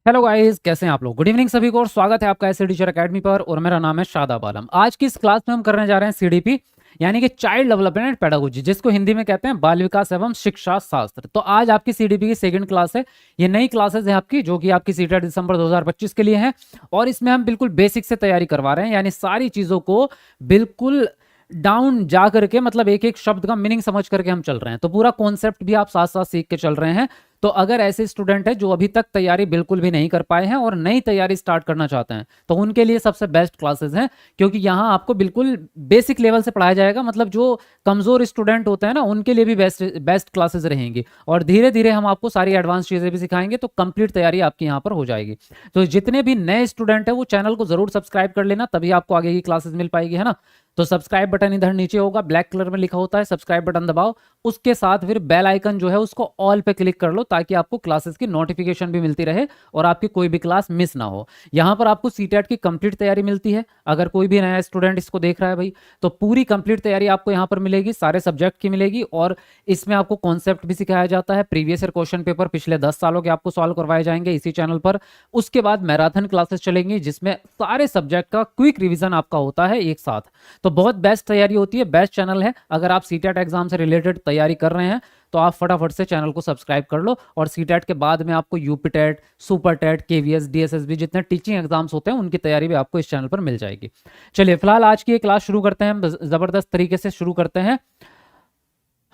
Hello guys, कैसे हैं आप लोग। गुड इवनिंग सभी को और स्वागत है आपका ऐसे टीचर एकेडमी पर। और मेरा नाम है शादाब आलम। आज की इस क्लास में हम करने जा रहे हैं सीडीपी यानी कि चाइल्ड डेवलपमेंट एंड पेडागोजी, जिसको हिंदी में कहते हैं बाल विकास एवं शिक्षा शास्त्र। तो आज आपकी सीडीपी की सेकंड क्लास है। ये नई क्लासेस है आपकी, जो कि आपकी सीटेट दिसंबर 2025 के लिए है। और इसमें हम बिल्कुल बेसिक से तैयारी करवा रहे हैं, यानी सारी चीज़ों को बिल्कुल डाउन जा करके, मतलब एक एक शब्द का मीनिंग समझ करके हम चल रहे हैं। तो पूरा कॉन्सेप्ट भी आप साथ साथ सीख के चल रहे हैं। तो अगर ऐसे स्टूडेंट हैं जो अभी तक तैयारी बिल्कुल भी नहीं कर पाए हैं और नई तैयारी स्टार्ट करना चाहते हैं, तो उनके लिए सबसे बेस्ट क्लासेस हैं, क्योंकि यहाँ आपको बिल्कुल बेसिक लेवल से पढ़ाया जाएगा। मतलब जो कमजोर स्टूडेंट होते हैं ना, उनके लिए भी बेस्ट बेस्ट क्लासेस रहेंगी। और धीरे धीरे हम आपको सारी एडवांस चीज़ें भी सिखाएंगे, तो कंप्लीट तैयारी आपकी यहाँ पर हो जाएगी। तो जितने भी नए स्टूडेंट हैं वो चैनल को जरूर सब्सक्राइब कर लेना, तभी आपको आगे की क्लासेस मिल पाएगी, है ना। तो सब्सक्राइब बटन इधर नीचे होगा, ब्लैक कलर में लिखा होता है, सब्सक्राइब बटन दबाओ। उसके साथ फिर बेल आइकन जो है उसको ऑल पे क्लिक कर लो, ताकि आपको क्लासेस की नोटिफिकेशन भी मिलती रहे और आपकी कोई भी क्लास मिस ना हो। यहाँ पर आपको सीटेट की कंप्लीट तैयारी मिलती है। अगर कोई भी नया स्टूडेंट इसको देख रहा है भाई, तो पूरी कंप्लीट तैयारी आपको यहाँ पर मिलेगी, सारे सब्जेक्ट की मिलेगी। और इसमें आपको कॉन्सेप्ट भी सिखाया जाता है। प्रीवियस ईयर क्वेश्चन पेपर पिछले 10 सालों के आपको सॉल्व करवाए जाएंगे इसी चैनल पर। उसके बाद मैराथन क्लासेस चलेंगी, जिसमें सारे सब्जेक्ट का क्विक रिविजन आपका होता है एक साथ। तो बहुत बेस्ट तैयारी होती है, बेस्ट चैनल है। अगर आप सीटेट एग्जाम से रिलेटेड तैयारी कर रहे हैं तो आप फटाफट से चैनल को सब्सक्राइब कर लो। और सीटेट के बाद में आपको UP TET, super TET, KVS, DSSB जितने टीचिंग एग्जाम्स होते हैं उनकी तैयारी भी आपको इस चैनल पर मिल जाएगी। चलिए फिलहाल आज की ये क्लास शुरू करते हैं, हम जबरदस्त तरीके से शुरू करते हैं।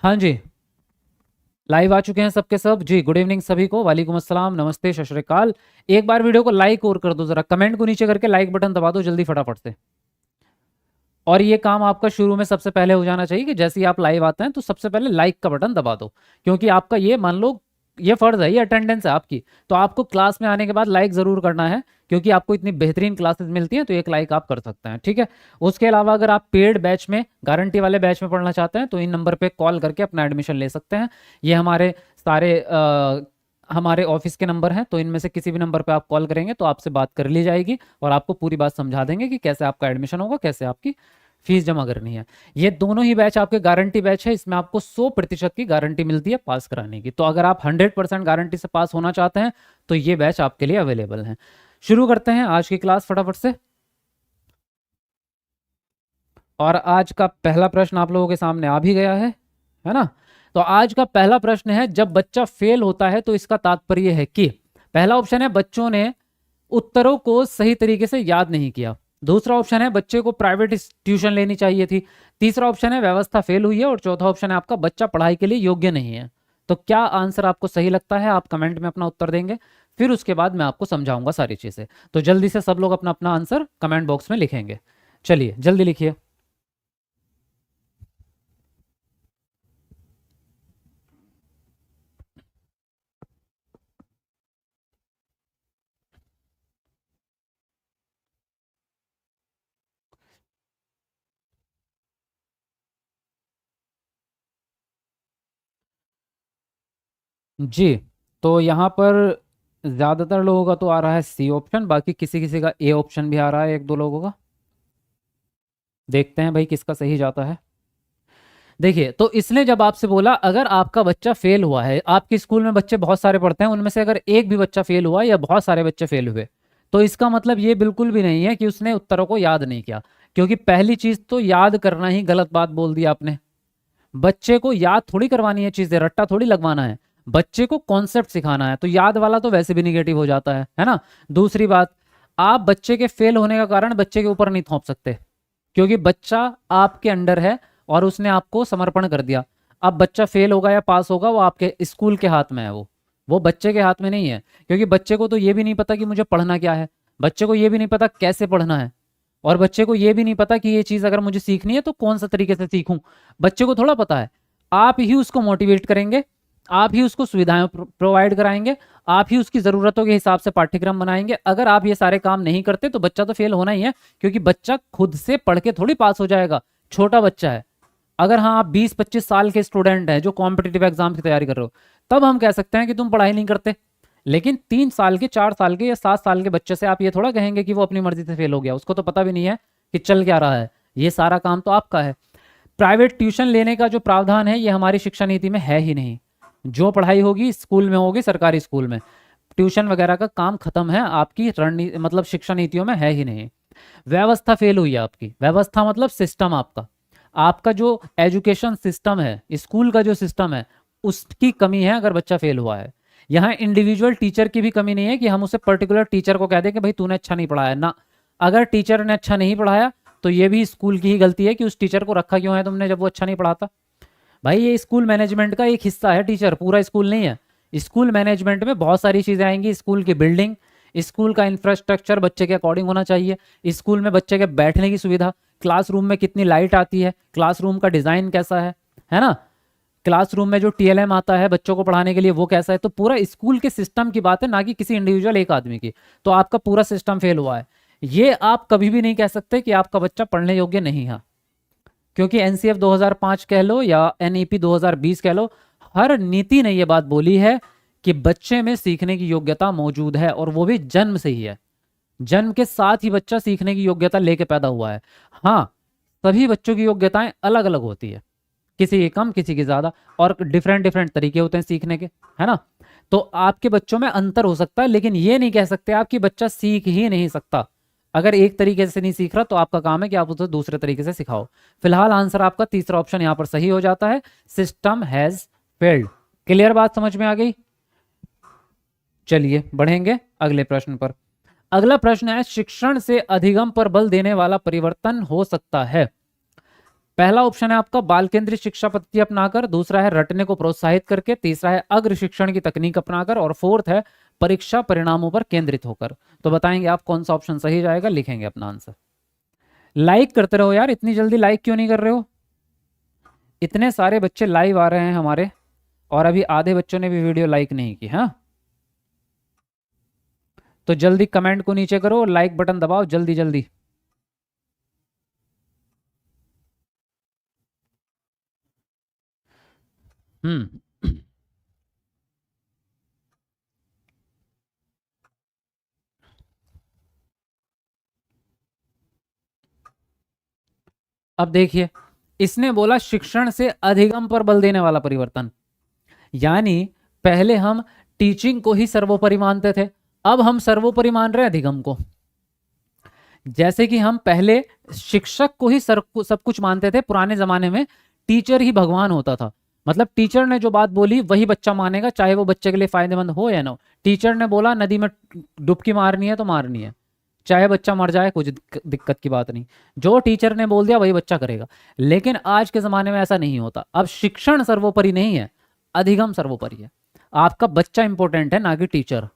हाँ जी, लाइव आ चुके हैं सबके सब जी। गुड इवनिंग सभी को, वालेकुम अस्सलाम, नमस्ते, सत श्री अकाल। एक बार वीडियो को लाइक और कर दो, जरा कमेंट को नीचे करके लाइक बटन दबा दो जल्दी फटाफट से। और ये काम आपका शुरू में सबसे पहले हो जाना चाहिए कि जैसे ही आप लाइव आते हैं तो सबसे पहले लाइक का बटन दबा दो, क्योंकि आपका ये मान लो ये फर्ज है, ये अटेंडेंस है आपकी। तो आपको क्लास में आने के बाद लाइक जरूर करना है, क्योंकि आपको इतनी बेहतरीन क्लासेस मिलती हैं, तो एक लाइक आप कर सकते हैं, ठीक है। उसके अलावा अगर आप पेड बैच में, गारंटी वाले बैच में पढ़ना चाहते हैं, तो इन नंबर पे कॉल करके अपना एडमिशन ले सकते हैं। ये हमारे सारे हमारे ऑफिस के नंबर हैं, तो इनमें से किसी भी नंबर पे आप कॉल करेंगे तो आपसे बात कर ली जाएगी और आपको पूरी बात समझा देंगे कि कैसे आपका एडमिशन होगा, कैसे आपकी फीस जमा करनी है। ये दोनों ही बैच आपके गारंटी बैच है। इसमें आपको 100% की गारंटी मिलती है पास कराने की। तो अगर आप 100% गारंटी से पास होना चाहते हैं तो ये बैच आपके लिए अवेलेबल है। शुरू करते हैं आज की क्लास फटाफट से। और आज का पहला प्रश्न आप लोगों के सामने आ भी गया है ना। तो आज का पहला प्रश्न है, जब बच्चा फेल होता है तो इसका तात्पर्य है कि, पहला ऑप्शन है बच्चों ने उत्तरों को सही तरीके से याद नहीं किया। दूसरा ऑप्शन है बच्चे को प्राइवेट ट्यूशन लेनी चाहिए थी। तीसरा ऑप्शन है व्यवस्था फेल हुई है। और चौथा ऑप्शन है आपका बच्चा पढ़ाई के लिए योग्य नहीं है। तो क्या आंसर आपको सही लगता है, आप कमेंट में अपना उत्तर देंगे, फिर उसके बाद मैं आपको समझाऊंगा सारी चीजें। तो जल्दी से सब लोग अपना अपना आंसर कमेंट बॉक्स में लिखेंगे। चलिए जल्दी लिखिए। जी, तो यहाँ पर ज्यादातर लोगों का तो आ रहा है सी ऑप्शन, बाकी किसी किसी का ए ऑप्शन भी आ रहा है, एक दो लोगों का। देखते हैं भाई किसका सही जाता है। देखिए, तो इसने जब आपसे बोला अगर आपका बच्चा फेल हुआ है, आपके स्कूल में बच्चे बहुत सारे पढ़ते हैं, उनमें से अगर एक भी बच्चा फेल हुआ या बहुत सारे बच्चे फेल हुए, तो इसका मतलब ये बिल्कुल भी नहीं है कि उसने उत्तरों को याद नहीं किया। क्योंकि पहली चीज तो याद करना ही गलत बात बोल दी आपने। बच्चे को याद थोड़ी करवानी है चीजें, रट्टा थोड़ी लगवाना है। बच्चे को कॉन्सेप्ट सिखाना है, तो याद वाला तो वैसे भी निगेटिव हो जाता है ना। दूसरी बात, आप बच्चे के फेल होने का कारण बच्चे के ऊपर नहीं थोप सकते, क्योंकि बच्चा आपके अंडर है और उसने आपको समर्पण कर दिया। अब बच्चा फेल होगा या पास होगा वो आपके स्कूल के हाथ में है, वो बच्चे के हाथ में नहीं है। क्योंकि बच्चे को तो ये भी नहीं पता कि मुझे पढ़ना क्या है, बच्चे को ये भी नहीं पता कैसे पढ़ना है, और बच्चे को ये भी नहीं पता कि ये चीज़ अगर मुझे सीखनी है तो कौन सा तरीके से सीखूं। बच्चे को थोड़ा पता है। आप ही उसको मोटिवेट करेंगे, आप ही उसको सुविधाएं प्रोवाइड कराएंगे, आप ही उसकी ज़रूरतों के हिसाब से पाठ्यक्रम बनाएंगे। अगर आप ये सारे काम नहीं करते तो बच्चा तो फेल होना ही है, क्योंकि बच्चा खुद से पढ़ के थोड़ी पास हो जाएगा, छोटा बच्चा है। अगर हाँ आप 20-25 साल के स्टूडेंट हैं जो कॉम्पिटिटिव एग्जाम की तैयारी कर रहे हो, तब हम कह सकते हैं कि तुम पढ़ाई नहीं करते। लेकिन 3 साल के, 4 साल के या 7 साल के बच्चे से आप ये थोड़ा कहेंगे कि वो अपनी मर्जी से फेल हो गया, उसको तो पता भी नहीं है कि चल क्या रहा है। ये सारा काम तो आपका है। प्राइवेट ट्यूशन लेने का जो प्रावधान है ये हमारी शिक्षा नीति में है ही नहीं। जो पढ़ाई होगी स्कूल में होगी, सरकारी स्कूल में। ट्यूशन वगैरह का काम खत्म है, आपकी रणनीति मतलब शिक्षा नीतियों में है ही नहीं। व्यवस्था फेल हुई है आपकी, व्यवस्था मतलब सिस्टम आपका, आपका जो एजुकेशन सिस्टम है, स्कूल का जो सिस्टम है, उसकी कमी है अगर बच्चा फेल हुआ है। यहाँ इंडिविजुअल टीचर की भी कमी नहीं है कि हम उसे पर्टिकुलर टीचर को कह दें कि भाई तूने अच्छा नहीं पढ़ाया ना, अगर टीचर ने अच्छा नहीं पढ़ाया तो ये भी स्कूल की ही गलती है कि उस टीचर को रखा क्यों है तुमने जब वो अच्छा नहीं पढ़ाता। भाई ये स्कूल मैनेजमेंट का एक हिस्सा है टीचर, पूरा स्कूल नहीं है। स्कूल मैनेजमेंट में बहुत सारी चीज़ें आएंगी, स्कूल की बिल्डिंग, स्कूल का इंफ्रास्ट्रक्चर बच्चे के अकॉर्डिंग होना चाहिए, स्कूल में बच्चे के बैठने की सुविधा, क्लासरूम में कितनी लाइट आती है, क्लासरूम का डिज़ाइन कैसा है ना, क्लासरूम में जो टीएलएम आता है बच्चों को पढ़ाने के लिए वो कैसा है। तो पूरा स्कूल के सिस्टम की बात है, ना कि किसी इंडिविजुअल एक आदमी की। तो आपका पूरा सिस्टम फेल हुआ है, ये आप कभी भी नहीं कह सकते कि आपका बच्चा पढ़ने योग्य नहीं है, क्योंकि एनसीएफ 2005 कह लो या एनईपी 2020 कह लो, हर नीति ने यह बात बोली है कि बच्चे में सीखने की योग्यता मौजूद है, और वो भी जन्म से ही है। जन्म के साथ ही बच्चा सीखने की योग्यता लेके पैदा हुआ है। हाँ, सभी बच्चों की योग्यताएं अलग अलग होती है, किसी की कम किसी की ज्यादा, और डिफरेंट डिफरेंट तरीके होते हैं सीखने के, है ना। तो आपके बच्चों में अंतर हो सकता है, लेकिन ये नहीं कह सकते आप कि बच्चा सीख ही नहीं सकता। अगर एक तरीके से नहीं सीख रहा तो आपका काम है कि आप उसे दूसरे तरीके से सिखाओ। फिलहाल आंसर आपका तीसरा ऑप्शन यहां पर सही हो जाता है, सिस्टम हैज फेल्ड। क्लियर बात समझ में आ गई। चलिए बढ़ेंगे अगले प्रश्न पर। अगला प्रश्न है, शिक्षण से अधिगम पर बल देने वाला परिवर्तन हो सकता है। पहला ऑप्शन है आपका बाल केंद्रित शिक्षा पद्धति अपनाकर, दूसरा है रटने को प्रोत्साहित करके, तीसरा है अग्र शिक्षण की तकनीक अपनाकर, और फोर्थ है परीक्षा परिणामों पर केंद्रित होकर। तो बताएंगे आप कौन सा ऑप्शन सही जाएगा, लिखेंगे अपना आंसर। लाइक करते रहो यार, इतनी जल्दी लाइक क्यों नहीं कर रहे हो। इतने सारे बच्चे लाइव आ रहे हैं हमारे, और अभी आधे बच्चों ने भी वीडियो लाइक नहीं की। हाँ, तो जल्दी कमेंट को नीचे करो, लाइक बटन दबाओ जल्दी जल्दी। हम्म अब देखिए, इसने बोला शिक्षण से अधिगम पर बल देने वाला परिवर्तन, यानी पहले हम टीचिंग को ही सर्वोपरि मानते थे, अब हम सर्वोपरि मान रहे हैं अधिगम को। जैसे कि हम पहले शिक्षक को ही सब कुछ मानते थे, पुराने जमाने में टीचर ही भगवान होता था, मतलब टीचर ने जो बात बोली वही बच्चा मानेगा, चाहे वो बच्चे के लिए फायदेमंद हो या ना हो। टीचर ने बोला नदी में डुबकी मारनी है तो मारनी है, चाहे बच्चा मर जाए कुछ दिक्कत की बात नहीं, जो टीचर ने बोल दिया वही बच्चा करेगा। लेकिन आज के ज़माने में ऐसा नहीं होता, अब शिक्षण सर्वोपरि नहीं है, अधिगम सर्वोपरि है। आपका बच्चा इंपॉर्टेंट है ना कि टीचर।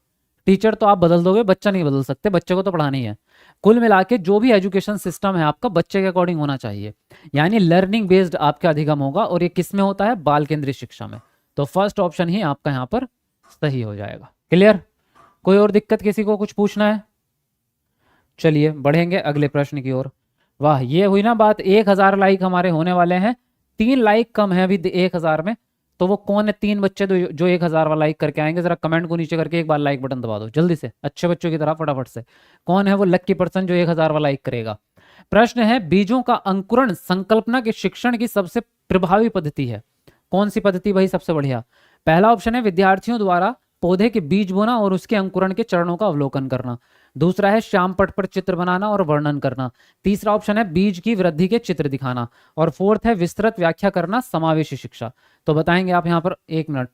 टीचर तो आप बदल दोगे, बच्चा नहीं बदल सकते, बच्चे को तो पढ़ाना ही है। कुल मिला के जो भी एजुकेशन सिस्टम है आपका बच्चे के अकॉर्डिंग होना चाहिए, यानी लर्निंग बेस्ड आपका अधिगम होगा, और ये किस में होता है, बाल केंद्रित शिक्षा में। तो फर्स्ट ऑप्शन ही आपका यहाँ पर सही हो जाएगा। क्लियर, कोई और दिक्कत किसी को कुछ पूछना है। चलिए बढ़ेंगे अगले प्रश्न की ओर। वाह, ये हुई ना बात, 1000 लाइक हमारे होने वाले हैं, 3 लाइक कम है अभी 1000 में। तो वो कौन है 3 बच्चे जो 1000 वाला लाइक करके आएंगे, जरा कमेंट को नीचे करके एक बार लाइक बटन दबा दो जल्दी से, अच्छे बच्चों की तरह फटाफट से। कौन है वो लक्की पर्सन जो 1000 वाला लाइक करेगा। प्रश्न है, बीजों का अंकुरण संकल्पना के शिक्षण की सबसे प्रभावी पद्धति है। कौन सी पद्धति भाई सबसे बढ़िया। पहला ऑप्शन है विद्यार्थियों द्वारा पौधे के बीज बोना और उसके अंकुरण के चरणों का अवलोकन करना, दूसरा है श्याम पट पर चित्र बनाना और वर्णन करना, तीसरा ऑप्शन है बीज की वृद्धि के चित्र दिखाना, और फोर्थ है विस्तृत व्याख्या करना, समावेशी शिक्षा। तो बताएंगे आप यहाँ पर, 1 मिनट,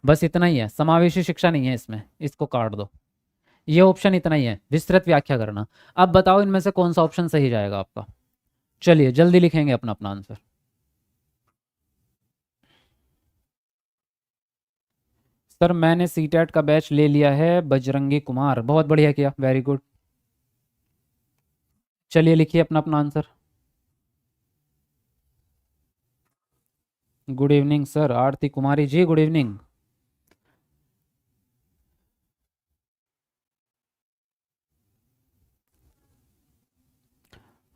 बस इतना ही है, समावेशी शिक्षा नहीं है इसमें, इसको काट दो, ये ऑप्शन इतना ही है, विस्तृत व्याख्या करना। अब बताओ इनमें से कौन सा ऑप्शन सही जाएगा आपका। चलिए जल्दी लिखेंगे अपना अपना आंसर। सर मैंने सीटेट का बैच ले लिया है, बजरंगी कुमार, बहुत बढ़िया किया, वेरी गुड। चलिए लिखिए अपना अपना answer. Good evening sir, Aarti Kumari ji good evening.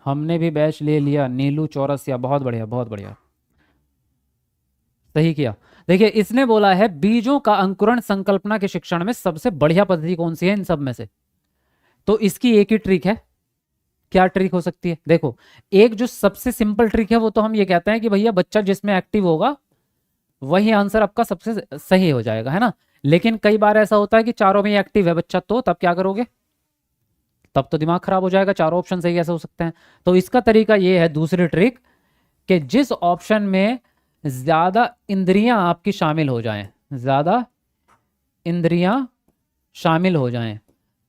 हमने भी बैच ले लिया, नीलू चौरसिया, बहुत बढ़िया बहुत बढ़िया, सही किया। देखिए इसने बोला है बीजों का अंकुरण संकल्पना के शिक्षण में सबसे बढ़िया पद्धति कौन सी है इन सब में से। तो इसकी एक ही ट्रिक है। क्या ट्रिक हो सकती है, देखो, एक जो सबसे सिंपल ट्रिक है वो तो हम ये कहते हैं कि भैया बच्चा जिसमें एक्टिव होगा वही आंसर आपका सबसे सही हो जाएगा, है ना। लेकिन कई बार ऐसा होता है कि चारों में एक्टिव है बच्चा, तो तब क्या करोगे, तब तो दिमाग खराब हो जाएगा, चारों ऑप्शन सही कैसे हो सकते हैं। तो इसका तरीका ये है, दूसरी ट्रिक, कि जिस ऑप्शन में ज्यादा इंद्रियां आपकी शामिल हो जाएं, ज्यादा इंद्रियां शामिल हो जाएं।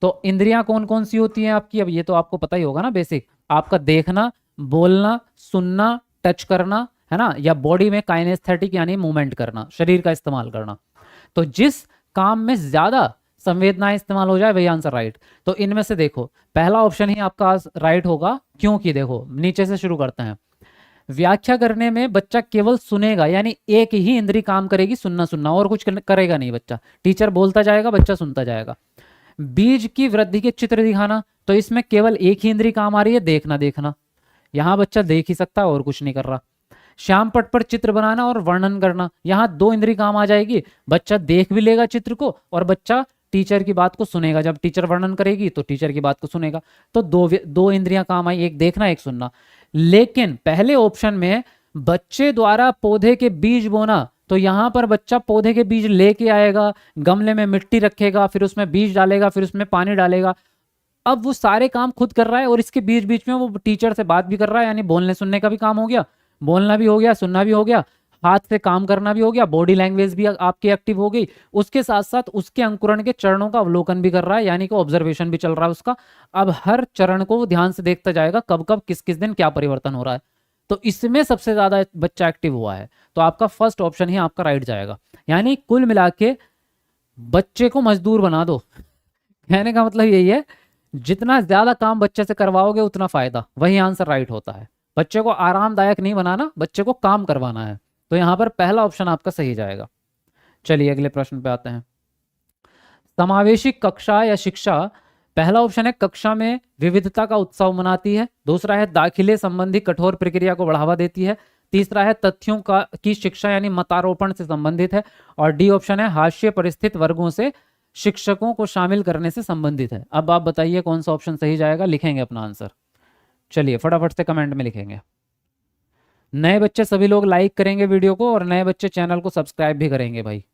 तो इंद्रियां कौन कौन सी होती हैं आपकी, अब ये तो आपको पता ही होगा ना बेसिक, आपका देखना, बोलना, सुनना, टच करना, है ना, या बॉडी में काइनेस्थेटिक यानी मूवमेंट करना, शरीर का इस्तेमाल करना। तो जिस काम में ज्यादा संवेदनाएं इस्तेमाल हो जाए वही आंसर राइट। तो इनमें से देखो पहला ऑप्शन ही आपका राइट होगा, क्योंकि देखो नीचे से शुरू करते हैं। व्याख्या करने में बच्चा केवल सुनेगा, यानी एक ही इंद्री काम करेगी, सुनना सुनना, और कुछ करेगा नहीं बच्चा। टीचर बोलता जाएगा, बच्चा सुनता जाएगा। बीज की वृद्धि के चित्र दिखाना, तो इसमें केवल एक ही इंद्री काम आ रही है, देखना देखना, यहां बच्चा देख ही सकता है और कुछ नहीं कर रहा। श्याम पट पर चित्र बनाना और वर्णन करना, यहां दो इंद्री काम आ जाएगी, बच्चा देख भी लेगा चित्र को और बच्चा टीचर की बात को सुनेगा, जब टीचर वर्णन करेगी तो टीचर की बात को सुनेगा। तो दो इंद्रियां काम आई, एक देखना एक सुनना। लेकिन पहले ऑप्शन में बच्चे द्वारा पौधे के बीज बोना, तो यहां पर बच्चा पौधे के बीज लेके आएगा, गमले में मिट्टी रखेगा, फिर उसमें बीज डालेगा, फिर उसमें पानी डालेगा। अब वो सारे काम खुद कर रहा है और इसके बीच बीच में वो टीचर से बात भी कर रहा है, यानी बोलने सुनने का भी काम हो गया, बोलना भी हो गया, सुनना भी हो गया, हाथ से काम करना भी हो गया, बॉडी लैंग्वेज भी आपकी एक्टिव हो गई। उसके साथ साथ उसके अंकुरण के चरणों का अवलोकन भी कर रहा है, यानी कि ऑब्जर्वेशन भी चल रहा है उसका। अब हर चरण को वो ध्यान से देखता जाएगा, कब कब किस किस दिन क्या परिवर्तन हो रहा है। तो इसमें सबसे ज्यादा बच्चा एक्टिव हुआ है, तो आपका फर्स्ट ऑप्शन ही आपका राइट जाएगा। यानी कुल मिला के बच्चे को मजदूर बना दो, कहने का मतलब यही है, जितना ज्यादा काम बच्चे से करवाओगे उतना फायदा, वही आंसर राइट होता है। बच्चे को आरामदायक नहीं बनाना, बच्चे को काम करवाना है। तो यहां पर पहला ऑप्शन आपका सही जाएगा। चलिए अगले प्रश्न पे आते हैं। समावेशी कक्षा या शिक्षा, पहला ऑप्शन है कक्षा में विविधता का उत्सव मनाती है, दूसरा है दाखिले संबंधी कठोर प्रक्रिया को बढ़ावा देती है, तीसरा है तथ्यों का की शिक्षा यानी मतारोपण से संबंधित है, और डी ऑप्शन है हास्य परिस्थित वर्गों से शिक्षकों को शामिल करने से संबंधित है। अब आप बताइए कौन सा ऑप्शन सही जाएगा, लिखेंगे अपना आंसर। चलिए फटाफट से कमेंट में लिखेंगे। नए बच्चे सभी लोग लाइक करेंगे वीडियो को, और नए बच्चे चैनल को सब्सक्राइब भी करेंगे भाई,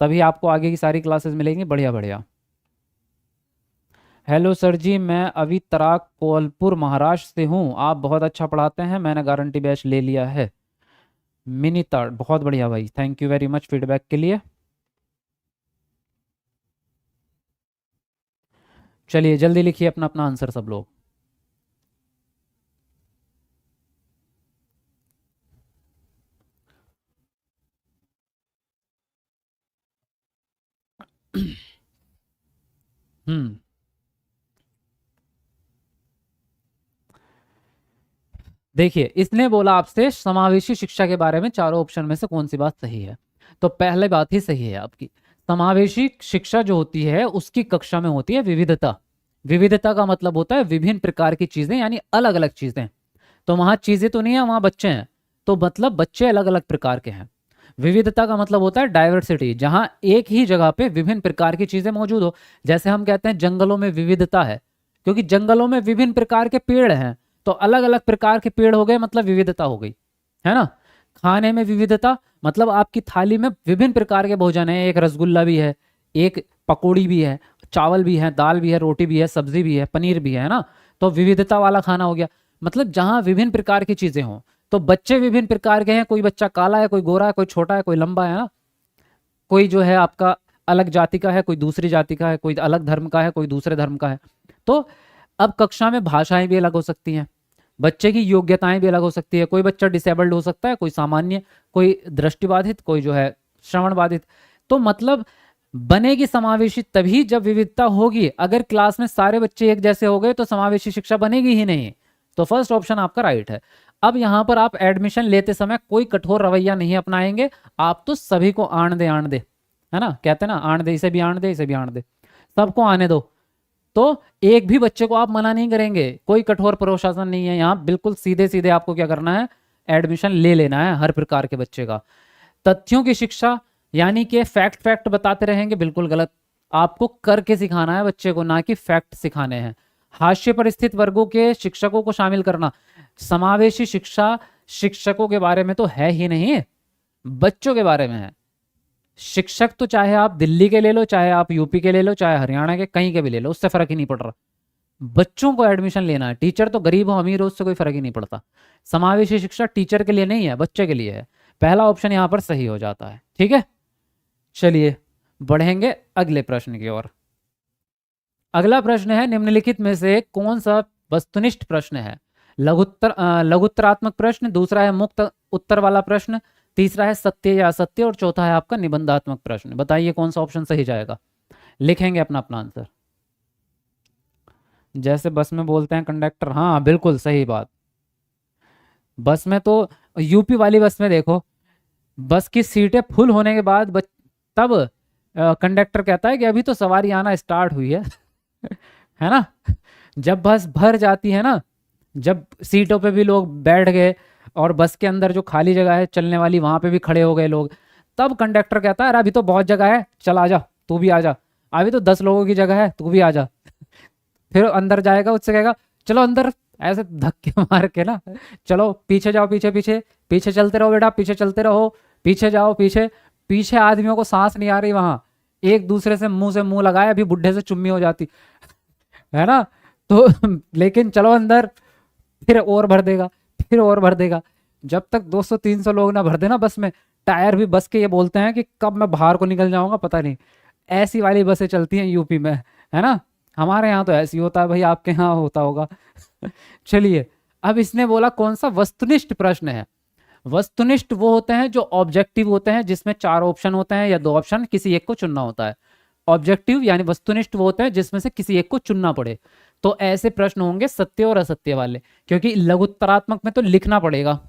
तभी आपको आगे की सारी क्लासेस मिलेंगी बढ़िया बढ़िया। हेलो सर जी, मैं अभी तराक कोलपुर महाराष्ट्र से हूँ, आप बहुत अच्छा पढ़ाते हैं, मैंने गारंटी बैच ले लिया है। मिनी ताड़, बहुत बढ़िया भाई, thank you very much feedback के लिए। चलिए जल्दी लिखिए अपना अपना आंसर सब लोग। हम्म देखिए, इसने बोला आपसे समावेशी शिक्षा के बारे में चारों ऑप्शन में से कौन सी बात सही है। तो पहले बात ही सही है आपकी। समावेशी शिक्षा जो होती है उसकी कक्षा में होती है विविधता। विविधता का मतलब होता है विभिन्न प्रकार की चीजें, यानी अलग अलग चीजें। तो वहां चीजें तो नहीं है, वहां बच्चे हैं, तो मतलब बच्चे अलग अलग प्रकार के हैं। विविधता का मतलब होता है डाइवर्सिटी, जहां एक ही जगह पे विभिन्न प्रकार की चीजें मौजूद हो। जैसे हम कहते हैं जंगलों में विविधता है, क्योंकि जंगलों में विभिन्न प्रकार के पेड़ हैं, तो अलग अलग प्रकार के पेड़ हो गए, मतलब विविधता हो गई, है ना। खाने में विविधता मतलब आपकी थाली में विभिन्न प्रकार के भोजन है, एक रसगुल्ला भी है, एक पकौड़ी भी है, चावल भी है, दाल भी है, रोटी भी है, सब्जी भी है, पनीर भी है ना। तो विविधता वाला खाना हो गया, मतलब जहां विभिन्न प्रकार की चीजें हों। तो बच्चे विभिन्न प्रकार के हैं, कोई बच्चा काला है, कोई गोरा है, कोई छोटा है, कोई लंबा है ना, कोई जो है आपका अलग जाति का है, कोई दूसरी जाति का है, कोई अलग धर्म का है, कोई दूसरे धर्म का है। तो अब कक्षा में भाषाएं भी अलग हो सकती हैं, बच्चे की योग्यताएं भी अलग हो सकती है, कोई बच्चा डिसेबल्ड हो सकता है, कोई सामान्य, कोई दृष्टिबाधित, कोई जो है श्रवण बाधित। तो मतलब बनेगी समावेशी तभी जब विविधता होगी। अगर क्लास में सारे बच्चे एक जैसे हो गए तो समावेशी शिक्षा बनेगी ही नहीं। तो फर्स्ट ऑप्शन आपका राइट है। अब यहां पर आप एडमिशन लेते समय कोई कठोर रवैया नहीं अपनाएंगे, आप तो सभी को आण दे, है ना, कहते हैं ना, आण दे, इसे भी आण दे, इसे भी आण दे, सबको आने दो। तो एक भी बच्चे को आप मना नहीं करेंगे, कोई कठोर प्रशासन नहीं है यहाँ, बिल्कुल सीधे सीधे आपको क्या करना है, एडमिशन ले लेना है हर प्रकार के बच्चे का। तथ्यों की शिक्षा यानी कि फैक्ट फैक्ट बताते रहेंगे, बिल्कुल गलत, आपको करके सिखाना है बच्चे को, ना कि फैक्ट सिखाने हैं। हास्य पर स्थित वर्गों के शिक्षकों को शामिल करना, समावेशी शिक्षा शिक्षकों के बारे में तो है ही नहीं, बच्चों के बारे में है। शिक्षक तो चाहे आप दिल्ली के ले लो, चाहे आप यूपी के ले लो, चाहे हरियाणा के कहीं के भी ले लो, उससे फर्क ही नहीं पड़ रहा। बच्चों को एडमिशन लेना है। टीचर तो गरीब हो अमीर हो उससे कोई फर्क ही नहीं पड़ता। समावेशी शिक्षा टीचर के लिए नहीं है, बच्चे के लिए है। पहला ऑप्शन यहाँ पर सही हो जाता है। ठीक है, चलिए बढ़ेंगे अगले प्रश्न की ओर। अगला प्रश्न है, निम्नलिखित में से कौन सा वस्तुनिष्ठ प्रश्न है? लघुत्तरात्मक प्रश्न, दूसरा है मुक्त उत्तर वाला प्रश्न, तीसरा है सत्य या असत्य, और चौथा है आपका निबंधात्मक प्रश्न। बताइए कौन सा ऑप्शन सही जाएगा। लिखेंगे अपना अपना आंसर। जैसे बस में बोलते हैं कंडक्टर, हाँ बिल्कुल सही बात। बस में तो यूपी वाली बस में देखो, बस की सीटें फुल होने के बाद तब कंडक्टर कहता है कि अभी तो सवारी आना स्टार्ट हुई है है ना। जब बस भर जाती है ना, जब सीटों पे भी लोग बैठ गए और बस के अंदर जो खाली जगह है चलने वाली वहां पे भी खड़े हो गए लोग, तब कंडक्टर कहता है अरे अभी तो बहुत जगह है, चल आ जा, तू भी आ जा, अभी तो 10 लोगों की जगह है, तू भी आ जा। फिर अंदर जाएगा, उससे कहेगा चलो अंदर, ऐसे धक्के मार के ना, चलो पीछे जाओ, पीछे पीछे पीछे चलते रहो बेटा, पीछे चलते रहो, पीछे जाओ पीछे। पीछे आदमियों को सांस नहीं आ रही, वहां एक दूसरे से मुंह लगाए, अभी बुढ़े से चुम्मी हो जाती है ना। तो लेकिन चलो अंदर, फिर और भर देगा, फिर और भर देगा, जब तक 200-300 लोग ना भर देना बस में। टायर भी बस के ये बोलते हैं कि कब मैं बाहर को निकल जाऊंगा पता नहीं। ऐसी वाली बसें चलती हैं यूपी में, है ना। हमारे यहाँ तो ऐसी होता है भाई, आपके यहाँ होता होगा चलिए, अब इसने बोला कौन सा वस्तुनिष्ठ प्रश्न है। वस्तुनिष्ठ वो होते हैं जो ऑब्जेक्टिव होते हैं, जिसमें 4 ऑप्शन होते हैं या 2 ऑप्शन, किसी एक को चुनना होता है। ऑब्जेक्टिव यानी वस्तुनिष्ठ वो होते हैं जिसमें से किसी एक को चुनना पड़े। तो ऐसे प्रश्न होंगे सत्य और असत्य वाले, क्योंकि लघुत्तरात्मक में तो लिखना पड़ेगा,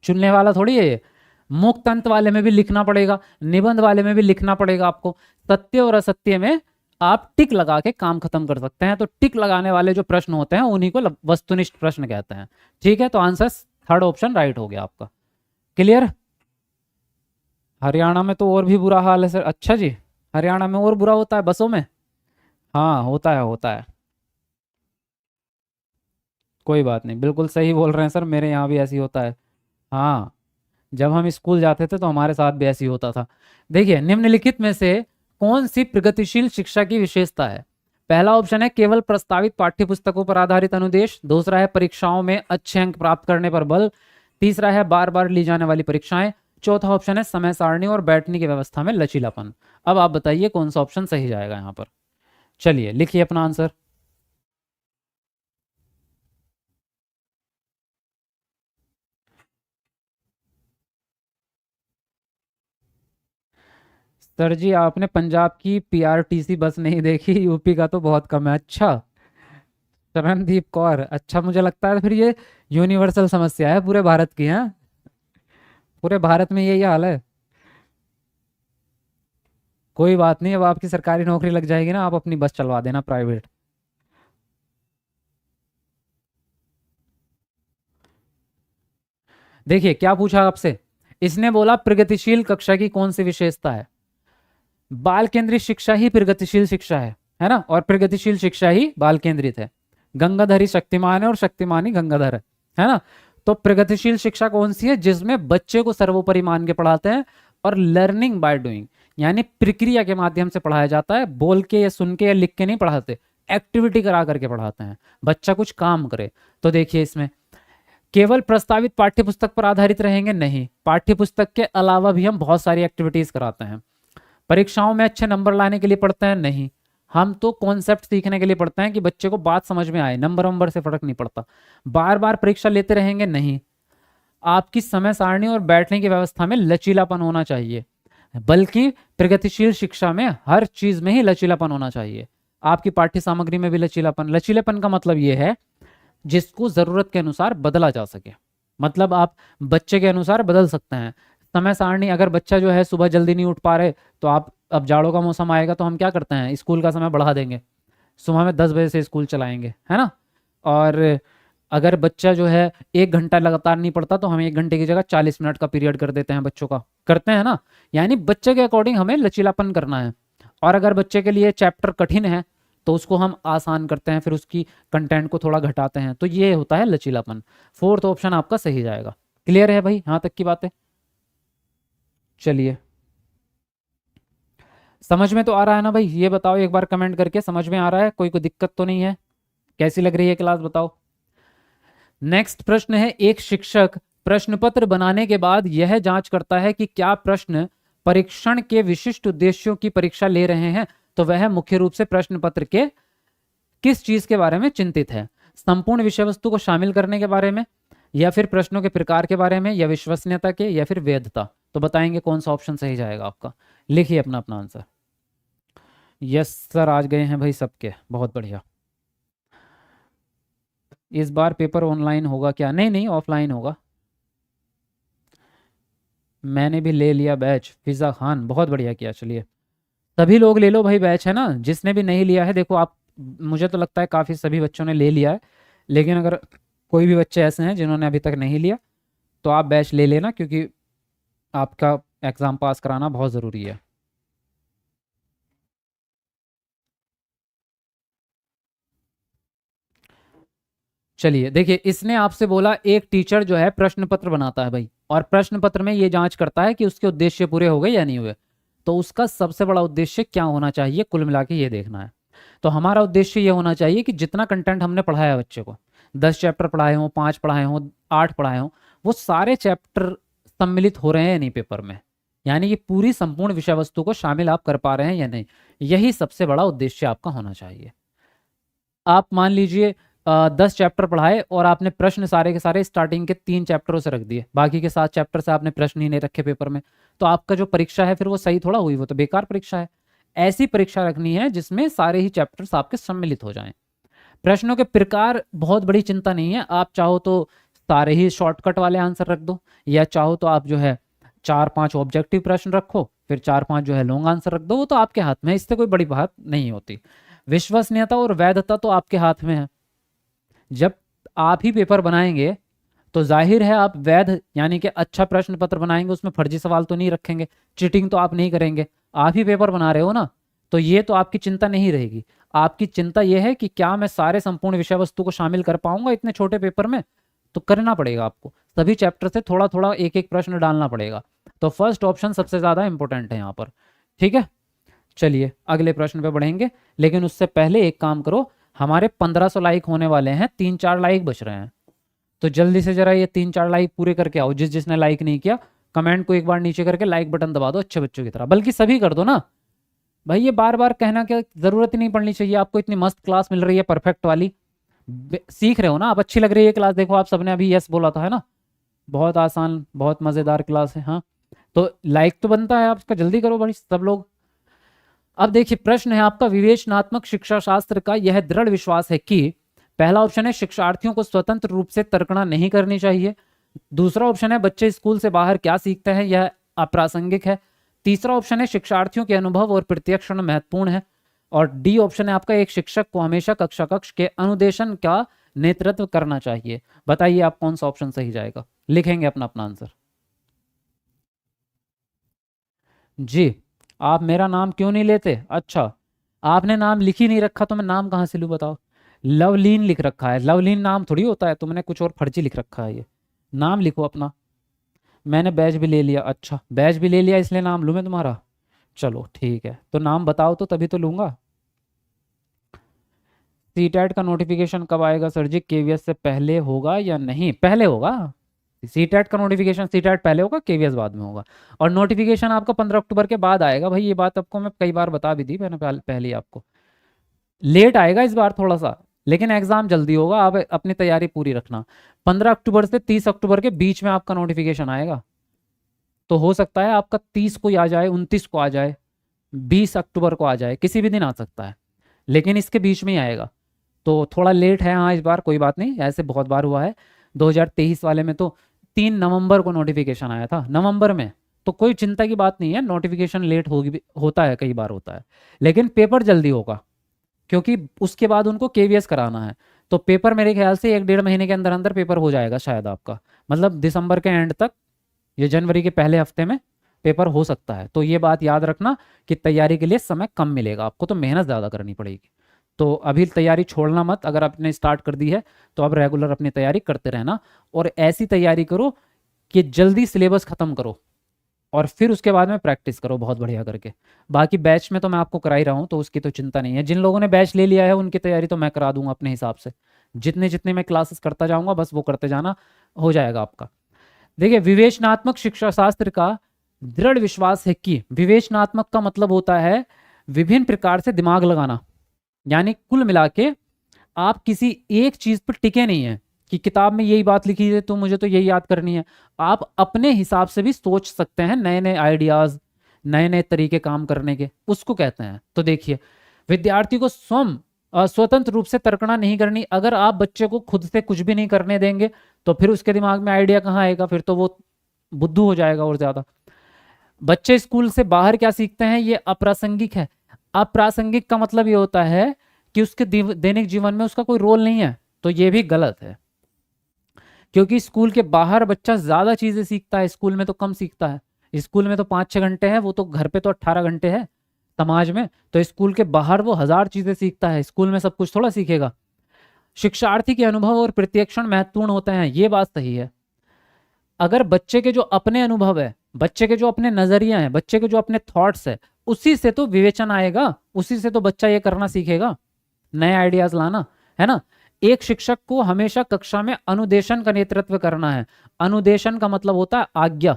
चुनने वाला थोड़ी है ये। मुक्त अंत वाले में भी लिखना पड़ेगा, निबंध वाले में भी लिखना पड़ेगा आपको। सत्य और असत्य में आप टिक लगा के काम खत्म कर सकते हैं। तो टिक लगाने वाले जो प्रश्न होते हैं उन्हीं को वस्तुनिष्ठ प्रश्न कहते हैं। ठीक है, तो आंसर थर्ड ऑप्शन राइट हो गया आपका। क्लियर। हरियाणा में तो और भी बुरा हाल है सर। अच्छा जी, हरियाणा में और बुरा होता है बसों में? हाँ होता है, होता है, कोई बात नहीं, बिल्कुल सही बोल रहे हैं सर, मेरे यहाँ भी ऐसी होता है। हाँ, जब हम स्कूल जाते थे तो हमारे साथ भी ऐसी होता था। देखिए, निम्नलिखित में से कौन सी प्रगतिशील शिक्षा की विशेषता है? पहला ऑप्शन है केवल प्रस्तावित पाठ्य पुस्तकों पर आधारित अनुदेश, दूसरा है परीक्षाओं में अच्छे अंक प्राप्त करने पर बल, तीसरा है बार बार ली जाने वाली परीक्षाएं, चौथा ऑप्शन है समय सारणी और बैठने की व्यवस्था में लचीलापन। अब आप बताइए कौन सा ऑप्शन सही जाएगा यहाँ पर। चलिए लिखिए अपना आंसर। सर जी, आपने पंजाब की पीआरटीसी बस नहीं देखी, यूपी का तो बहुत कम है। अच्छा, शरणदीप कौर, अच्छा मुझे लगता है फिर ये यूनिवर्सल समस्या है पूरे भारत की, है पूरे भारत में यही हाल है। कोई बात नहीं, अब आपकी सरकारी नौकरी लग जाएगी ना, आप अपनी बस चलवा देना प्राइवेट। देखिए क्या पूछा आपसे, इसने बोला प्रगतिशील कक्षा की कौन सी विशेषता है। बाल केंद्रित शिक्षा ही प्रगतिशील शिक्षा है ना, और प्रगतिशील शिक्षा ही बाल केंद्रित है। गंगाधर ही शक्तिमान है और शक्तिमान ही गंगाधर है ना। तो प्रगतिशील शिक्षा कौन सी है? जिसमें बच्चे को सर्वोपरि मान के पढ़ाते हैं और लर्निंग बाय डूइंग यानी प्रक्रिया के माध्यम से पढ़ाया जाता है, बोल के या सुन के या लिख के नहीं पढ़ाते, एक्टिविटी करा करके पढ़ाते हैं, बच्चा कुछ काम करे। तो देखिए इसमें केवल प्रस्तावित पाठ्यपुस्तक पर आधारित रहेंगे, नहीं, पाठ्यपुस्तक के अलावा भी हम बहुत सारी एक्टिविटीज कराते हैं। परीक्षाओं में अच्छे नंबर लाने के लिए पढ़ते हैं, नहीं, हम तो कॉन्सेप्ट सीखने के लिए पढ़ते हैं कि बच्चे को बात समझ में आए, नंबर से फर्क नहीं पड़ता। बार बार परीक्षा लेते रहेंगे, नहीं, आपकी समय सारणी और बैठने की व्यवस्था में लचीलापन होना चाहिए, बल्कि प्रगतिशील शिक्षा में हर चीज में ही लचीलापन होना चाहिए। आपकी पाठ्य सामग्री में भी लचीलापन, लचीलेपन का मतलब यह है जिसको जरूरत के अनुसार बदला जा सके, मतलब आप बच्चे के अनुसार बदल सकते हैं। समय सारणी, अगर बच्चा जो है सुबह जल्दी नहीं उठ पा रहे तो आप, अब जाड़ों का मौसम आएगा तो हम क्या करते हैं, स्कूल का समय बढ़ा देंगे, सुबह में 10 बजे से स्कूल चलाएंगे, है ना। और अगर बच्चा जो है 1 घंटा लगातार नहीं पढ़ता तो हम 1 घंटे की जगह 40 मिनट का पीरियड कर देते हैं बच्चों का, करते हैं ना। यानी बच्चे के अकॉर्डिंग हमें लचीलापन करना है। और अगर बच्चे के लिए चैप्टर कठिन है तो उसको हम आसान करते हैं, फिर उसकी कंटेंट को थोड़ा घटाते हैं, तो ये होता है लचीलापन। फोर्थ ऑप्शन आपका सही जाएगा। क्लियर है भाई यहाँ तक की बातें? चलिए, समझ में तो आ रहा है ना भाई? ये बताओ एक बार कमेंट करके, समझ में आ रहा है? कोई दिक्कत तो नहीं है? कैसी लग रही है क्लास, बताओ। नेक्स्ट प्रश्न है, एक शिक्षक प्रश्न पत्र बनाने के बाद यह जांच करता है कि क्या प्रश्न परीक्षण के विशिष्ट उद्देश्यों की परीक्षा ले रहे हैं, तो वह मुख्य रूप से प्रश्न पत्र के किस चीज के बारे में चिंतित है? संपूर्ण विषय वस्तु को शामिल करने के बारे में, या फिर प्रश्नों के प्रकार के बारे में, या विश्वसनीयता के, या फिर वैधता? तो बताएंगे कौन सा ऑप्शन सही जाएगा आपका। लिखिए अपना अपना आंसर। यस सर, आज गए हैं भाई सबके, बहुत बढ़िया। इस बार पेपर ऑनलाइन होगा क्या? नहीं नहीं, ऑफलाइन होगा। मैंने भी ले लिया बैच, फिजा खान, बहुत बढ़िया किया। चलिए, सभी लोग ले लो भाई बैच, है ना? जिसने भी नहीं लिया है, देखो आप, मुझे तो लगता है काफ़ी सभी बच्चों ने ले लिया है, लेकिन अगर कोई भी बच्चे ऐसे हैं जिन्होंने अभी तक नहीं लिया, तो आप बैच ले लेना, क्योंकि आपका एग्ज़ाम पास कराना बहुत ज़रूरी है। चलिए देखिए, इसने आपसे बोला एक टीचर जो है प्रश्न पत्र बनाता है भाई, और प्रश्न पत्र में ये जांच करता है कि उसके उद्देश्य पूरे हो गए या नहीं हुए। तो उसका सबसे बड़ा उद्देश्य क्या होना चाहिए, कुल मिला के ये देखना है। तो हमारा उद्देश्य ये होना चाहिए कि जितना कंटेंट हमने पढ़ाया बच्चे को, 10 चैप्टर पढ़ाए हों, 5 पढ़ाए हों, 8 पढ़ाए हों, वो सारे चैप्टर सम्मिलित हो रहे हैं या नहीं पेपर में, यानी कि पूरी संपूर्ण विषय वस्तु को शामिल आप कर पा रहे हैं या नहीं, यही सबसे बड़ा उद्देश्य आपका होना चाहिए। आप मान लीजिए 10 चैप्टर पढ़ाए और आपने प्रश्न सारे के सारे स्टार्टिंग के 3 चैप्टरों से रख दिए, बाकी के 7 चैप्टर से आपने प्रश्न ही नहीं रखे पेपर में, तो आपका जो परीक्षा है फिर वो सही थोड़ा हुई, वो तो बेकार परीक्षा है। ऐसी परीक्षा रखनी है जिसमें सारे ही चैप्टर्स आपके सम्मिलित हो जाएं। प्रश्नों के प्रकार बहुत बड़ी चिंता नहीं है, आप चाहो तो सारे ही शॉर्टकट वाले आंसर रख दो, या चाहो तो आप जो है 4-5 ऑब्जेक्टिव प्रश्न रखो, फिर 4-5 जो है लॉन्ग आंसर रख दो, वो तो आपके हाथ में है, इससे कोई बड़ी बात नहीं होती। विश्वसनीयता और वैधता तो आपके हाथ में है। जब आप ही पेपर बनाएंगे तो जाहिर है आप वैध यानी कि अच्छा प्रश्न पत्र बनाएंगे, उसमें फर्जी सवाल तो नहीं रखेंगे, चीटिंग तो आप नहीं करेंगे, आप ही पेपर बना रहे हो ना, तो ये तो आपकी चिंता नहीं रहेगी। आपकी चिंता यह है कि क्या मैं सारे संपूर्ण विषय वस्तु को शामिल कर पाऊंगा इतने छोटे पेपर में, तो करना पड़ेगा आपको, सभी चैप्टर से थोड़ा थोड़ा एक एक प्रश्न डालना पड़ेगा। तो फर्स्ट ऑप्शन सबसे ज़्यादा इंपॉर्टेंट है यहाँ पर, ठीक है। चलिए अगले प्रश्न पे बढ़ेंगे, लेकिन उससे पहले एक काम करो, हमारे 1500 लाइक होने वाले हैं, 3-4 लाइक बच रहे हैं, तो जल्दी से जरा ये 3-4 लाइक पूरे करके आओ। जिसने लाइक नहीं किया, कमेंट को एक बार नीचे करके लाइक बटन दबा दो अच्छे बच्चों की तरह, बल्कि सभी कर दो ना भाई, ये बार बार कहना क्या जरूरत ही नहीं पड़नी चाहिए आपको, इतनी मस्त क्लास मिल रही है परफेक्ट वाली, सीख रहे हो ना आप, अच्छी लग रही है क्लास, देखो आप सबने अभी यस बोला था, है ना? बहुत आसान, बहुत मजेदार क्लास है। हाँ, तो लाइक तो बनता है आपका, जल्दी करो भाई सब लोग। अब देखिए प्रश्न है आपका, विवेचनात्मक शिक्षा शास्त्र का यह दृढ़ विश्वास है कि, पहला ऑप्शन है शिक्षार्थियों को स्वतंत्र रूप से तर्कना नहीं करनी चाहिए, दूसरा ऑप्शन है बच्चे स्कूल से बाहर क्या सीखते हैं यह अप्रासंगिक है, तीसरा ऑप्शन है शिक्षार्थियों के अनुभव और प्रत्यक्षण महत्वपूर्ण है, और डी ऑप्शन है आपका, एक शिक्षक को हमेशा कक्षा कक्ष के अनुदेशन का नेतृत्व करना चाहिए। बताइए आप कौन सा ऑप्शन सही जाएगा, लिखेंगे अपना अपना आंसर जी। आप मेरा नाम क्यों नहीं लेते? अच्छा, आपने नाम लिख ही नहीं रखा तो मैं नाम कहाँ से लूँ बताओ? लवलीन लिख रखा है, लवलीन नाम थोड़ी होता है, तुमने कुछ और फर्जी लिख रखा है, ये नाम लिखो अपना। मैंने बैच भी ले लिया, अच्छा बैच भी ले लिया इसलिए नाम लूँ मैं तुम्हारा? चलो ठीक है, तो नाम बताओ तो तभी तो लूँगा। सीटेट का नोटिफिकेशन कब आएगा सर जी? केवीएस से पहले होगा या नहीं? पहले होगा। सीटेट का नोटिफिकेशन, सीटेट पहले होगा, केवीएस बाद में होगा, और नोटिफिकेशन आपका 15 अक्टूबर के बाद आएगा भाई, ये बात आपको मैं कई बार बता भी दी मैंने पहले ही आपको। लेट आएगा इस बार थोड़ा सा, लेकिन एग्जाम जल्दी होगा, आप अपनी तैयारी पूरी रखना। 15 अक्टूबर से 30 अक्टूबर के बीच में आपका नोटिफिकेशन आएगा, तो हो सकता है आपका 30 को आ जाए, 29 को आ जाए, 20 अक्टूबर को आ जाए, किसी भी दिन आ सकता है, लेकिन इसके बीच में ही आएगा, तो थोड़ा लेट है। हाँ इस बार कोई बात नहीं, ऐसे बहुत बार हुआ है, 2023 वाले में तो 3 नवंबर को नोटिफिकेशन आया था, नवंबर में, तो कोई चिंता की बात नहीं है, नोटिफिकेशन लेट होगी, होता है कई बार होता है, लेकिन पेपर जल्दी होगा, क्योंकि उसके बाद उनको केवीएस कराना है, तो पेपर मेरे ख्याल से 1-1.5 महीने के अंदर अंदर पेपर हो जाएगा शायद आपका, मतलब दिसंबर के एंड तक या जनवरी के पहले हफ्ते में पेपर हो सकता है। तो ये बात याद रखना कि तैयारी के लिए समय कम मिलेगा आपको, तो मेहनत ज़्यादा करनी पड़ेगी। तो अभी तैयारी छोड़ना मत, अगर आपने स्टार्ट कर दी है तो अब रेगुलर अपनी तैयारी करते रहना, और ऐसी तैयारी करो कि जल्दी सिलेबस ख़त्म करो, और फिर उसके बाद में प्रैक्टिस करो बहुत बढ़िया करके। बाकी बैच में तो मैं आपको करा ही रहा हूँ, तो उसकी तो चिंता नहीं है। जिन लोगों ने बैच ले लिया है उनकी तैयारी तो मैं करा दूंगा अपने हिसाब से। जितने जितने मैं क्लासेस करता जाऊंगा बस वो करते जाना, हो जाएगा आपका। देखिए, विवेचनात्मक शिक्षा शास्त्र का दृढ़ विश्वास है कि, विवेचनात्मक का मतलब होता है विभिन्न प्रकार से दिमाग लगाना, यानी कुल मिला के आप किसी एक चीज पर टिके नहीं है कि किताब में यही बात लिखी है तो मुझे तो यही याद करनी है। आप अपने हिसाब से भी सोच सकते हैं, नए नए आइडियाज, नए नए तरीके काम करने के, उसको कहते हैं। तो देखिए, विद्यार्थी को स्वतंत्र रूप से तर्कना नहीं करनी। अगर आप बच्चे को खुद से कुछ भी नहीं करने देंगे तो फिर उसके दिमाग में आइडिया कहाँ आएगा, फिर तो वो बुद्धू हो जाएगा और ज्यादा। बच्चे स्कूल से बाहर क्या सीखते हैं, ये अप्रासंगिक है। अप्रासंगिक का मतलब ये होता है कि उसके दैनिक जीवन में उसका कोई रोल नहीं है, तो ये भी गलत है। क्योंकि स्कूल के बाहर बच्चा ज्यादा चीजें सीखता है, स्कूल में तो कम सीखता है। स्कूल में तो 5-6 घंटे है, वो तो घर पे तो 18 घंटे है समाज में। तो स्कूल के बाहर वो 1000 चीजें सीखता है, स्कूल में सब कुछ थोड़ा सीखेगा। शिक्षार्थी के अनुभव और प्रत्यक्षण महत्वपूर्ण होते हैं, ये बात सही है। अगर बच्चे के जो अपने अनुभव है, बच्चे के जो अपने नजरिया है, बच्चे के जो अपने थॉट्स है, उसी से तो विवेचन आएगा, उसी से तो बच्चा ये करना सीखेगा, नए आइडियाज लाना, है ना। एक शिक्षक को हमेशा कक्षा में अनुदेशन का नेतृत्व करना है। अनुदेशन का मतलब होता है आज्ञा,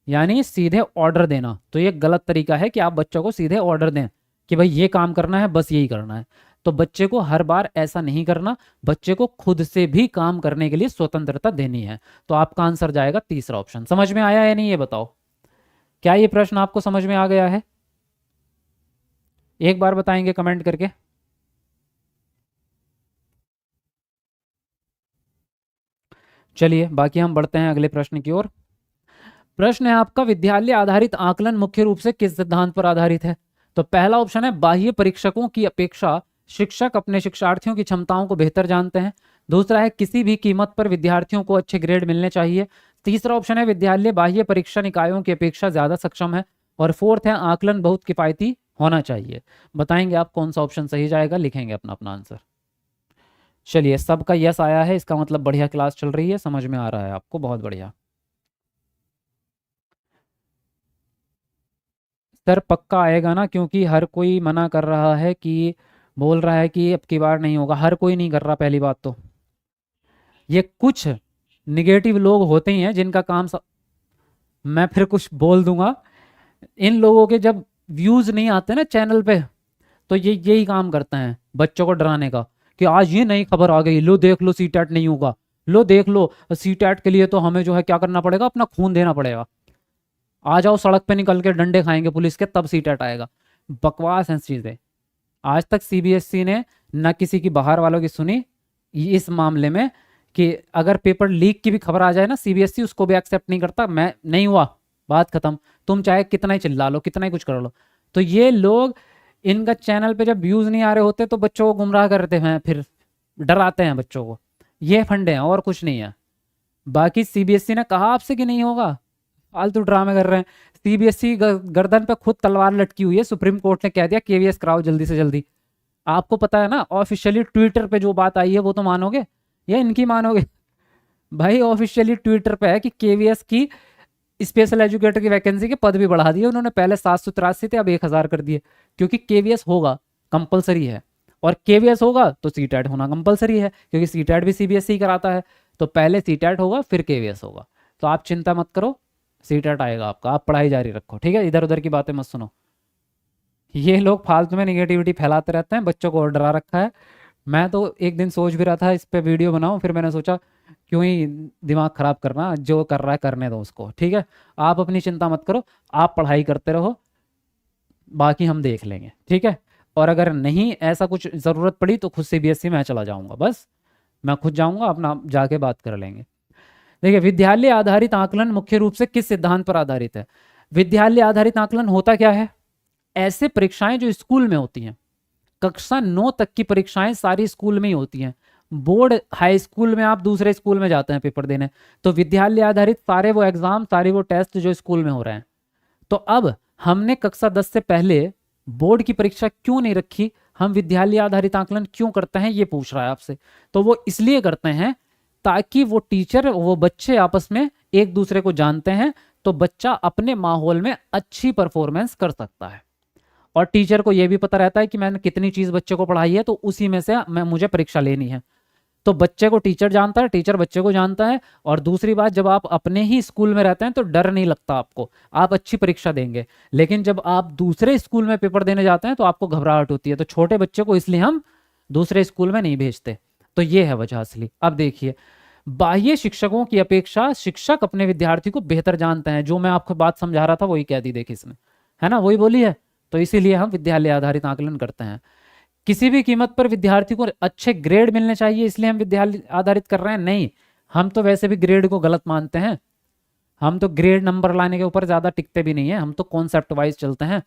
यानी सीधे ऑर्डर देना। तो ये गलत तरीका है कि आप बच्चों को सीधे ऑर्डर दें कि भाई ये काम करना है, बस यही करना है। तो बच्चे को हर बार ऐसा नहीं करना, बच्चे को खुद से भी काम करने के लिए स्वतंत्रता देनी है। तो आपका आंसर जाएगा तीसरा ऑप्शन। समझ में आया या नहीं, ये बताओ, क्या ये प्रश्न आपको समझ में आ गया है? एक बार बताएंगे कमेंट करके। चलिए बाकी हम बढ़ते हैं अगले प्रश्न की ओर। प्रश्न है आपका, विद्यालय आधारित आकलन मुख्य रूप से किस सिद्धांत पर आधारित है? तो पहला ऑप्शन है, बाह्य परीक्षकों की अपेक्षा शिक्षक अपने शिक्षार्थियों की क्षमताओं को बेहतर जानते हैं। दूसरा है, किसी भी कीमत पर विद्यार्थियों को अच्छे ग्रेड मिलने चाहिए। तीसरा ऑप्शन है, विद्यालय बाह्य परीक्षा निकायों की अपेक्षा ज्यादा सक्षम है। और फोर्थ है, आकलन बहुत किफायती होना चाहिए। बताएंगे आप कौन सा ऑप्शन सही जाएगा, लिखेंगे अपना अपना आंसर। चलिए, सबका यस आया है, इसका मतलब बढ़िया क्लास चल रही है, समझ में आ रहा है आपको, बहुत बढ़िया। सर पक्का आएगा ना, क्योंकि हर कोई मना कर रहा है, कि बोल रहा है कि अब की बार नहीं होगा। हर कोई नहीं कर रहा, पहली बात तो ये कुछ निगेटिव लोग होते ही हैं जिनका काम मैं फिर कुछ बोल दूंगा। इन लोगों के जब व्यूज नहीं आते ना चैनल पे, तो ये यही काम करते हैं बच्चों को डराने का, कि आज ये नई खबर आ गई, लो देख लो सीटेट नहीं होगा, लो देख लो सीटेट के लिए तो हमें जो है क्या करना पड़ेगा, अपना खून देना पड़ेगा। आ जाओ सड़क पे निकल के डंडे खाएंगे पुलिस के, तब सीटेट आएगा। बकवास है चीजें। आज तक सीबीएसई ने न किसी की बाहर वालों की सुनी इस मामले में, कि अगर पेपर लीक की भी खबर आ जाए ना, सीबीएसई उसको भी एक्सेप्ट नहीं करता। मैं नहीं हुआ, बात खत्म, तुम चाहे कितना ही चिल्ला लो, कितना ही कुछ कर लो। तो ये लोग, इनका चैनल पे जब व्यूज नहीं आ रहे होते तो बच्चों को गुमराह करते हैं, फिर डराते हैं बच्चों को। ये फंडे हैं और कुछ नहीं है। बाकी सीबीएसई ने कहा आपसे कि नहीं होगा, फालतू ड्रामे कर रहे हैं। सीबीएसई गर्दन पे खुद तलवार लटकी हुई है, सुप्रीम कोर्ट ने कह दिया केवीएस कराओ जल्दी से जल्दी। आपको पता है ना, ऑफिशियली ट्विटर पे जो बात आई है वो तो मानोगे या इनकी मानोगे? भाई ऑफिशियली ट्विटर पे है कि केवीएस की स्पेशल एजुकेटर की वैकेंसी के पद भी बढ़ा दिए उन्होंने। पहले 783 थे, अब 1000 कर दिए, क्योंकि केवीएस होगा, कंपलसरी है। और केवीएस होगा तो सीटेट होना कंपलसरी है, क्योंकि सीटेट भी सीबीएसई कराता है। तो पहले सीटेट होगा फिर केवीएस होगा। तो आप चिंता मत करो, सीटेट आएगा आपका, आप पढ़ाई जारी रखो, ठीक है। इधर उधर की बातें मत सुनो। ये लोग फालतू में निगेटिविटी फैलाते रहते हैं, बच्चों को और डरा रखा है। मैं तो एक दिन सोच भी रहा था इस पे वीडियो बनाऊं, फिर मैंने सोचा क्यों ही दिमाग खराब करना, जो कर रहा है करने दो उसको, ठीक है। आप अपनी चिंता मत करो, आप पढ़ाई करते रहो, बाकी हम देख लेंगे, ठीक है। और अगर नहीं ऐसा कुछ ज़रूरत पड़ी तो खुद सीबीएसई में चला जाऊंगा, बस मैं खुद जाऊंगा, अपना जाके बात कर लेंगे। देखिए, विद्यालय आधारित आकलन मुख्य रूप से किस सिद्धांत पर आधारित है? विद्यालय आधारित आकलन होता क्या है? ऐसे परीक्षाएं जो स्कूल में होती हैं, कक्षा 9 तक की परीक्षाएं सारी स्कूल में ही होती हैं। बोर्ड हाई स्कूल में आप दूसरे स्कूल में जाते हैं पेपर देने, तो विद्यालय आधारित सारे वो एग्जाम, सारे वो टेस्ट जो स्कूल में हो रहे हैं। तो अब हमने कक्षा 10 से पहले बोर्ड की परीक्षा क्यों नहीं रखी, हम विद्यालय आधारित आकलन क्यों करते हैं, ये पूछ रहा है आपसे। तो वो इसलिए करते हैं ताकि वो टीचर, वो बच्चे आपस में एक दूसरे को जानते हैं, तो बच्चा अपने माहौल में अच्छी परफॉर्मेंस कर सकता है। और टीचर को यह भी पता रहता है कि मैंने कितनी चीज बच्चे को पढ़ाई है, तो उसी में से मुझे परीक्षा लेनी है। तो बच्चे को टीचर जानता है, टीचर बच्चे को जानता है। और दूसरी बात, जब आप अपने ही स्कूल में रहते हैं तो डर नहीं लगता आपको, आप अच्छी परीक्षा देंगे। लेकिन जब आप दूसरे स्कूल में पेपर देने जाते हैं तो आपको घबराहट होती है। तो छोटे बच्चे को इसलिए हम दूसरे स्कूल में नहीं भेजते। तो ये है वजह असली। अब देखिए, बाह्य शिक्षकों की अपेक्षा शिक्षक अपने विद्यार्थी को बेहतर जानते हैं। जो मैं आपको बात समझा रहा था वही कह दी देखिए इसने, है ना, वही बोली है। तो इसीलिए हम विद्यालय आधारित आकलन करते हैं। किसी भी कीमत पर विद्यार्थी को अच्छे ग्रेड मिलने चाहिए, इसलिए हम विद्यालय आधारित कर रहे हैं? नहीं, हम तो वैसे भी ग्रेड को गलत मानते हैं। हम तो ग्रेड नंबर लाने के ऊपर ज्यादा टिकते भी नहीं है, हम तो कॉन्सेप्ट वाइज चलते हैं।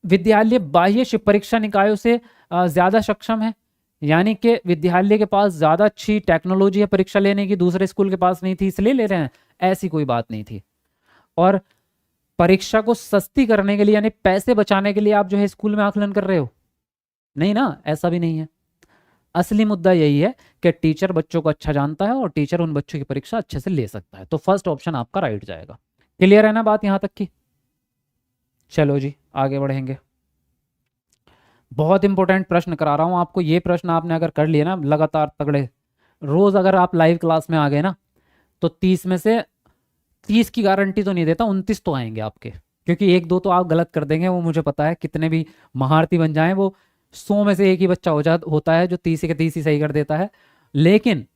विद्यालय बाह्य परीक्षा निकायों से ज्यादा सक्षम है, यानी कि विद्यालय के पास ज्यादा अच्छी टेक्नोलॉजी है परीक्षा लेने की, दूसरे स्कूल के पास नहीं थी इसलिए ले रहे हैं, ऐसी कोई बात नहीं थी। और परीक्षा को सस्ती करने के लिए यानी पैसे बचाने के लिए आप जो है स्कूल में आकलन कर रहे हो? नहीं ना, ऐसा भी नहीं है। असली मुद्दा यही है कि टीचर बच्चों को अच्छा जानता है और टीचर उन बच्चों की परीक्षा अच्छे से ले सकता है। तो फर्स्ट ऑप्शन आपका राइट जाएगा। क्लियर है ना बात यहां तक की? चलो जी आगे बढ़ेंगे। बहुत इंपॉर्टेंट प्रश्न करा रहा हूं आपको। ये प्रश्न आपने अगर कर लिए ना लगातार तगड़े, रोज अगर आप लाइव क्लास में आ गए ना, तो 30 में से 30 की गारंटी तो नहीं देता, 29 तो आएंगे आपके। क्योंकि एक दो तो आप गलत कर देंगे, वो मुझे पता है। कितने भी महारथी बन जाएं, वो 100 में से एक ही बच्चा होता है जो 30 के 30 ही सही कर देता है। लेकिन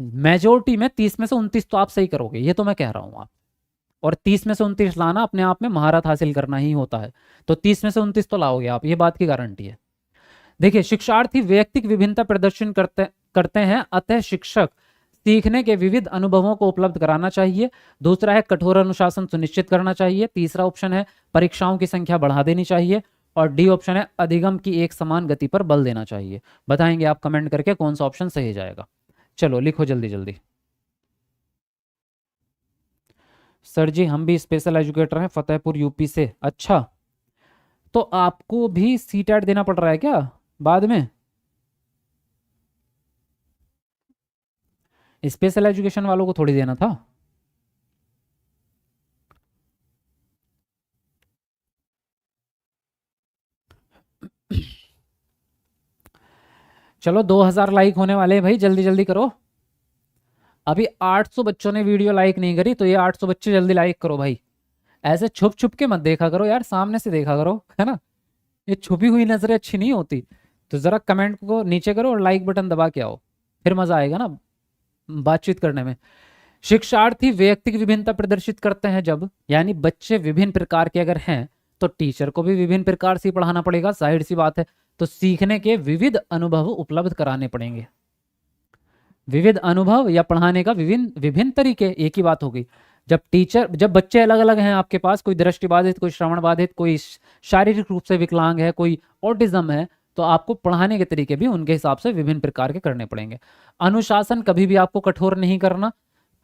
मेजोरिटी में 30 में से 29 तो आप सही करोगे, ये तो मैं कह रहा हूं आप। और 30 में से 29 लाना अपने आप में महारत हासिल करना ही होता है। तो 30 में से 29 तो लाओगे आप, ये बात की गारंटी है। देखिए, शिक्षार्थी व्यक्तिगत विभिन्नता प्रदर्शन करते हैं, अतः शिक्षक सीखने के विविध अनुभवों को उपलब्ध कराना चाहिए। दूसरा है कठोर अनुशासन सुनिश्चित करना चाहिए। तीसरा ऑप्शन है परीक्षाओं की संख्या बढ़ा देनी चाहिए। और डी ऑप्शन है अधिगम की एक समान गति पर बल देना चाहिए। बताएंगे आप कमेंट करके कौन सा ऑप्शन सही जाएगा। चलो लिखो जल्दी जल्दी। सर जी हम भी स्पेशल एजुकेटर हैं फतेहपुर यूपी से। अच्छा, तो आपको भी सीटेट देना पड़ रहा है क्या बाद में? स्पेशल एजुकेशन वालों को थोड़ी देना था। चलो 2000 लाइक होने वाले हैं भाई, जल्दी जल्दी करो। अभी 800 बच्चों ने वीडियो लाइक नहीं करी, तो ये 800 बच्चे जल्दी लाइक करो भाई। ऐसे छुप छुप के मत देखा करो यार, सामने से देखा करो, है ना। ये छुपी हुई नजरें अच्छी नहीं होती। तो जरा कमेंट को नीचे करो और लाइक बटन दबा के आओ, फिर मजा आएगा ना बातचीत करने में। शिक्षार्थी व्यक्तिगत विभिन्नता प्रदर्शित करते हैं जब, यानी बच्चे विभिन्न प्रकार के अगर हैं, तो टीचर को भी विभिन्न प्रकार से पढ़ाना पड़ेगा, जाहिर सी बात है। तो सीखने के विविध अनुभव उपलब्ध कराने पड़ेंगे। विविध अनुभव या पढ़ाने का विभिन्न विभिन्न तरीके, एक ही बात होगी। जब बच्चे अलग अलग हैं आपके पास, कोई दृष्टिबाधित, कोई श्रवण बाधित, कोई शारीरिक रूप से विकलांग है, कोई ऑटिज्म है, तो आपको पढ़ाने के तरीके भी उनके हिसाब से विभिन्न प्रकार के करने पड़ेंगे। अनुशासन कभी भी आपको कठोर नहीं करना।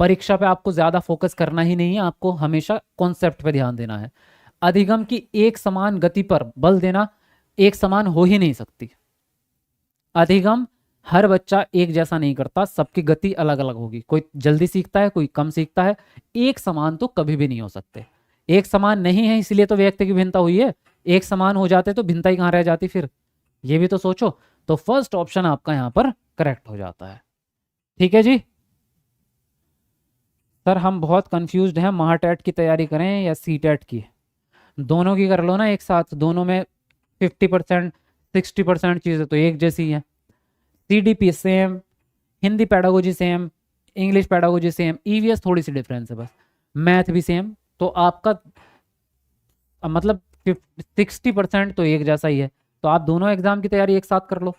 परीक्षा पे आपको ज्यादा फोकस करना ही नहीं है, आपको हमेशा कॉन्सेप्ट पे ध्यान देना है। अधिगम की एक समान गति पर बल देना, एक समान हो ही नहीं सकती। अधिगम हर बच्चा एक जैसा नहीं करता, सबकी गति अलग अलग होगी। कोई जल्दी सीखता है, कोई कम सीखता है। एक समान तो कभी भी नहीं हो सकते। एक समान नहीं है, इसलिए तो व्यक्ति की भिन्नता हुई है। एक समान हो जाते तो भिन्नता ही कहाँ रह जाती फिर, ये भी तो सोचो। तो फर्स्ट ऑप्शन आपका यहां पर करेक्ट हो जाता है। ठीक है जी। सर हम बहुत कंफ्यूज्ड हैं, महाटेट की तैयारी करें या सीटेट की? दोनों की कर लो ना एक साथ, दोनों में 50% 60% चीज़ें तो एक जैसी हैं। CDP same, Hindi pedagogy same, English pedagogy same, EVS थोड़ी सी डिफरेंस है बस, मैथ भी सेम। तो आपका मतलब 60% तो एक जैसा ही है। तो आप दोनों एग्जाम की तैयारी एक साथ कर लो।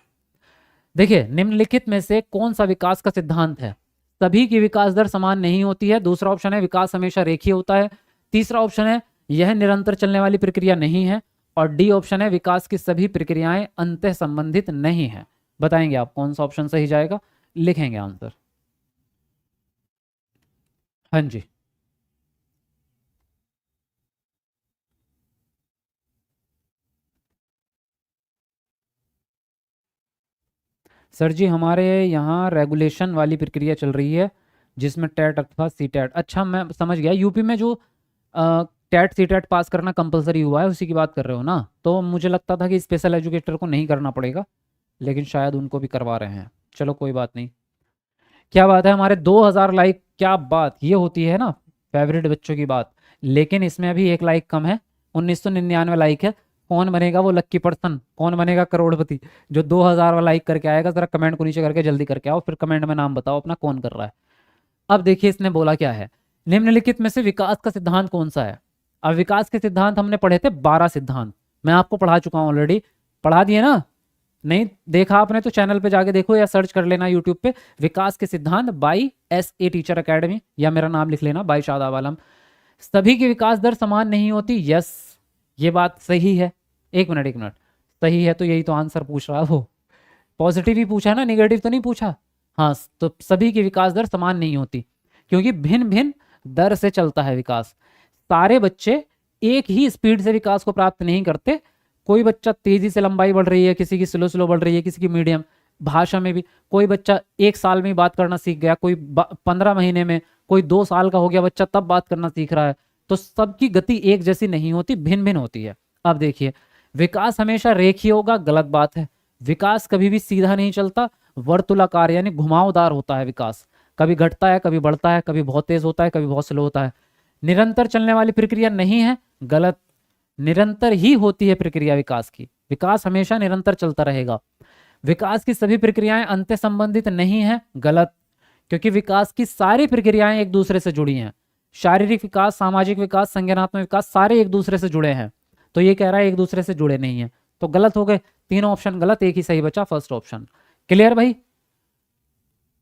देखिए, निम्नलिखित में से कौन सा विकास का सिद्धांत है? सभी की विकास दर समान नहीं होती है। दूसरा ऑप्शन है विकास हमेशा रेखीय होता है। तीसरा ऑप्शन है यह निरंतर चलने वाली प्रक्रिया नहीं है। और डी ऑप्शन है विकास की सभी प्रक्रियाएं अंतः संबंधित नहीं है। बताएंगे आप कौन सा ऑप्शन सही जाएगा, लिखेंगे आंसर। हाँ जी। सर जी हमारे यहाँ रेगुलेशन वाली प्रक्रिया चल रही है, जिसमें टेट अथवा सी टेट। अच्छा मैं समझ गया, यूपी में जो टेट सी टेट पास करना कंपलसरी हुआ है, उसी की बात कर रहे हो ना? तो मुझे लगता था कि स्पेशल एजुकेटर को नहीं करना पड़ेगा, लेकिन शायद उनको भी करवा रहे हैं। चलो कोई बात नहीं। क्या बात है, हमारे 2000 लाइक, क्या बात, ये होती है ना फेवरेट बच्चों की बात। लेकिन इसमें अभी एक लाइक कम है, 1999 लाइक है। कौन बनेगा वो लक्की पर्सन, कौन बनेगा करोड़पति जो 2000 वाला लाइक करके आएगा? जरा कमेंट को नीचे करके जल्दी करके आओ, फिर कमेंट में नाम बताओ अपना कौन कर रहा है। अब देखिए इसने बोला क्या है, निम्नलिखित में से विकास का सिद्धांत कौन सा है? अब विकास के सिद्धांत हमने पढ़े थे 12 सिद्धांत, मैं आपको पढ़ा चुका हूं ऑलरेडी, पढ़ा दिए ना? नहीं देखा आपने तो चैनल पे जाके देखो या सर्च कर लेना यूट्यूब पे, विकास के सिद्धांत बाई SA टीचर एकेडमी, या मेरा नाम लिख लेना बाई शादाब आलम। सभी की विकास दर समान नहीं होती, यस ये बात सही है। एक मिनट एक मिनट, सही है तो यही तो आंसर पूछ रहा है वो, पॉजिटिव ही पूछा ना, निगेटिव तो नहीं पूछा। हाँ, तो सभी की विकास दर समान नहीं होती, क्योंकि भिन्न भिन्न दर से चलता है विकास। सारे बच्चे एक ही स्पीड से विकास को प्राप्त नहीं करते, कोई बच्चा तेजी से लंबाई बढ़ रही है, किसी की स्लो स्लो बढ़ रही है, किसी की मीडियम। भाषा में भी कोई बच्चा 1 साल में ही बात करना सीख गया, कोई 15 महीने में, कोई 2 साल का हो गया बच्चा तब बात करना सीख रहा है। तो सबकी गति एक जैसी नहीं होती, भिन्न भिन्न होती है। अब देखिए, विकास हमेशा रेखीय होगा, गलत बात है। विकास कभी भी सीधा नहीं चलता, वर्तुलाकार यानी घुमावदार होता है विकास। कभी घटता है, कभी बढ़ता है, कभी बहुत तेज होता है, कभी बहुत स्लो होता है। निरंतर चलने वाली प्रक्रिया नहीं है, गलत। निरंतर ही होती है प्रक्रिया विकास की, विकास हमेशा निरंतर चलता रहेगा। विकास की सभी प्रक्रियाएं अंत संबंधित नहीं है, गलत, क्योंकि विकास की सारी प्रक्रियाएं एक दूसरे से जुड़ी हैं। शारीरिक विकास, सामाजिक विकास, संज्ञानात्मक विकास सारे एक दूसरे से जुड़े हैं, तो ये कह रहा है एक दूसरे से जुड़े नहीं है, तो गलत हो गए। तीनों ऑप्शन गलत, एक ही सही बचा, फर्स्ट ऑप्शन। क्लियर भाई,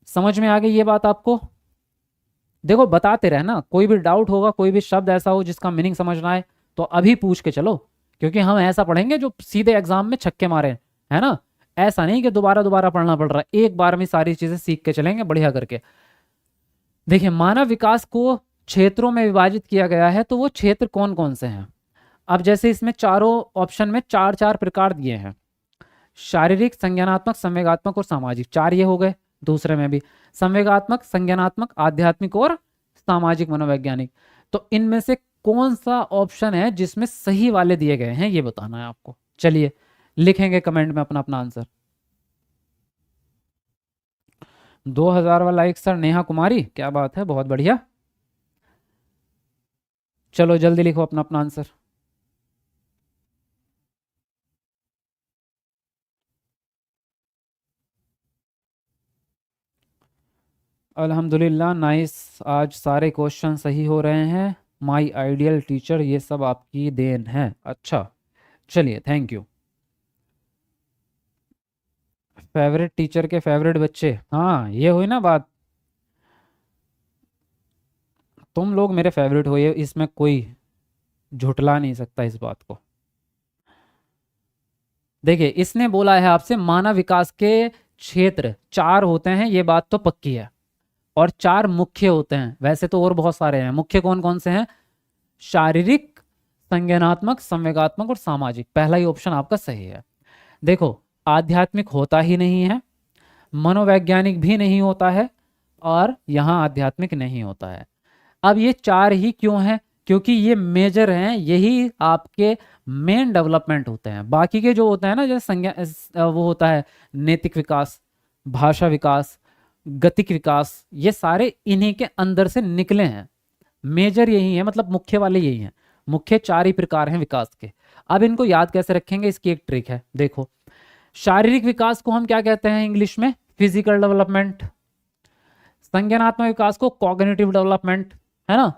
समझ में आ गई ये बात आपको? देखो बताते रहना, कोई भी डाउट होगा, कोई भी शब्द ऐसा हो जिसका मीनिंग समझना है तो अभी पूछ के चलो, क्योंकि हम ऐसा पढ़ेंगे जो सीधे एग्जाम में छक्के मारे, है ना? ऐसा नहीं कि दोबारा दोबारा पढ़ना पड़ रहा है, एक बार में सारी चीजें सीख के चलेंगे बढ़िया करके। देखिए, मानव विकास को क्षेत्रों में विभाजित किया गया है, तो वो क्षेत्र कौन कौन से हैं? अब जैसे इसमें चारों ऑप्शन में चार चार प्रकार दिए हैं, शारीरिक, संज्ञानात्मक, संवेगात्मक और सामाजिक, चार ये हो गए। दूसरे में भी संवेगात्मक, संज्ञानात्मक, आध्यात्मिक और सामाजिक मनोवैज्ञानिक। तो इनमें से कौन सा ऑप्शन है जिसमें सही वाले दिए गए हैं, ये बताना है आपको। चलिए लिखेंगे कमेंट में अपना अपना आंसर। 2000 वाला लाइक सर, नेहा कुमारी, क्या बात है, बहुत बढ़िया। चलो जल्दी लिखो अपना अपना आंसर। अल्हम्दुलिल्लाह, नाइस, आज सारे क्वेश्चन सही हो रहे हैं। माय आइडियल टीचर, ये सब आपकी देन है। अच्छा चलिए, थैंक यू। फेवरेट टीचर के फेवरेट बच्चे, हाँ ये हुई ना बात। तुम लोग मेरे फेवरेट हो, ये इसमें कोई झुटला नहीं सकता इस बात को। देखिए, इसने बोला है आपसे मानव विकास के क्षेत्र 4 होते हैं, ये बात तो पक्की है, और 4 मुख्य होते हैं। वैसे तो और बहुत सारे हैं, मुख्य कौन कौन से हैं? शारीरिक, संज्ञानात्मक, संवेगात्मक और सामाजिक। पहला ही ऑप्शन आपका सही है। देखो, आध्यात्मिक होता ही नहीं है, मनोवैज्ञानिक भी नहीं होता है, और यहाँ आध्यात्मिक नहीं होता है। अब ये 4 ही क्यों हैं? क्योंकि ये मेजर हैं, यही आपके मेन डेवलपमेंट होते हैं। बाकी के जो होते हैं ना, जैसे संज्ञा वो होता है नैतिक विकास, भाषा विकास, गतिक विकास, ये सारे इन्हीं के अंदर से निकले हैं। मेजर यही है, मतलब मुख्य वाले यही हैं। मुख्य 4 ही प्रकार हैं विकास के। अब इनको याद कैसे रखेंगे, इसकी एक ट्रिक है। देखो, शारीरिक विकास को हम क्या कहते हैं इंग्लिश में? Physical development. संज्ञानात्मक विकास को कॉग्निटिव डेवलपमेंट, है ना?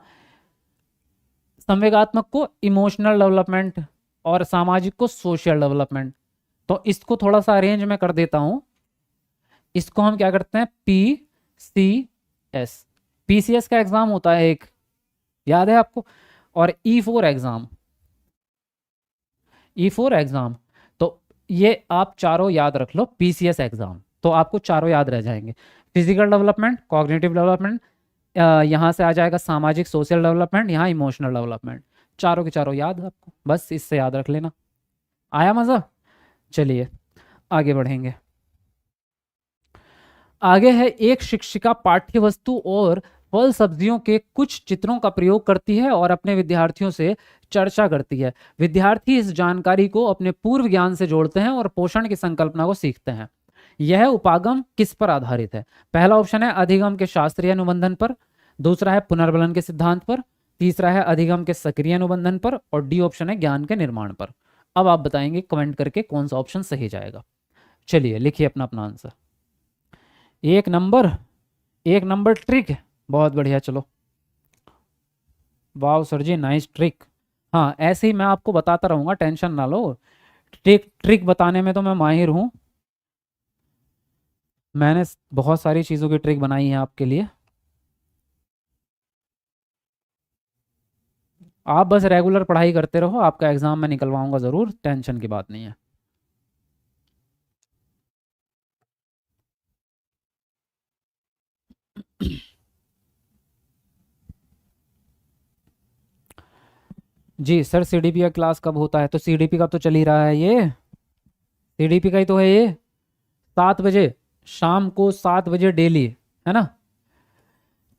संवेगात्मक को इमोशनल डेवलपमेंट, और सामाजिक को सोशल डेवलपमेंट। तो इसको थोड़ा सा अरेंज में कर देता हूं। इसको हम क्या करते हैं? PCS। PCS का एग्जाम होता है एक, याद है आपको? और E4 एग्जाम, E4 एग्जाम। तो ये आप चारों याद रख लो, PCS एग्जाम, तो आपको चारों याद रह जाएंगे। फिजिकल डेवलपमेंट, कॉग्निटिव डेवलपमेंट, यहाँ से आ जाएगा सामाजिक सोशल डेवलपमेंट, यहाँ इमोशनल डेवलपमेंट। चारों के चारों याद है आपको, बस इससे याद रख लेना। आया मजा? चलिए आगे बढ़ेंगे। आगे है, एक शिक्षिका पाठ्य वस्तु और फल सब्जियों के कुछ चित्रों का प्रयोग करती है और अपने विद्यार्थियों से चर्चा करती है। विद्यार्थी इस जानकारी को अपने पूर्व ज्ञान से जोड़ते हैं और पोषण की संकल्पना को सीखते हैं। यह उपागम किस पर आधारित है? पहला ऑप्शन है अधिगम के शास्त्रीय अनुबंधन पर, दूसरा है पुनर्बलन के सिद्धांत पर, तीसरा है अधिगम के सक्रिय अनुबंधन पर, और डी ऑप्शन है ज्ञान के निर्माण पर। अब आप बताएंगे कमेंट करके कौन सा ऑप्शन सही जाएगा। चलिए लिखिए अपना अपना आंसर। एक नंबर, एक नंबर ट्रिक, बहुत बढ़िया। चलो, वाह सर जी, नाइस ट्रिक। हाँ, ऐसे ही मैं आपको बताता रहूंगा, टेंशन ना लो। ट्रिक ट्रिक बताने में तो मैं माहिर हूँ। मैंने बहुत सारी चीज़ों की ट्रिक बनाई है आपके लिए। आप बस रेगुलर पढ़ाई करते रहो, आपका एग्ज़ाम मैं निकलवाऊंगा ज़रूर, टेंशन की बात नहीं है। जी सर, सीडीपी का क्लास कब होता है? तो सीडीपी का तो चल ही रहा है, ये सीडीपी का ही तो है ये। 7 बजे, शाम को 7 बजे डेली, है ना।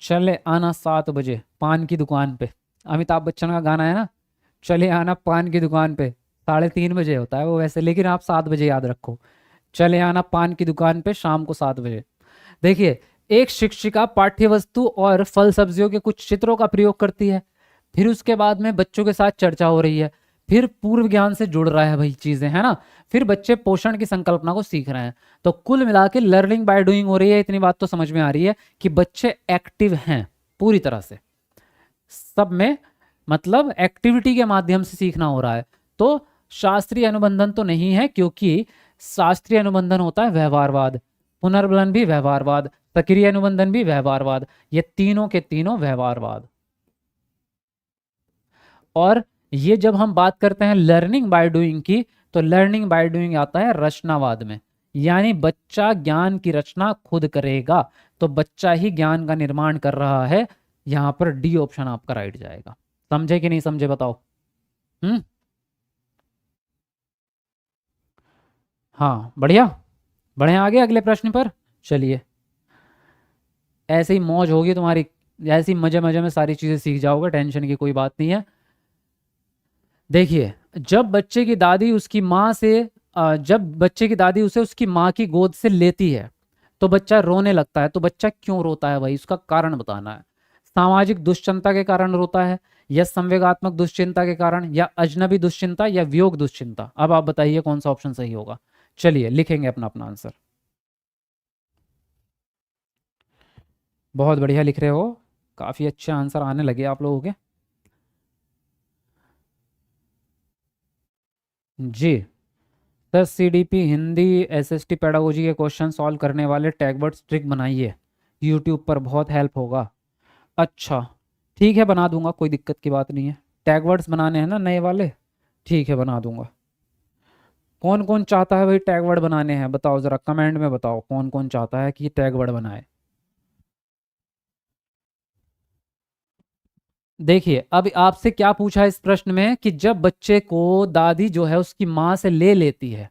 चले आना 7 बजे पान की दुकान पे। अमिताभ बच्चन का गाना है ना, चले आना पान की दुकान पे। 3:30 बजे होता है वो वैसे, लेकिन आप 7 बजे याद रखो। चले आना पान की दुकान पे शाम को 7 बजे। देखिए, एक शिक्षिका पाठ्य वस्तु और फल सब्जियों के कुछ चित्रों का प्रयोग करती है, फिर उसके बाद में बच्चों के साथ चर्चा हो रही है, फिर पूर्व ज्ञान से जुड़ रहा है भाई चीजें, है ना। फिर बच्चे पोषण की संकल्पना को सीख रहे हैं। तो कुल मिला के लर्निंग बाय डूइंग हो रही है। इतनी बात तो समझ में आ रही है कि बच्चे एक्टिव हैं पूरी तरह से, सब में, मतलब एक्टिविटी के माध्यम से सीखना हो रहा है। तो शास्त्रीय अनुबंधन तो नहीं है, क्योंकि शास्त्रीय अनुबंधन होता है व्यवहारवाद, पुनर्बलन भी व्यवहारवाद, सक्रिय अनुबंधन भी व्यवहारवाद, ये तीनों के तीनों व्यवहारवाद। और ये जब हम बात करते हैं लर्निंग बाय डूइंग की, तो लर्निंग बाय डूइंग आता है रचनावाद में, यानी बच्चा ज्ञान की रचना खुद करेगा, तो बच्चा ही ज्ञान का निर्माण कर रहा है। यहां पर डी ऑप्शन आपका राइट जाएगा। समझे कि नहीं समझे बताओ? हम्म, हाँ बढ़िया। बढ़िया, आगे अगले प्रश्न पर चलिए। ऐसे ही मौज होगी तुम्हारी, ऐसे ही मजे मजे में सारी चीजें सीख जाओगे, टेंशन की कोई बात नहीं है। देखिए, जब बच्चे की दादी उसकी माँ से जब बच्चे की दादी उसे उसकी माँ की गोद से लेती है तो बच्चा रोने लगता है। तो बच्चा क्यों रोता है भाई, उसका कारण बताना है। सामाजिक दुश्चिंता के कारण रोता है, या संवेगात्मक दुश्चिंता के कारण, या अजनबी दुश्चिंता, या वियोग दुश्चिंता। अब आप बताइए कौन सा ऑप्शन सही होगा। चलिए लिखेंगे अपना अपना आंसर। बहुत बढ़िया लिख रहे हो, काफी अच्छे आंसर आने लगे आप लोगों के। जी sir, CDP Hindi SST pedagogy के क्वेश्चन सॉल्व करने वाले टैगवर्ड्स ट्रिक बनाइए, यूट्यूब पर बहुत हेल्प होगा। अच्छा, ठीक है, बना दूंगा, कोई दिक्कत की बात नहीं है। टैगवर्ड्स बनाने हैं ना नए वाले, ठीक है बना दूंगा। कौन कौन चाहता है भाई टैगवर्ड बनाने हैं, बताओ जरा कमेंट में बताओ, कौन कौन चाहता है कि टैगवर्ड बनाए। देखिए, अब आपसे क्या पूछा है इस प्रश्न में कि जब बच्चे को दादी जो है उसकी माँ से ले लेती है,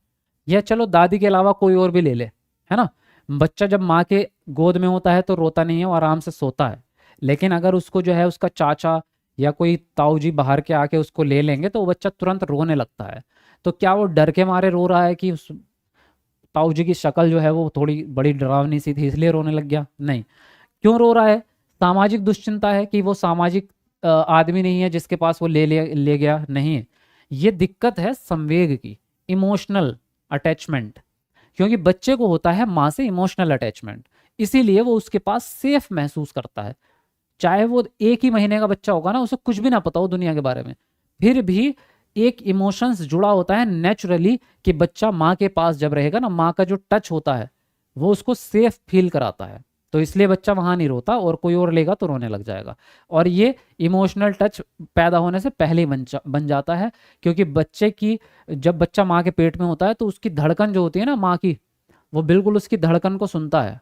या चलो दादी के अलावा कोई और भी ले ले, है ना। बच्चा जब माँ के गोद में होता है तो रोता नहीं है, वो आराम से सोता है। लेकिन अगर उसको जो है उसका चाचा या कोई ताऊ जी बाहर के आके उसको ले लेंगे तो वो बच्चा तुरंत रोने लगता है। तो क्या वो डर के मारे रो रहा है कि उस ताऊ जी की शक्ल जो है वो थोड़ी बड़ी डरावनी सी थी इसलिए रोने लग गया? नहीं। क्यों रो रहा है? सामाजिक दुश्चिंता है कि वो सामाजिक आदमी नहीं है जिसके पास वो ले गया, नहीं है। ये दिक्कत है संवेग की, इमोशनल अटैचमेंट। क्योंकि बच्चे को होता है माँ से इमोशनल अटैचमेंट, इसीलिए वो उसके पास सेफ महसूस करता है। चाहे वो 1 ही महीने का बच्चा होगा ना, उसे कुछ भी ना पता हो दुनिया के बारे में, फिर भी एक इमोशंस जुड़ा होता है नेचुरली, कि बच्चा माँ के पास जब रहेगा ना, माँ का जो टच होता है वो उसको सेफ फील कराता है। तो इसलिए बच्चा वहां नहीं रोता, और कोई और लेगा तो रोने लग जाएगा। और ये इमोशनल टच पैदा होने से पहले ही बन जाता है। क्योंकि बच्चे की, जब बच्चा माँ के पेट में होता है तो उसकी धड़कन जो होती है ना माँ की, वो बिल्कुल उसकी धड़कन को सुनता है,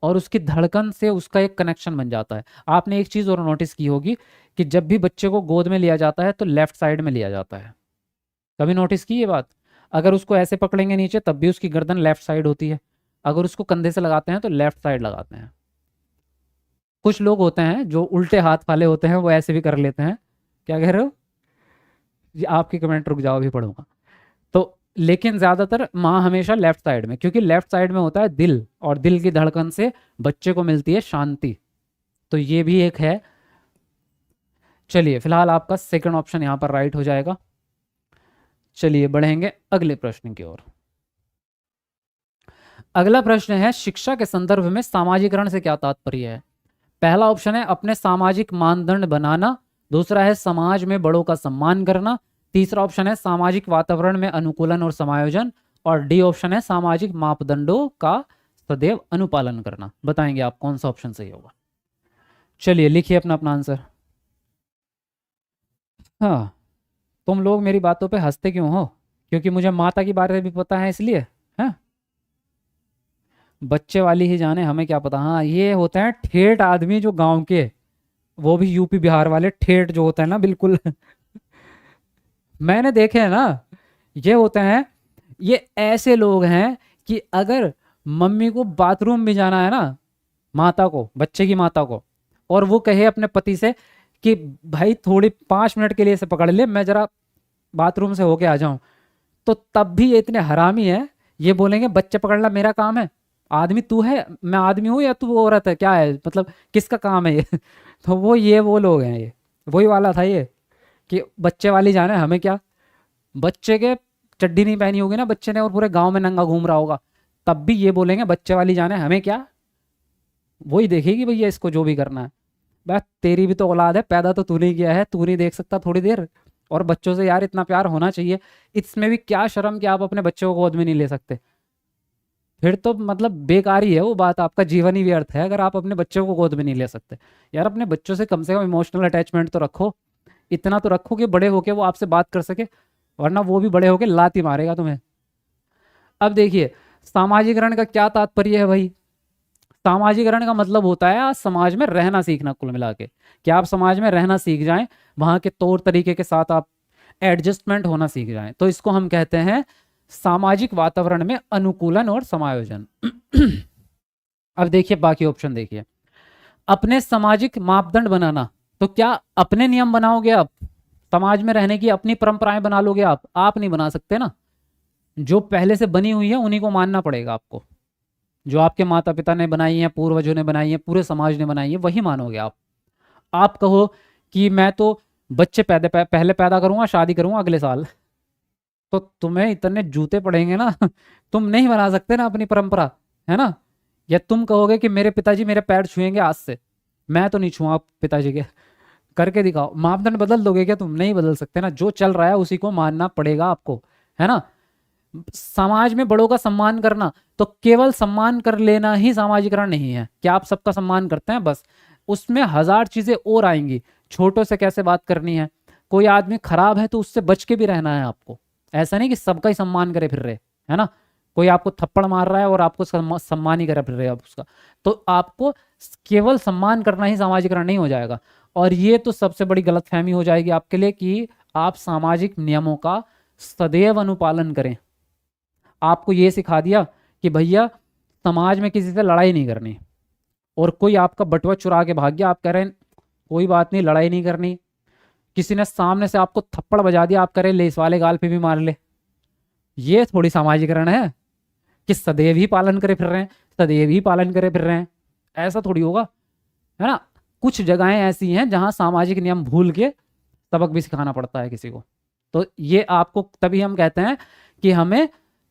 और उसकी धड़कन से उसका एक कनेक्शन बन जाता है। आपने एक चीज़ और नोटिस की होगी कि जब भी बच्चे को गोद में लिया जाता है तो लेफ्ट साइड में लिया जाता है। कभी नोटिस की ये बात? अगर उसको ऐसे पकड़ेंगे नीचे तब भी उसकी गर्दन लेफ्ट साइड होती है, अगर उसको कंधे से लगाते हैं तो लेफ्ट साइड लगाते हैं। कुछ लोग होते हैं जो उल्टे हाथ वाले होते हैं, वो ऐसे भी कर लेते हैं। क्या कह रहे हो? ये आपकी कमेंट रुक जाओ, भी पढ़ूंगा। तो लेकिन ज्यादातर माँ हमेशा लेफ्ट साइड में, क्योंकि लेफ्ट साइड में होता है दिल, और दिल की धड़कन से बच्चे को मिलती है शांति। तो ये भी एक है। चलिए फिलहाल आपका सेकंड ऑप्शन यहाँ पर राइट हो जाएगा। चलिए बढ़ेंगे अगले प्रश्न की ओर। अगला प्रश्न है, शिक्षा के संदर्भ में सामाजिकरण से क्या तात्पर्य है? पहला ऑप्शन है अपने सामाजिक मानदंड बनाना, दूसरा है समाज में बड़ों का सम्मान करना, तीसरा ऑप्शन है सामाजिक वातावरण में अनुकूलन और समायोजन, और डी ऑप्शन है सामाजिक मापदंडों का सदैव अनुपालन करना। बताएंगे आप कौन सा ऑप्शन सही होगा? चलिए लिखिए अपना अपना आंसर। हाँ, तुम लोग मेरी बातों पे हंसते क्यों हो? क्योंकि मुझे माता के बारे में भी पता है इसलिए? है, बच्चे वाली ही जाने, हमें क्या पता। हाँ, ये होते हैं ठेठ आदमी जो गांव के, वो भी यूपी बिहार वाले ठेठ जो होते हैं ना, बिल्कुल। मैंने देखे हैं ना, ये होते हैं, ये ऐसे लोग हैं कि अगर मम्मी को बाथरूम भी जाना है ना, माता को, बच्चे की माता को, और वो कहे अपने पति से कि भाई थोड़ी 5 मिनट के लिए से पकड़ ले, मैं जरा बाथरूम से होके आ जाऊं, तो तब भी ये इतने हरामी है, ये बोलेंगे बच्चे पकड़ना मेरा काम है। आदमी तू है, मैं आदमी हूँ, या तू औरत है, क्या है मतलब, किसका काम है ये? तो वो लोग हैं, ये वही वाला था ये, कि बच्चे वाली जाने हमें क्या। बच्चे के चड्डी नहीं पहनी होगी ना बच्चे ने, और पूरे गांव में नंगा घूम रहा होगा, तब भी ये बोलेंगे बच्चे वाली जाने हमें क्या। वही देखेगी भैया इसको जो भी करना है। बस तेरी भी तो औलाद है, पैदा तो तूने ही किया है, तू नहीं देख सकता थोड़ी देर? और बच्चों से यार इतना प्यार होना चाहिए। इसमें भी क्या शर्म कि आप अपने बच्चे को गोद में नहीं ले सकते? फिर तो मतलब बेकार ही है वो बात, आपका जीवन ही व्यर्थ है अगर आप अपने बच्चों को गोद में नहीं ले सकते। यार अपने बच्चों से कम इमोशनल अटैचमेंट तो रखो, इतना तो रखो कि बड़े होके वो आपसे बात कर सके, वरना वो भी बड़े होके लात ही मारेगा तुम्हें। अब देखिए, सामाजिकरण का क्या तात्पर्य है भाई? सामाजिकरण का मतलब होता है आज समाज में रहना सीखना, कुल मिला के कि आप समाज में रहना सीख जाएं, वहां के तौर तरीके के साथ आप एडजस्टमेंट होना सीख जाएं, तो इसको हम कहते हैं सामाजिक वातावरण में अनुकूलन और समायोजन। अब देखिए बाकी ऑप्शन देखिए। अपने सामाजिक मापदंड बनाना, तो क्या अपने नियम बनाओगे आप? समाज में रहने की अपनी परंपराएं बना लोगे आप नहीं बना सकते ना। जो पहले से बनी हुई है उन्हीं को मानना पड़ेगा आपको। जो आपके माता पिता ने बनाई है, पूर्वजों ने बनाई है, पूरे समाज ने बनाई है, वही मानोगे आप। आप कहो कि मैं तो बच्चे पहले पैदा करूंगा, शादी करूंगा अगले साल, तो तुम्हें इतने जूते पड़ेंगे ना। तुम नहीं बना सकते ना अपनी परंपरा, है ना? या तुम कहोगे कि मेरे पिताजी मेरे पैर छुएंगे आज से, मैं तो नहीं छुआ पिताजी के, करके दिखाओ। मापदंड बदल दोगे क्या? तुम नहीं बदल सकते ना, जो चल रहा है उसी को मानना पड़ेगा आपको, है ना? समाज में बड़ों का सम्मान करना, तो केवल सम्मान कर लेना ही सामाजिकरण नहीं है कि आप सबका सम्मान करते हैं बस। उसमें हजार चीजें और आएंगी। छोटों से कैसे बात करनी है, कोई आदमी खराब है तो उससे बच के भी रहना है आपको। ऐसा नहीं कि सबका ही सम्मान करे फिर रहे, है ना? कोई आपको थप्पड़ मार रहा है और आपको सम्मान ही करे फिर रहे आप उसका, तो आपको केवल सम्मान करना ही सामाजिकरण नहीं हो जाएगा। और ये तो सबसे बड़ी गलतफहमी हो जाएगी आपके लिए कि आप सामाजिक नियमों का सदैव अनुपालन करें। आपको ये सिखा दिया कि भैया समाज में किसी से लड़ाई नहीं करनी, और कोई आपका बटुआ चुरा के भाग गया, आप कह रहे हैं कोई बात नहीं लड़ाई नहीं करनी। किसी ने सामने से आपको थप्पड़ बजा दिया, आप कह रहे ले इस वाले गाल पे भी मार ले। ये थोड़ी सामाजिकरण है कि सदैव ही पालन करे फिर रहे हैं, सदैव ही पालन करे फिर रहे हैं, ऐसा थोड़ी होगा, है ना? कुछ जगहें ऐसी हैं जहां सामाजिक नियम भूल के सबक भी सिखाना पड़ता है किसी को। तो ये आपको तभी हम कहते हैं कि हमें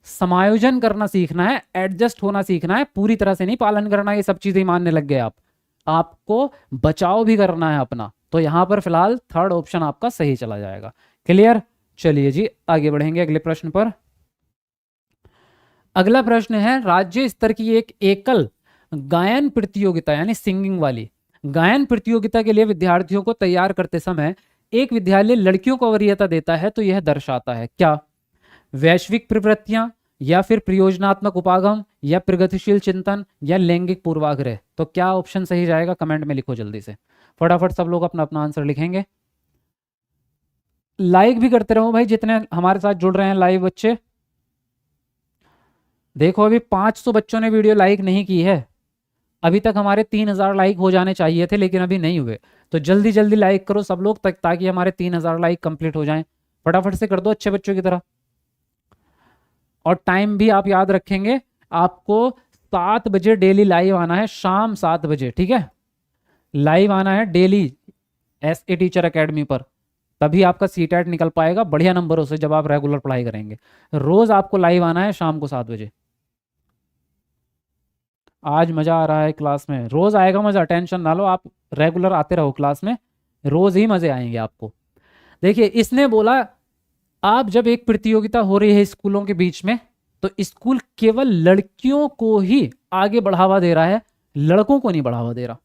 समायोजन करना सीखना है, एडजस्ट होना सीखना है, पूरी तरह से नहीं पालन करना। ये सब चीजें मानने लग गए आप, आपको बचाव भी करना है अपना। तो यहां पर फिलहाल थर्ड ऑप्शन आपका सही चला जाएगा। क्लियर? चलिए जी आगे बढ़ेंगे अगले प्रश्न पर। अगला प्रश्न है, राज्य स्तर की एक एकल गायन प्रतियोगिता यानी सिंगिंग वाली गायन प्रतियोगिता के लिए विद्यार्थियों को तैयार करते समय एक विद्यालय लड़कियों को वरीयता देता है, तो यह दर्शाता है क्या? वैश्विक प्रवृत्तियां, या फिर प्रयोजनात्मक उपागम, या प्रगतिशील चिंतन, या लैंगिक पूर्वाग्रह? तो क्या ऑप्शन सही जाएगा? कमेंट में लिखो जल्दी से, फटाफट सब लोग अपना अपना आंसर लिखेंगे। लाइक भी करते रहो भाई, जितने हमारे साथ जुड़ रहे हैं लाइव बच्चे। देखो अभी 500 बच्चों ने वीडियो लाइक नहीं की है, अभी तक हमारे 3000 लाइक हो जाने चाहिए थे लेकिन अभी नहीं हुए। तो जल्दी जल्दी लाइक करो सब लोग तक, ताकि हमारे 3000 लाइक कंप्लीट हो जाएं। फटाफट से कर दो अच्छे बच्चों की तरह। और टाइम भी आप याद रखेंगे, आपको 7 बजे डेली लाइव आना है, शाम 7 बजे, ठीक है। लाइव आना है daily S a teacher academy पर, तभी आपका सीटेट निकल पाएगा बढ़िया नंबरों से जब आप रेगुलर पढ़ाई करेंगे। रोज आपको लाइव आना है शाम को 7 बजे। आज मजा आ रहा है क्लास में, रोज आएगा मजा, टेंशन ना लो, आप रेगुलर आते रहो क्लास में, रोज ही मजे आएंगे आपको। देखिए इसने बोला आप जब एक प्रतियोगिता हो रही है स्कूलों के बीच में, तो स्कूल केवल लड़कियों को ही आगे बढ़ावा दे रहा है, लड़कों को नहीं बढ़ावा दे रहा।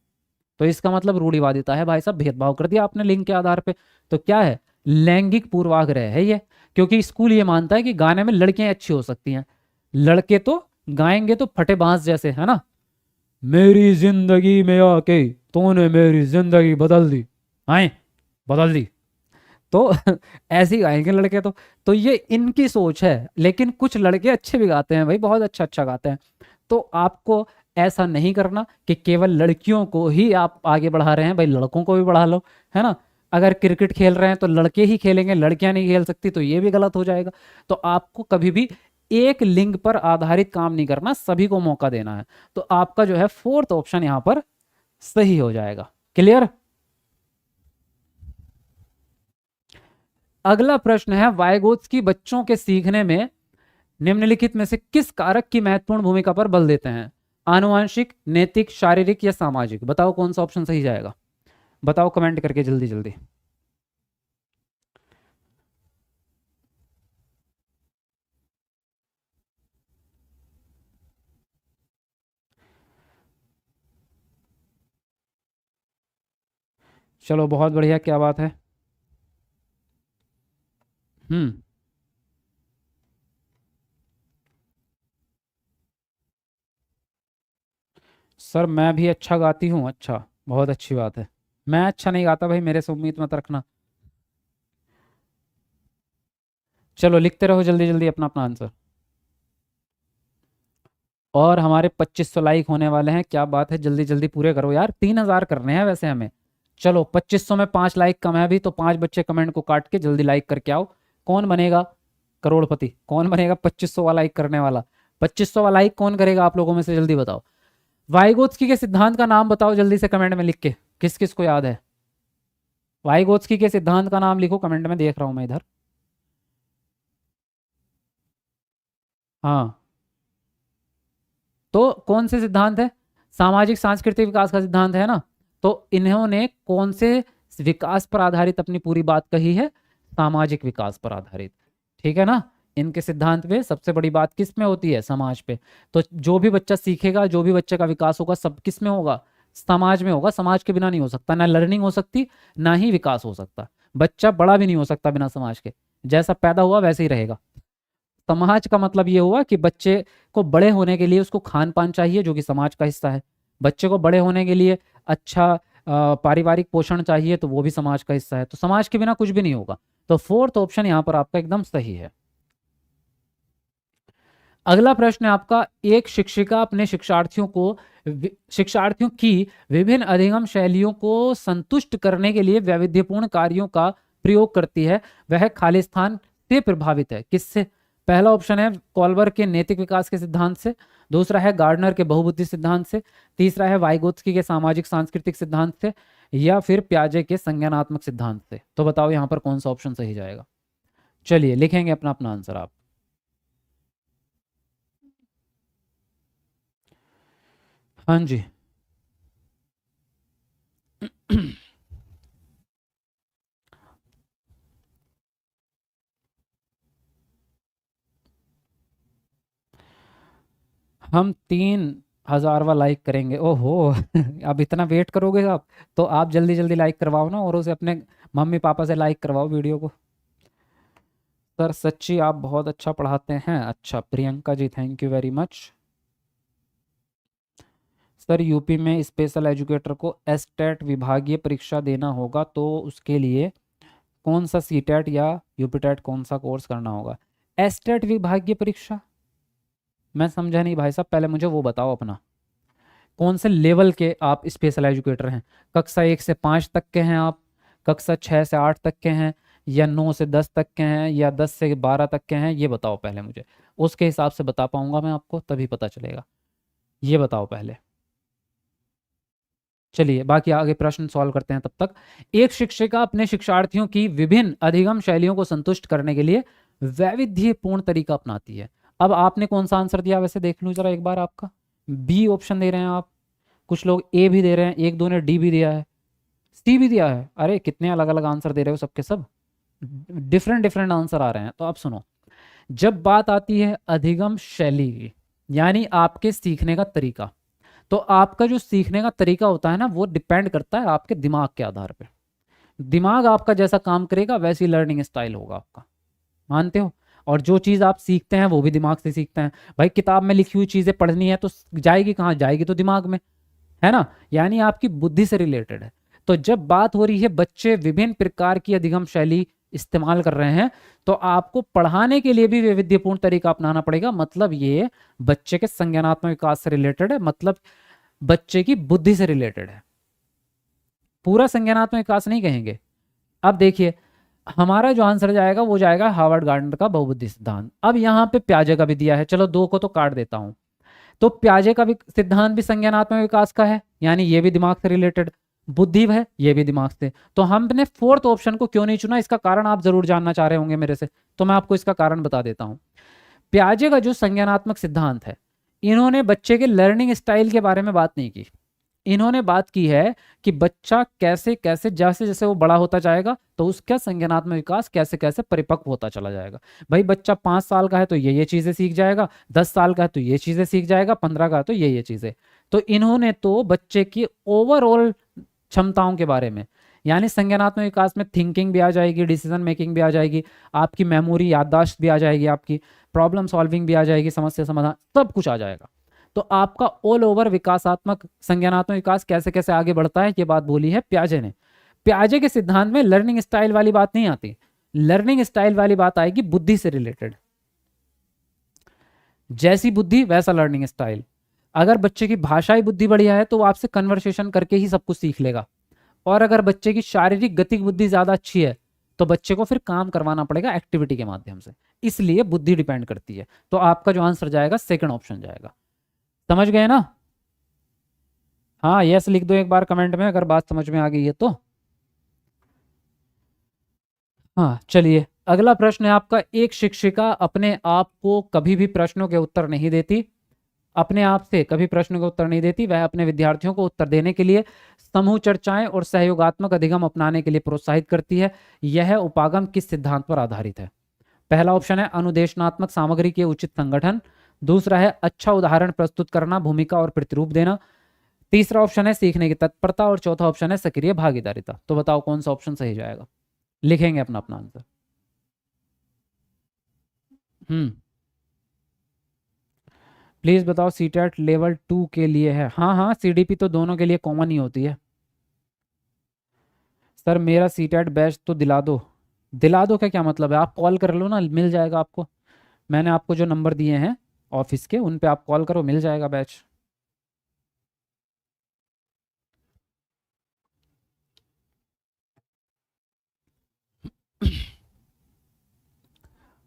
तो इसका मतलब रूढ़िवादिता है भाई साहब, भेदभाव कर दिया आपने लिंग के आधार पे। तो क्या है, लैंगिक पूर्वाग्रह है ये। क्योंकि स्कूल ये मानता है कि गाने में लड़कियां अच्छी हो सकती हैं, लड़के तो गाएंगे तो फटे बांस जैसे, है ना। मेरी जिंदगी में आके तूने मेरी जिंदगी बदल दी, आए बदल दी, तो ऐसे ही गाएंगे लड़के तो ये इनकी सोच है। लेकिन कुछ लड़के अच्छे भी गाते हैं भाई, बहुत अच्छा अच्छा गाते हैं। तो आपको ऐसा नहीं करना कि केवल लड़कियों को ही आप आगे बढ़ा रहे हैं, भाई लड़कों को भी बढ़ा लो, है ना। अगर क्रिकेट खेल रहे हैं तो लड़के ही खेलेंगे, लड़कियां नहीं खेल सकती, तो ये भी गलत हो जाएगा। तो आपको कभी भी एक लिंग पर आधारित काम नहीं करना, सभी को मौका देना है। तो आपका जो है फोर्थ ऑप्शन यहां पर सही हो जाएगा। क्लियर। अगला प्रश्न है, वाइगोत्स्की बच्चों के सीखने में निम्नलिखित में से किस कारक की महत्वपूर्ण भूमिका पर बल देते हैं? आनुवंशिक, नैतिक, शारीरिक या सामाजिक? बताओ कौन सा ऑप्शन सही जाएगा, बताओ कमेंट करके जल्दी जल्दी। चलो बहुत बढ़िया, क्या बात है। हम्म। सर मैं भी अच्छा गाती हूँ, अच्छा, बहुत अच्छी बात है। मैं अच्छा नहीं गाता भाई, मेरे से उम्मीद मत रखना। चलो लिखते रहो जल्दी जल्दी अपना अपना आंसर। और हमारे 2500 लाइक होने वाले हैं, क्या बात है, जल्दी जल्दी पूरे करो यार, 3000 करने हैं वैसे हमें। चलो 2500 में 5 लाइक कम है अभी, तो 5 बच्चे कमेंट को काट के जल्दी लाइक करके आओ। कौन बनेगा करोड़पति, कौन बनेगा 2500 वाला लाइक करने वाला? 2500 वाला लाइक कौन करेगा आप लोगों में से, जल्दी बताओ। वाइगोत्स्की के सिद्धांत का नाम बताओ जल्दी से कमेंट में लिख के, किस किस को याद है? वाइगोत्स्की के सिद्धांत का नाम लिखो कमेंट में, देख रहा हूं मैं इधर। हाँ, तो कौन से सिद्धांत है? सामाजिक सांस्कृतिक विकास का सिद्धांत है ना। तो इन्होंने कौन से विकास पर आधारित अपनी पूरी बात कही है? सामाजिक विकास पर आधारित, ठीक है ना। इनके सिद्धांत पे सबसे बड़ी बात किस में होती है? समाज पे। तो जो भी बच्चा सीखेगा, जो भी बच्चे का विकास होगा, सब किस में होगा? समाज में होगा। समाज के बिना नहीं हो सकता, ना लर्निंग हो सकती, ना ही विकास हो सकता। बच्चा बड़ा भी नहीं हो सकता बिना समाज के, जैसा पैदा हुआ वैसे ही रहेगा। समाज का मतलब ये हुआ कि बच्चे को बड़े होने के लिए उसको खान पान चाहिए, जो कि समाज का हिस्सा है। बच्चे को बड़े होने के लिए अच्छा पारिवारिक पोषण चाहिए, तो वो भी समाज का हिस्सा है। तो समाज के बिना कुछ भी नहीं होगा। तो फोर्थ ऑप्शन यहाँ पर आपका एकदम सही है। अगला प्रश्न है आपका, एक शिक्षिका अपने शिक्षार्थियों की विभिन्न अधिगम शैलियों को संतुष्ट करने के लिए वैविध्यपूर्ण कार्यों का प्रयोग करती है, वह खालिस्तान से प्रभावित है, किससे? पहला ऑप्शन है कॉल्बर के नैतिक विकास के सिद्धांत से, दूसरा है गार्डनर के बहुबुद्धि सिद्धांत से, तीसरा है वाइगोत्स्की के सामाजिक सांस्कृतिक सिद्धांत से, या फिर प्याजे के संज्ञानात्मक सिद्धांत से। तो बताओ यहाँ पर कौन सा ऑप्शन सही जाएगा। चलिए लिखेंगे अपना अपना आंसर आप। हाँ जी। हम 3000वां लाइक करेंगे, ओहो। अब इतना वेट करोगे आप, तो आप जल्दी जल्दी लाइक करवाओ ना, और उसे अपने मम्मी पापा से लाइक करवाओ वीडियो को। सर सच्ची आप बहुत अच्छा पढ़ाते हैं, अच्छा Priyanka ji, thank you very much. Sir UP में स्पेशल एजुकेटर को एसटेट विभागीय परीक्षा देना होगा, तो उसके लिए कौन सा सीटेट या यूपीटेट कौन सा कोर्स करना होगा? एसटेट विभागीय परीक्षा, मैं समझा नहीं भाई साहब, पहले मुझे वो बताओ अपना, कौन से लेवल के आप स्पेशल एजुकेटर हैं? कक्षा 1 से 5 तक के हैं आप, कक्षा 6 से 8 तक के हैं, या 9 से 10 तक के हैं, या 10 से 12 तक के हैं? ये बताओ पहले मुझे, उसके हिसाब से बता पाऊंगा मैं आपको, तभी पता चलेगा। ये बताओ पहले। चलिए बाकी आगे प्रश्न सॉल्व करते हैं तब तक। एक शिक्षिका अपने शिक्षार्थियों की विभिन्न अधिगम शैलियों को संतुष्ट करने के लिए वैविध्यपूर्ण तरीका अपनाती है। अब आपने कौन सा आंसर दिया वैसे देख लूं जरा एक बार आपका। बी ऑप्शन दे रहे हैं आप, कुछ लोग ए भी दे रहे हैं, एक दो ने डी भी दिया है, सी भी दिया है। अरे कितने अलग अलग आंसर दे रहे हो, सबके सब डिफरेंट डिफरेंट आंसर आ रहे हैं। तो अब सुनो, जब बात आती है अधिगम शैली की, यानी आपके सीखने का तरीका, तो आपका जो सीखने का तरीका होता है ना, वो डिपेंड करता है आपके दिमाग के आधार पे। दिमाग आपका जैसा काम करेगा वैसी लर्निंग स्टाइल होगा आपका, मानते हो? और जो चीज़ आप सीखते हैं वो भी दिमाग से सीखते हैं। भाई किताब में लिखी हुई चीज़ें पढ़नी है तो जाएगी कहाँ? जाएगी तो दिमाग में, है ना? यानी आपकी बुद्धि से रिलेटेड है। तो जब बात हो रही है बच्चे विभिन्न प्रकार की अधिगम शैली इस्तेमाल कर रहे हैं, तो आपको पढ़ाने के लिए भी वैविध्यपूर्ण तरीका अपनाना पड़ेगा। मतलब ये बच्चे के संज्ञानात्मक विकास से रिलेटेड है, मतलब बच्चे की बुद्धि से रिलेटेड है, पूरा संज्ञानात्मक विकास नहीं कहेंगे। अब देखिए हमारा जो आंसर जाएगा वो जाएगा हार्वर्ड गार्डनर का बहुबुद्धि सिद्धांत। अब यहाँ पे प्याजे का भी दिया है, चलो दो को तो काट देता हूं। तो प्याजे का भी सिद्धांत भी संज्ञानात्मक विकास का है, यानी ये भी दिमाग से रिलेटेड, बुद्धि है ये भी दिमाग से। तो हमने फोर्थ ऑप्शन को क्यों नहीं चुना, इसका कारण आप जरूर जानना चाह रहे होंगे मेरे से, तो मैं आपको इसका कारण बता देता हूं। प्याजे का जो संज्ञानात्मक सिद्धांत है, इन्होंने बच्चे के लर्निंग स्टाइल के बारे में बात नहीं की। इन्होंने बात की है कि बच्चा कैसे कैसे जैसे जैसे वो बड़ा होता जाएगा तो उसका संज्ञानात्मक विकास कैसे कैसे परिपक्व होता चला जाएगा। भाई बच्चा 5 साल का है तो ये चीजें सीख जाएगा, 10 साल का है तो ये चीजें सीख जाएगा, 15 का है तो ये चीजें। तो इन्होंने तो बच्चे की ओवरऑल क्षमताओं के बारे में, यानी संज्ञानात्मक विकास में थिंकिंग भी आ जाएगी, डिसीजन मेकिंग भी आ जाएगी, आपकी मेमोरी याददाश्त भी आ जाएगी, आपकी प्रॉब्लम सॉल्विंग भी आ जाएगी, समस्या समाधान सब कुछ आ जाएगा। तो आपका ऑल ओवर विकासात्मक संज्ञानात्मक विकास कैसे कैसे आगे बढ़ता है, ये बात बोली है प्याजे ने। प्याजे के सिद्धांत में लर्निंग स्टाइल वाली बात नहीं आती, लर्निंग स्टाइल वाली बात आएगी बुद्धि से रिलेटेड। जैसी बुद्धि वैसा लर्निंग स्टाइल। अगर बच्चे की भाषाई बुद्धि बढ़िया है तो वो आपसे कन्वर्सेशन करके ही सब कुछ सीख लेगा, और अगर बच्चे की शारीरिक गतिक बुद्धि ज्यादा अच्छी है तो बच्चे को फिर काम करवाना पड़ेगा एक्टिविटी के माध्यम से, इसलिए बुद्धि डिपेंड करती है। तो आपका जो आंसर जाएगा सेकंड ऑप्शन जाएगा। समझ गए ना? हाँ यस लिख दो एक बार कमेंट में अगर बात समझ में आ गई है तो। हाँ चलिए अगला प्रश्न है आपका, एक शिक्षिका अपने आप को कभी भी प्रश्नों के उत्तर नहीं देती, अपने आप से कभी प्रश्नों के उत्तर नहीं देती, वह अपने विद्यार्थियों को उत्तर देने के लिए समूह चर्चाएं और सहयोगात्मक अधिगम अपनाने के लिए प्रोत्साहित करती है। यह उपागम किस सिद्धांत पर आधारित है? पहला ऑप्शन है अनुदेशनात्मक सामग्री के उचित संगठन, दूसरा है अच्छा उदाहरण प्रस्तुत करना, भूमिका और प्रतिरूप देना, तीसरा ऑप्शन है सीखने की तत्परता, और चौथा ऑप्शन है सक्रिय भागीदारिता। तो बताओ कौन सा ऑप्शन सही जाएगा? लिखेंगे अपना अपना आंसर। प्लीज बताओ सीटेट लेवल 2 के लिए है? हाँ हाँ सीडीपी तो दोनों के लिए कॉमन ही होती है। सर मेरा सीटेट बैच तो दिला दो। दिला दो क्या क्या मतलब है? आप कॉल कर लो ना, मिल जाएगा आपको। मैंने आपको जो नंबर दिए हैं ऑफिस के उन पे आप कॉल करो, मिल जाएगा बैच।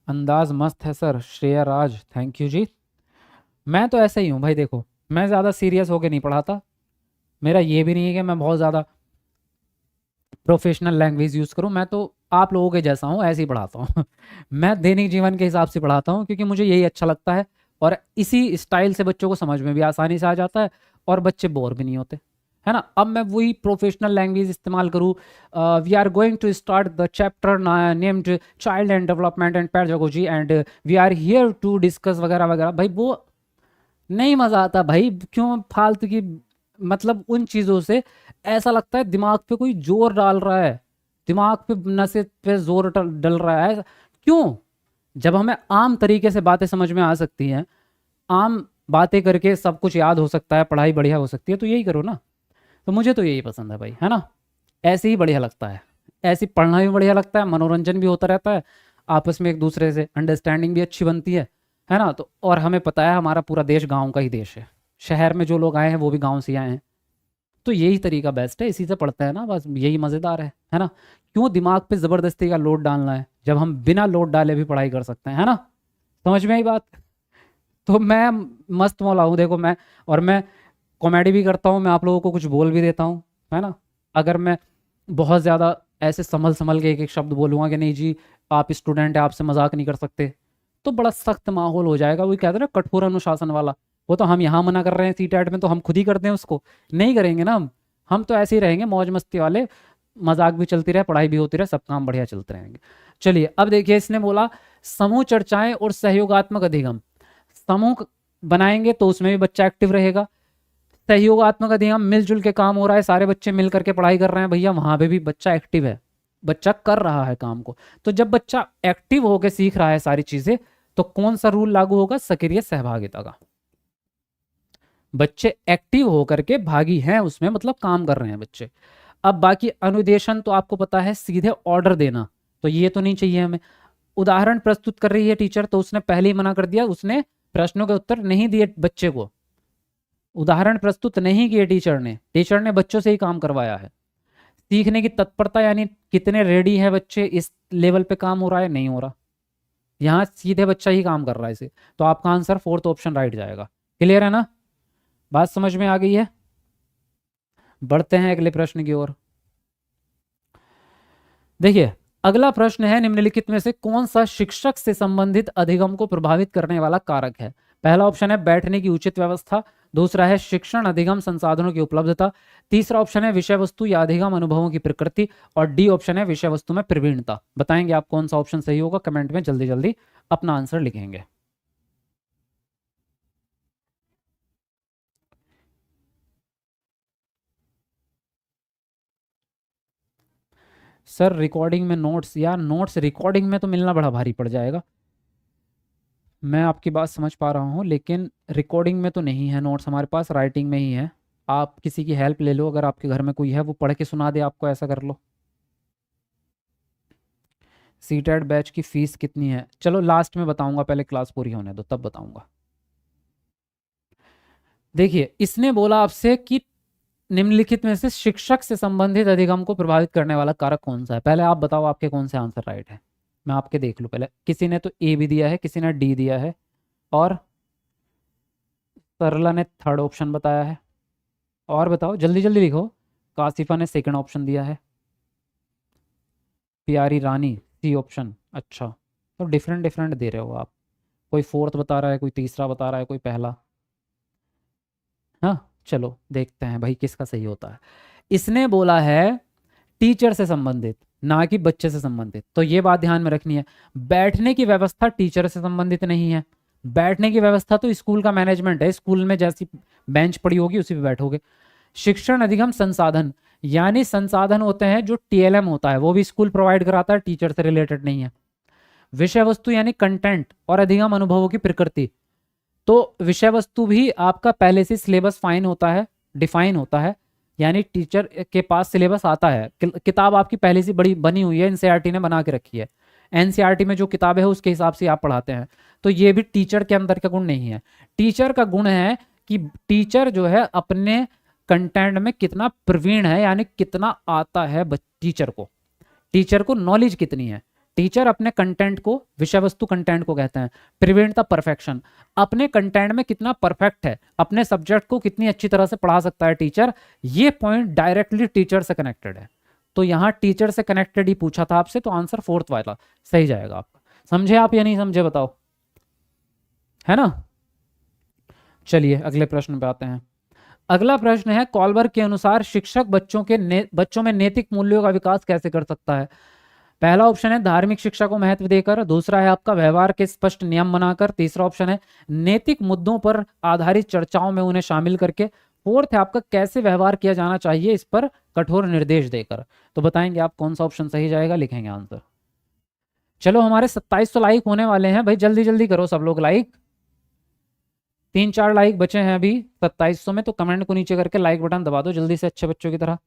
अंदाज मस्त है sir, Shreya Raj thank you जी। मैं तो ऐसा ही हूँ भाई, देखो मैं ज़्यादा सीरियस होके नहीं पढ़ाता, मेरा ये भी नहीं है कि मैं बहुत ज़्यादा प्रोफेशनल लैंग्वेज यूज़ करूँ, मैं तो आप लोगों के जैसा हूँ, ऐसे ही पढ़ाता हूँ मैं दैनिक जीवन के हिसाब से पढ़ाता हूँ क्योंकि मुझे यही अच्छा लगता है, और इसी स्टाइल से बच्चों को समझ में भी आसानी से आ जाता है और बच्चे बोर भी नहीं होते, है ना? अब मैं वही प्रोफेशनल लैंग्वेज इस्तेमाल करूँ, we are going to start the chapter named child and development and pedagogy and we are here to discuss वगैरह वगैरह, भाई वो नहीं मज़ा आता भाई। क्यों फालतू की, मतलब उन चीज़ों से ऐसा लगता है दिमाग पे कोई जोर डाल रहा है, दिमाग पे नशे पे जोर डल रहा है। क्यों? जब हमें आम तरीके से बातें समझ में आ सकती हैं, आम बातें करके सब कुछ याद हो सकता है, पढ़ाई बढ़िया हो सकती है, तो यही करो ना। तो मुझे तो यही पसंद है भाई, है ना? ऐसे ही बढ़िया लगता है, ऐसे पढ़ना भी बढ़िया लगता है, मनोरंजन भी होता रहता है, आपस में एक दूसरे से अंडरस्टैंडिंग भी अच्छी बनती है ना? तो और हमें पता है हमारा पूरा देश गाँव का ही देश है, शहर में जो लोग आए हैं वो भी गांव से आए हैं। तो यही तरीका बेस्ट है, इसी से पढ़ते हैं ना, बस यही मज़ेदार है ना। क्यों दिमाग पे ज़बरदस्ती का लोड डालना है जब हम बिना लोड डाले भी पढ़ाई कर सकते हैं, है ना। समझ में आई बात। तो मैं मस्त मौला हूँ, देखो मैं, और मैं कॉमेडी भी करता हूँ, मैं आप लोगों को कुछ बोल भी देता हूँ, है ना। अगर मैं बहुत ज़्यादा ऐसे संभल संभल के एक एक शब्द बोलूँगा कि नहीं जी आप स्टूडेंट हैं आपसे मजाक नहीं कर सकते, तो बड़ा सख्त माहौल हो जाएगा, वही कहते हैं ना कठोर अनुशासन वाला। वो तो हम यहाँ मना कर रहे हैं सीटेट में, तो हम खुद ही करते हैं उसको, नहीं करेंगे ना हम तो ऐसे ही रहेंगे मौज मस्ती वाले, मजाक भी चलती रहे पढ़ाई भी होती रहे, सब काम बढ़िया चलते रहेंगे। चलिए अब देखिए, इसने बोला समूह चर्चाएं और सहयोगात्मक अधिगम। समूह बनाएंगे तो उसमें भी बच्चा एक्टिव रहेगा। सहयोगात्मक अधिगम, मिलजुल के काम हो रहा है, सारे बच्चे मिल करके पढ़ाई कर रहे हैं भैया, वहां पे भी बच्चा एक्टिव है, बच्चा कर रहा है काम को। तो जब बच्चा एक्टिव होकर सीख रहा है सारी चीजें, तो कौन सा रूल लागू होगा, सक्रिय सहभागिता का। बच्चे एक्टिव होकर के भागी हैं उसमें, मतलब काम कर रहे हैं बच्चे। अब बाकी अनुदेशन तो आपको पता है, सीधे ऑर्डर देना, तो ये तो नहीं चाहिए हमें। उदाहरण प्रस्तुत कर रही है टीचर, तो उसने पहले ही मना कर दिया, उसने प्रश्नों के उत्तर नहीं दिए बच्चे को, उदाहरण प्रस्तुत नहीं किए टीचर ने बच्चों से ही काम करवाया है। सीखने की तत्परता यानी कितने रेडी है बच्चे, इस लेवल पे काम हो रहा है नहीं हो रहा, यहाँ सीधे बच्चा ही काम कर रहा है इसे। तो आपका आंसर फोर्थ ऑप्शन राइट जाएगा। क्लियर है ना, बात समझ में आ गई है। बढ़ते हैं अगले प्रश्न की ओर। देखिए अगला प्रश्न है, निम्नलिखित में से कौन सा शिक्षक से संबंधित अधिगम को प्रभावित करने वाला कारक है। पहला ऑप्शन है बैठने की उचित व्यवस्था, दूसरा है शिक्षण अधिगम संसाधनों की उपलब्धता, तीसरा ऑप्शन है विषय वस्तु या अधिगम अनुभवों की प्रकृति, और डी ऑप्शन है विषय वस्तु में प्रवीणता। बताएंगे आप कौन सा ऑप्शन सही होगा, कमेंट में जल्दी जल्दी अपना आंसर लिखेंगे। सर रिकॉर्डिंग में नोट्स, या नोट्स रिकॉर्डिंग में तो मिलना बड़ा भारी पड़ जाएगा। मैं आपकी बात समझ पा रहा हूँ, लेकिन रिकॉर्डिंग में तो नहीं है नोट्स हमारे पास, राइटिंग में ही है। आप किसी की हेल्प ले लो, अगर आपके घर में कोई है वो पढ़ के सुना दे आपको, ऐसा कर लो। सीटेड बैच की फीस कितनी है, चलो लास्ट में बताऊंगा, पहले क्लास पूरी होने दो तब बताऊंगा। देखिए इसने बोला आपसे कि निम्नलिखित में से शिक्षक से संबंधित अधिगम को प्रभावित करने वाला कारक कौन सा है। पहले आप बताओ आपके कौन से आंसर राइट है, मैं आपके देख लूं पहले। किसी ने तो ए भी दिया है, किसी ने डी दिया है, और सरला ने थर्ड ऑप्शन बताया है। और बताओ जल्दी जल्दी लिखो। कासिफा ने सेकंड ऑप्शन दिया है, प्यारी रानी सी ऑप्शन। अच्छा, तो डिफरेंट डिफरेंट दे रहे हो आप, कोई फोर्थ बता रहा है, कोई तीसरा बता रहा है, कोई पहला। हाँ चलो देखते हैं भाई किसका सही होता है। इसने बोला है टीचर से संबंधित, ना कि बच्चे से संबंधित, तो ये बात ध्यान में रखनी है। बैठने की व्यवस्था टीचर से संबंधित नहीं है, बैठने की व्यवस्था तो स्कूल का मैनेजमेंट है, स्कूल में जैसी बेंच पड़ी होगी उसी पे बैठोगे। शिक्षण अधिगम संसाधन, यानी संसाधन होते हैं जो टीएलएम होता है, वो भी स्कूल प्रोवाइड कराता है, टीचर से रिलेटेड नहीं है। विषय वस्तु यानी कंटेंट, और अधिगम अनुभवों की प्रकृति, तो विषय वस्तु भी आपका पहले से सिलेबस फाइन होता है, डिफाइन होता है, यानी टीचर के पास सिलेबस आता है, किताब आपकी पहले से बड़ी बनी हुई है, एनसीईआरटी ने बना के रखी है, एनसीईआरटी में जो किताब है उसके हिसाब से आप पढ़ाते हैं। तो ये भी टीचर के अंदर का गुण नहीं है। टीचर का गुण है कि टीचर जो है अपने कंटेंट में कितना प्रवीण है, यानी कितना आता है टीचर को, टीचर को नॉलेज कितनी है। टीचर अपने कंटेंट को, विषय वस्तु कंटेंट को कहते हैं, प्रवीणता परफेक्शन, अपने कंटेंट में कितना परफेक्ट है, अपने सब्जेक्ट को कितनी अच्छी तरह से पढ़ा सकता है टीचर, ये पॉइंट डायरेक्टली टीचर से कनेक्टेड है। तो यहां टीचर से कनेक्टेड ही पूछा था आपसे, तो आंसर फोर्थ वाला सही जाएगा आपका। समझे आप या नहीं समझे बताओ, है ना। चलिए अगले प्रश्न पे आते हैं। अगला प्रश्न है, कॉलबर्ग के अनुसार शिक्षक बच्चों में नैतिक मूल्यों का विकास कैसे कर सकता है। पहला ऑप्शन है धार्मिक शिक्षा को महत्व देकर, दूसरा है आपका व्यवहार के स्पष्ट नियम बनाकर, तीसरा ऑप्शन है नैतिक मुद्दों पर आधारित चर्चाओं में उन्हें शामिल करके, फोर्थ है आपका कैसे व्यवहार किया जाना चाहिए इस पर कठोर निर्देश देकर। तो बताएंगे आप कौन सा ऑप्शन सही जाएगा, लिखेंगे आंसर। चलो हमारे 2700 लाइक होने वाले हैं भाई, जल्दी जल्दी करो सब लोग लाइक, 3-4 लाइक बचे हैं अभी 2700 में, तो कमेंट को नीचे करके लाइक बटन दबा दो जल्दी से अच्छे बच्चों की तरह।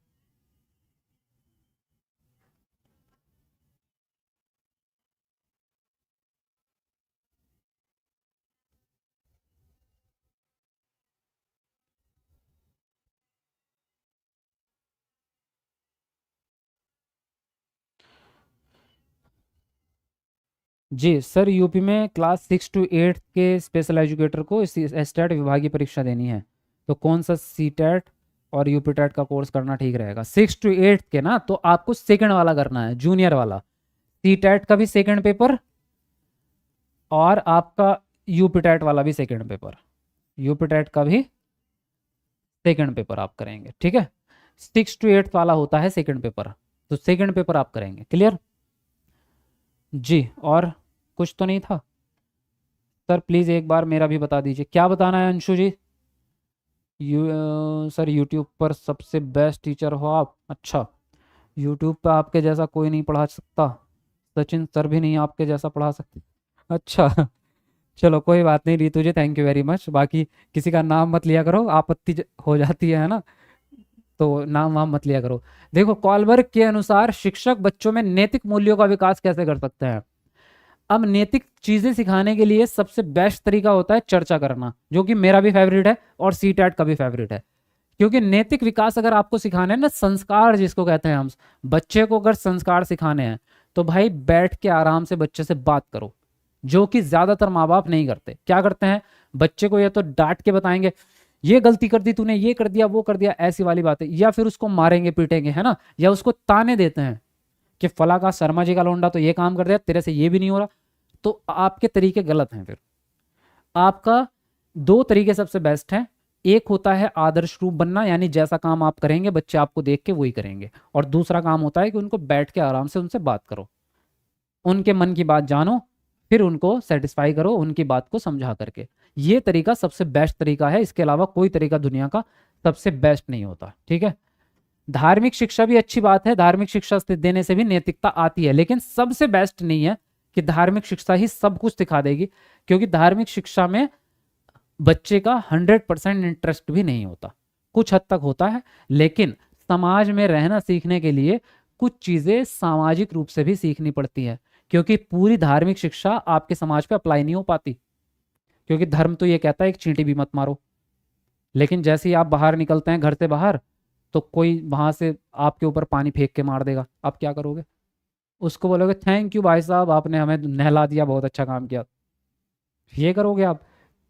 जी सर, यूपी में क्लास 6 to 8 के स्पेशल एजुकेटर को एसटेट विभागीय परीक्षा देनी है, तो कौन सा सीटेट और यूपी टेट का कोर्स करना ठीक रहेगा? 6 to 8 के ना, तो आपको सेकंड वाला करना है, जूनियर वाला। सीटेट का भी सेकंड पेपर और आपका यूपी टेट वाला भी सेकंड पेपर, यूपी टेट का भी सेकंड पेपर आप करेंगे, ठीक है। 6 to 8 वाला होता है सेकंड पेपर, तो सेकंड पेपर आप करेंगे, क्लियर जी। और कुछ तो नहीं था सर? प्लीज़ एक बार मेरा भी बता दीजिए, क्या बताना है अंशु जी? सर यूट्यूब पर सबसे बेस्ट टीचर हो आप? अच्छा, यूट्यूब पे आपके जैसा कोई नहीं पढ़ा सकता, सचिन सर भी नहीं आपके जैसा पढ़ा सकते। अच्छा चलो कोई बात नहीं रीतू जी, थैंक यू वेरी मच। बाकी किसी का नाम मत लिया करो, आपत्ति हो जाती है ना, तो नाम वाम मत लिया करो। देखो, कॉलबर्ग के अनुसार शिक्षक बच्चों में नैतिक मूल्यों का विकास कैसे कर सकते हैं? अब नैतिक चीजें सिखाने के लिए सबसे बेस्ट तरीका होता है चर्चा करना, जो कि मेरा भी फेवरेट है और सी टेट का भी फेवरेट है। क्योंकि नैतिक विकास अगर आपको सिखाने हैं ना, संस्कार जिसको कहते हैं हम, बच्चे को अगर संस्कार सिखाने हैं, तो भाई बैठ के आराम से बच्चे से बात करो, जो कि ज्यादातर माँ बाप नहीं करते। क्या करते हैं, बच्चे को या तो डांट के बताएंगे, ये गलती कर दी तूने, ये कर दिया, वो कर दिया, ऐसी वाली बातें, या फिर उसको मारेंगे पीटेंगे, है ना, या उसको ताने देते हैं कि फला का शर्मा जी का लौंडा तो ये काम कर दिया, तेरे से ये भी नहीं हो रहा। तो आपके तरीके गलत हैं। फिर आपका दो तरीके सबसे बेस्ट हैं। एक होता है आदर्श रूप बनना, यानी जैसा काम आप करेंगे बच्चे आपको देख के वही करेंगे। और दूसरा काम होता है कि उनको बैठ के आराम से उनसे बात करो, उनके मन की बात जानो, फिर उनको सेटिस्फाई करो उनकी बात को समझा करके। ये तरीका सबसे बेस्ट तरीका है, इसके अलावा कोई तरीका दुनिया का सबसे बेस्ट नहीं होता, ठीक है। धार्मिक शिक्षा भी अच्छी बात है, धार्मिक शिक्षा देने से भी नैतिकता आती है, लेकिन सबसे बेस्ट नहीं है कि धार्मिक शिक्षा ही सब कुछ सिखा देगी, क्योंकि धार्मिक शिक्षा में बच्चे का 100% इंटरेस्ट भी नहीं होता, कुछ हद तक होता है। लेकिन समाज में रहना सीखने के लिए कुछ चीजें सामाजिक रूप से भी सीखनी पड़ती है, क्योंकि पूरी धार्मिक शिक्षा आपके समाज पे अप्लाई नहीं हो पाती। क्योंकि धर्म तो ये कहता है एक चींटी भी मत मारो, लेकिन जैसे ही आप बाहर निकलते हैं घर से बाहर, तो कोई वहां से आपके ऊपर पानी फेंक के मार देगा, आप क्या करोगे? उसको बोलोगे थैंक यू भाई साहब, आपने हमें नहला दिया, बहुत अच्छा काम किया, ये करोगे आप?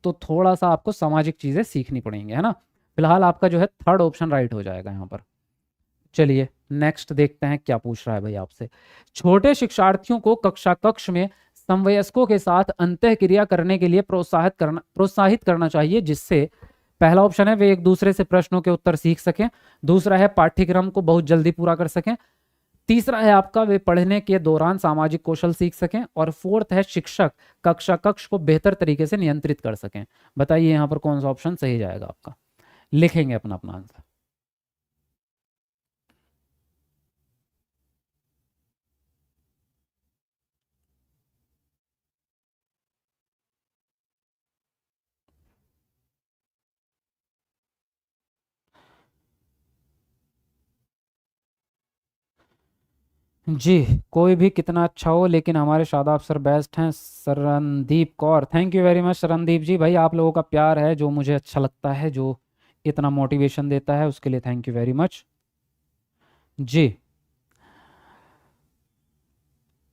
तो थोड़ा सा आपको सामाजिक चीजें सीखनी पड़ेंगी, है ना। फिलहाल आपका जो है थर्ड ऑप्शन राइट हो जाएगा यहाँ पर। चलिए नेक्स्ट देखते हैं क्या पूछ रहा है भाई आपसे। छोटे शिक्षार्थियों को कक्षा कक्ष में समवयस्कों के साथ अंतःक्रिया करने के लिए प्रोत्साहित करना चाहिए, जिससे पहला ऑप्शन है वे एक दूसरे से प्रश्नों के उत्तर सीख सकें, दूसरा है पाठ्यक्रम को बहुत जल्दी पूरा कर सकें, तीसरा है आपका वे पढ़ने के दौरान सामाजिक कौशल सीख सकें, और फोर्थ है शिक्षक कक्षा कक्ष को बेहतर तरीके से नियंत्रित कर सकें। बताइए यहाँ पर कौन सा ऑप्शन सही जाएगा आपका? लिखेंगे अपना अपना आंसर। जी, कोई भी कितना अच्छा हो, लेकिन हमारे शादाब सर बेस्ट हैं। Sharandeep Kaur, thank you very much Sharandeep ji. भाई आप लोगों का प्यार है जो मुझे अच्छा लगता है, जो इतना मोटिवेशन देता है, उसके लिए थैंक यू वेरी मच जी।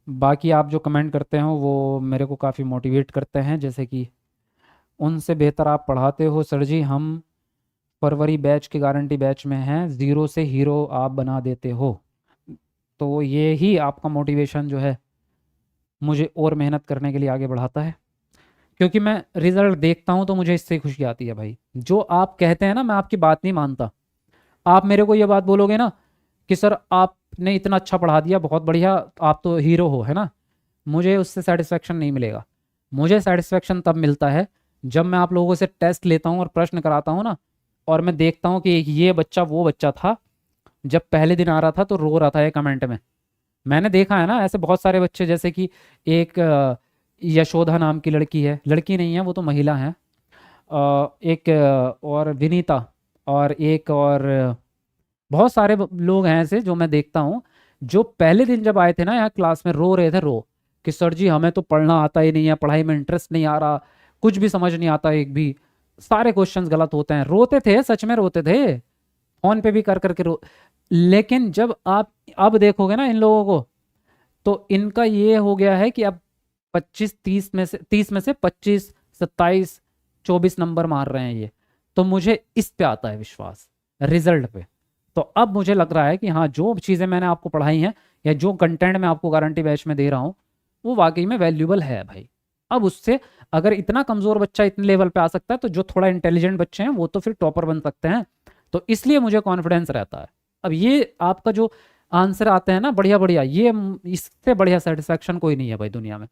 बाकी आप जो कमेंट करते हो वो मेरे को काफ़ी मोटिवेट करते हैं, जैसे कि उनसे बेहतर आप पढ़ाते हो सर जी, हम फरवरी बैच के गारंटी बैच में हैं, ज़ीरो से हीरो आप बना देते हो। तो ये ही आपका मोटिवेशन जो है मुझे और मेहनत करने के लिए आगे बढ़ाता है, क्योंकि मैं रिजल्ट देखता हूँ तो मुझे इससे खुशी आती है भाई। जो आप कहते हैं ना, मैं आपकी बात नहीं मानता। आप मेरे को ये बात बोलोगे ना कि सर आपने इतना अच्छा पढ़ा दिया, बहुत बढ़िया, आप तो हीरो हो, है ना, मुझे उससे सेटिस्फेक्शन नहीं मिलेगा। मुझे सेटिस्फेक्शन तब मिलता है जब मैं आप लोगों से टेस्ट लेता हूँ और प्रश्न कराता हूँ ना, और मैं देखता हूँ कि ये बच्चा वो बच्चा था, जब पहले दिन आ रहा था तो रो रहा था ये कमेंट में। मैंने देखा है ना ऐसे बहुत सारे बच्चे, जैसे कि एक यशोदा नाम की लड़की है, लड़की नहीं है वो तो महिला है, एक और विनीता, और एक और बहुत सारे लोग हैं ऐसे जो मैं देखता हूँ, जो पहले दिन जब आए थे ना यहाँ क्लास में रो रहे थे, रो कि सर जी हमें तो पढ़ना आता ही नहीं है, पढ़ाई में इंटरेस्ट नहीं आ रहा, कुछ भी समझ नहीं आता, एक भी सारे क्वेश्चंस गलत होते हैं, रोते थे, सच में रोते थे, फोन पे भी कर करके रो। लेकिन जब आप अब देखोगे ना इन लोगों को, तो इनका ये हो गया है कि अब 25 30 में से 25 27 24 नंबर मार रहे हैं ये, तो मुझे इस पे आता है विश्वास, रिजल्ट पे। तो अब मुझे लग रहा है कि हाँ, जो चीज़ें मैंने आपको पढ़ाई हैं या जो कंटेंट मैं आपको गारंटी बैच में दे रहा हूँ वो वाकई में वैल्यूबल है भाई। अब उससे अगर इतना कमज़ोर बच्चा इतने लेवल पे आ सकता है, तो जो थोड़ा इंटेलिजेंट बच्चे हैं वो तो फिर टॉपर बन सकते हैं। तो इसलिए मुझे कॉन्फिडेंस रहता है। अब ये आपका जो आंसर आते हैं ना बढ़िया बढ़िया, ये इससे बढ़िया सेटिस्फेक्शन कोई नहीं है भाई दुनिया में।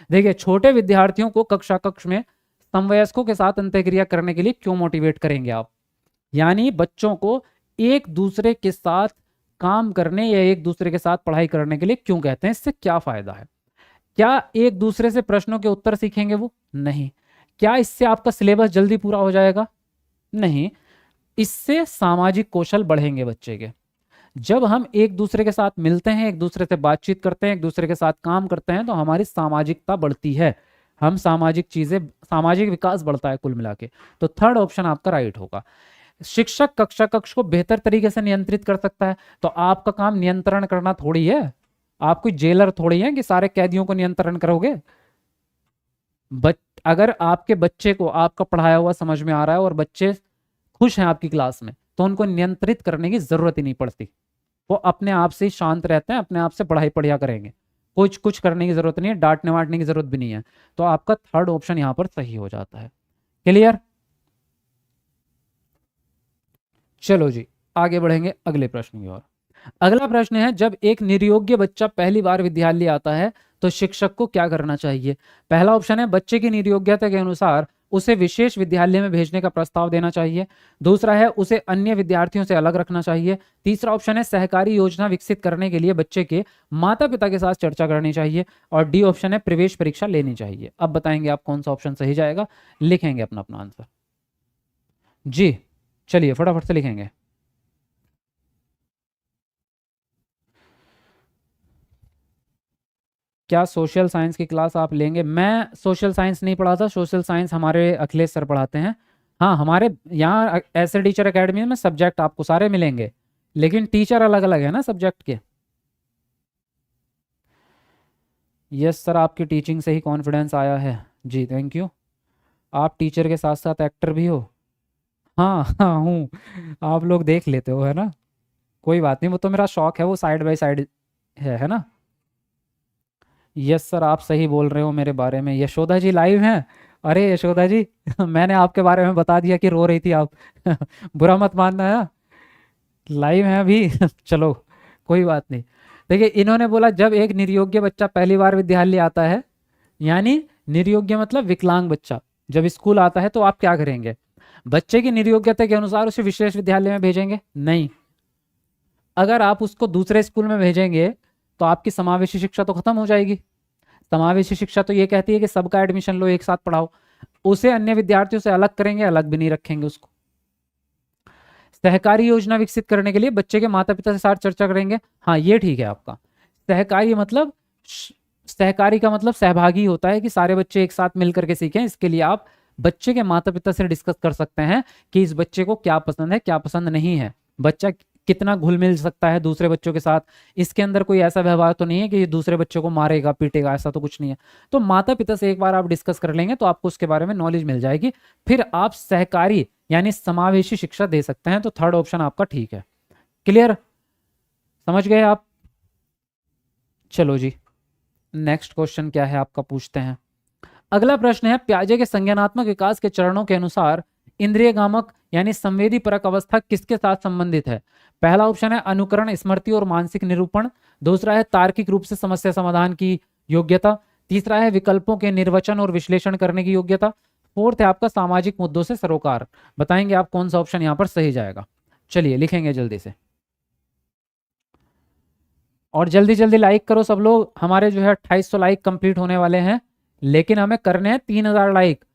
देखिए, छोटे विद्यार्थियों को कक्षा कक्ष में समवयस्कों के साथ अंतःक्रिया करने के लिए क्यों मोटिवेट करेंगे आप? यानी बच्चों को एक दूसरे के साथ काम करने या एक दूसरे के साथ पढ़ाई करने के लिए क्यों कहते हैं? इससे क्या फायदा है? क्या एक दूसरे से प्रश्नों के उत्तर सीखेंगे वो? नहीं। क्या इससे आपका सिलेबस जल्दी पूरा हो जाएगा? नहीं। इससे सामाजिक कौशल बढ़ेंगे बच्चे के। जब हम एक दूसरे के साथ मिलते हैं, एक दूसरे से बातचीत करते हैं, एक दूसरे के साथ काम करते हैं, तो हमारी सामाजिकता बढ़ती है। हम सामाजिक विकास बढ़ता है कुल मिला के। तो थर्ड ऑप्शन आपका राइट होगा। शिक्षक कक्षा कक्ष को बेहतर तरीके से नियंत्रित कर सकता है। तो आपका काम नियंत्रण करना थोड़ी है, आप कोई जेलर थोड़ी हैं कि सारे कैदियों को नियंत्रण करोगे। अगर आपके बच्चे को आपका पढ़ाया हुआ समझ में आ रहा है और बच्चे खुश हैं आपकी क्लास में, तो उनको नियंत्रित करने की जरूरत ही नहीं पड़ती। वो अपने आप से शांत रहते हैं, अपने आप से पढ़ाई पढ़िया करेंगे। कुछ करने की जरूरत नहीं है, डांटने वाटने की जरूरत भी नहीं है। तो आपका थर्ड ऑप्शन यहां पर सही हो जाता है। क्लियर? चलो जी, आगे बढ़ेंगे अगले प्रश्न की ओर। अगला प्रश्न है, जब एक निर्योग्य बच्चा पहली बार विद्यालय आता है तो शिक्षक को क्या करना चाहिए? पहला ऑप्शन है, बच्चे की निर्योग्यता के अनुसार उसे विशेष विद्यालय में भेजने का प्रस्ताव देना चाहिए। दूसरा है, उसे अन्य विद्यार्थियों से अलग रखना चाहिए। तीसरा ऑप्शन है, सहकारी योजना विकसित करने के लिए बच्चे के माता पिता के साथ चर्चा करनी चाहिए। और डी ऑप्शन है, प्रवेश परीक्षा लेनी चाहिए। अब बताएंगे आप कौन सा ऑप्शन सही जाएगा, लिखेंगे अपना अपना आंसर जी। चलिए फटाफट से लिखेंगे। क्या सोशल साइंस की क्लास आप लेंगे? मैं सोशल साइंस नहीं पढ़ाता, सोशल साइंस हमारे अखिलेश सर पढ़ाते हैं। हाँ, हमारे यहाँ ऐसे टीचर एकेडमी में सब्जेक्ट आपको सारे मिलेंगे, लेकिन टीचर अलग अलग है ना सब्जेक्ट के। यस सर, आपकी टीचिंग से ही कॉन्फिडेंस आया है जी, थैंक यू। आप टीचर के साथ साथ एक्टर भी हो? हाँ हाँ हूँ, आप लोग देख लेते हो है ना। कोई बात नहीं, वो तो मेरा शौक है, वो साइड बाय साइड है ना। यस सर, आप सही बोल रहे हो मेरे बारे में। यशोदा जी लाइव हैं? अरे यशोदा जी मैंने आपके बारे में बता दिया कि रो रही थी आप बुरा मत मानना है, लाइव हैं अभी चलो कोई बात नहीं। देखिए, इन्होंने बोला जब एक निर्योग्य बच्चा पहली बार विद्यालय आता है, यानी निर्योग्य मतलब विकलांग बच्चा जब स्कूल आता है, तो आप क्या करेंगे? बच्चे की निर्योग्यता के अनुसार उसे विशेष विद्यालय में भेजेंगे? नहीं। अगर आप उसको दूसरे स्कूल में भेजेंगे तो आपकी समावेशी शिक्षा तो खत्म हो जाएगी। समावेशी शिक्षा तो ये कहती है कि सबका एडमिशन लो, एक साथ पढ़ाओ। उसे अन्य विद्यार्थियों से अलग करेंगे, अलग भी नहीं रखेंगे उसको। सहकारी योजना विकसित करने के लिए बच्चे के माता पिता के साथ चर्चा करेंगे। हाँ, ये ठीक है आपका। सहकारी मतलब सहकारी का मतलब सहभागी होता है कि सारे बच्चे एक साथ मिलकर के सीखें। इसके लिए आप बच्चे के माता पिता से डिस्कस कर सकते हैं कि इस बच्चे को क्या पसंद है, क्या पसंद नहीं है, बच्चा कितना घुल मिल सकता है दूसरे बच्चों के साथ। इसके अंदर कोई ऐसा व्यवहार तो नहीं है कि ये दूसरे बच्चों को मारेगा पीटेगा, ऐसा तो कुछ नहीं है। तो माता पिता से एक बार आप डिस्कस कर लेंगे तो आपको उसके बारे में नॉलेज मिल जाएगी। फिर आप सहकारी यानी समावेशी शिक्षा दे सकते हैं। तो थर्ड ऑप्शन आपका ठीक है। क्लियर? समझ गए आप? चलो जी, नेक्स्ट क्वेश्चन क्या है आपका, पूछते हैं। अगला प्रश्न है, प्याजे के संज्ञानात्मक विकास के चरणों के अनुसार इंद्रिय गामक यानी संवेदी परक अवस्था किसके साथ संबंधित है? पहला ऑप्शन है अनुकरण, स्मृति और मानसिक निरूपण। दूसरा है तार्किक रूप से समस्या समाधान की योग्यता। तीसरा है विकल्पों के निर्वचन और विश्लेषण करने की योग्यता। फोर्थ है आपका सामाजिक मुद्दों से सरोकार। बताएंगे आप कौन सा ऑप्शन यहां पर सही जाएगा? चलिए लिखेंगे जल्दी से, और जल्दी जल्दी लाइक करो सब लोग। हमारे जो है 2800 लाइक कंप्लीट होने वाले हैं, लेकिन हमें करने हैं 3000 लाइक।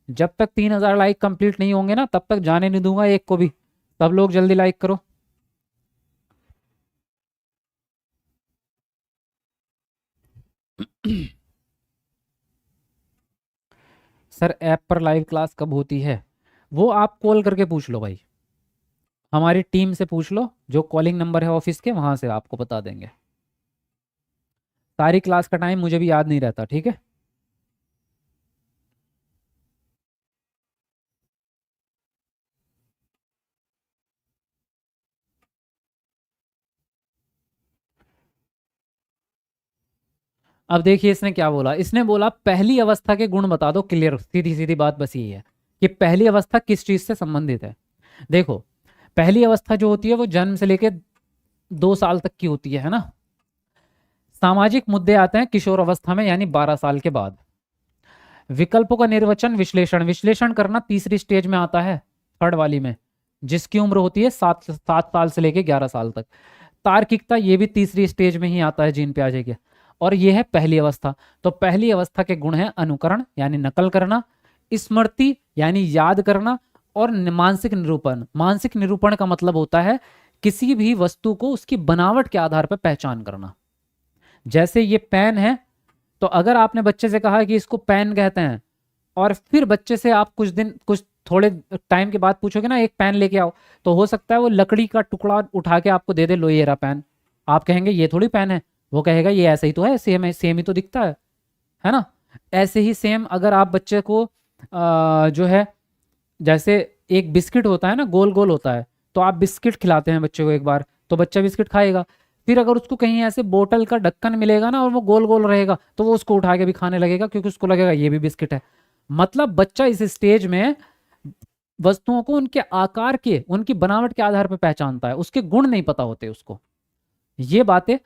जब तक 3000 लाइक कंप्लीट नहीं होंगे ना, तब तक जाने नहीं दूंगा एक को भी। सब लोग जल्दी लाइक करो। सर ऐप पर लाइव क्लास कब होती है? वो आप कॉल करके पूछ लो भाई, हमारी टीम से पूछ लो, जो कॉलिंग नंबर है ऑफिस के, वहां से आपको बता देंगे। सारी क्लास का टाइम मुझे भी याद नहीं रहता, ठीक है। अब देखिए इसने क्या बोला, इसने बोला पहली अवस्था के गुण बता दो। क्लियर, सीधी सीधी बात बस यही है कि पहली अवस्था किस चीज से संबंधित है। देखो, पहली अवस्था जो होती है वो जन्म से लेके 2 साल तक की होती है ना। सामाजिक मुद्दे आते हैं किशोर अवस्था में, यानी 12 साल के बाद। विकल्पों का निर्वचन, विश्लेषण, विश्लेषण करना तीसरी स्टेज में आता है, थर्ड वाली में, जिसकी उम्र होती है 7 साल से लेके 11 साल तक। तार्किकता, ये भी तीसरी स्टेज में ही आता है जीन पियाजे के, और ये है पहली अवस्था। तो पहली अवस्था के गुण है अनुकरण यानी नकल करना, स्मृति यानी याद करना, और मानसिक निरूपण। मानसिक निरूपण का मतलब होता है किसी भी वस्तु को उसकी बनावट के आधार पर पहचान करना। जैसे ये पेन है, तो अगर आपने बच्चे से कहा कि इसको पेन कहते हैं, और फिर बच्चे से आप कुछ थोड़े टाइम के बाद पूछोगे ना एक पेन लेके आओ, तो हो सकता है वो लकड़ी का टुकड़ा उठा के आपको दे दे, लो ये रहा पेन। आप कहेंगे ये थोड़ी पेन है, वो कहेगा ये ऐसा ही तो है, सेम ही तो दिखता है ना। ऐसे ही सेम अगर आप बच्चे को जो है, जैसे एक बिस्किट होता है ना, गोल गोल होता है, तो आप बिस्किट खिलाते हैं बच्चे को एक बार, तो बच्चा बिस्किट खाएगा। फिर अगर उसको कहीं ऐसे बोतल का ढक्कन मिलेगा ना और वो गोल गोल रहेगा, तो वो उसको उठा के भी खाने लगेगा, क्योंकि उसको लगेगा ये भी बिस्किट है। मतलब बच्चा इस स्टेज में वस्तुओं को उनके आकार के, उनकी बनावट के आधार पर पहचानता है, उसके गुण नहीं पता होते उसको। ये बातें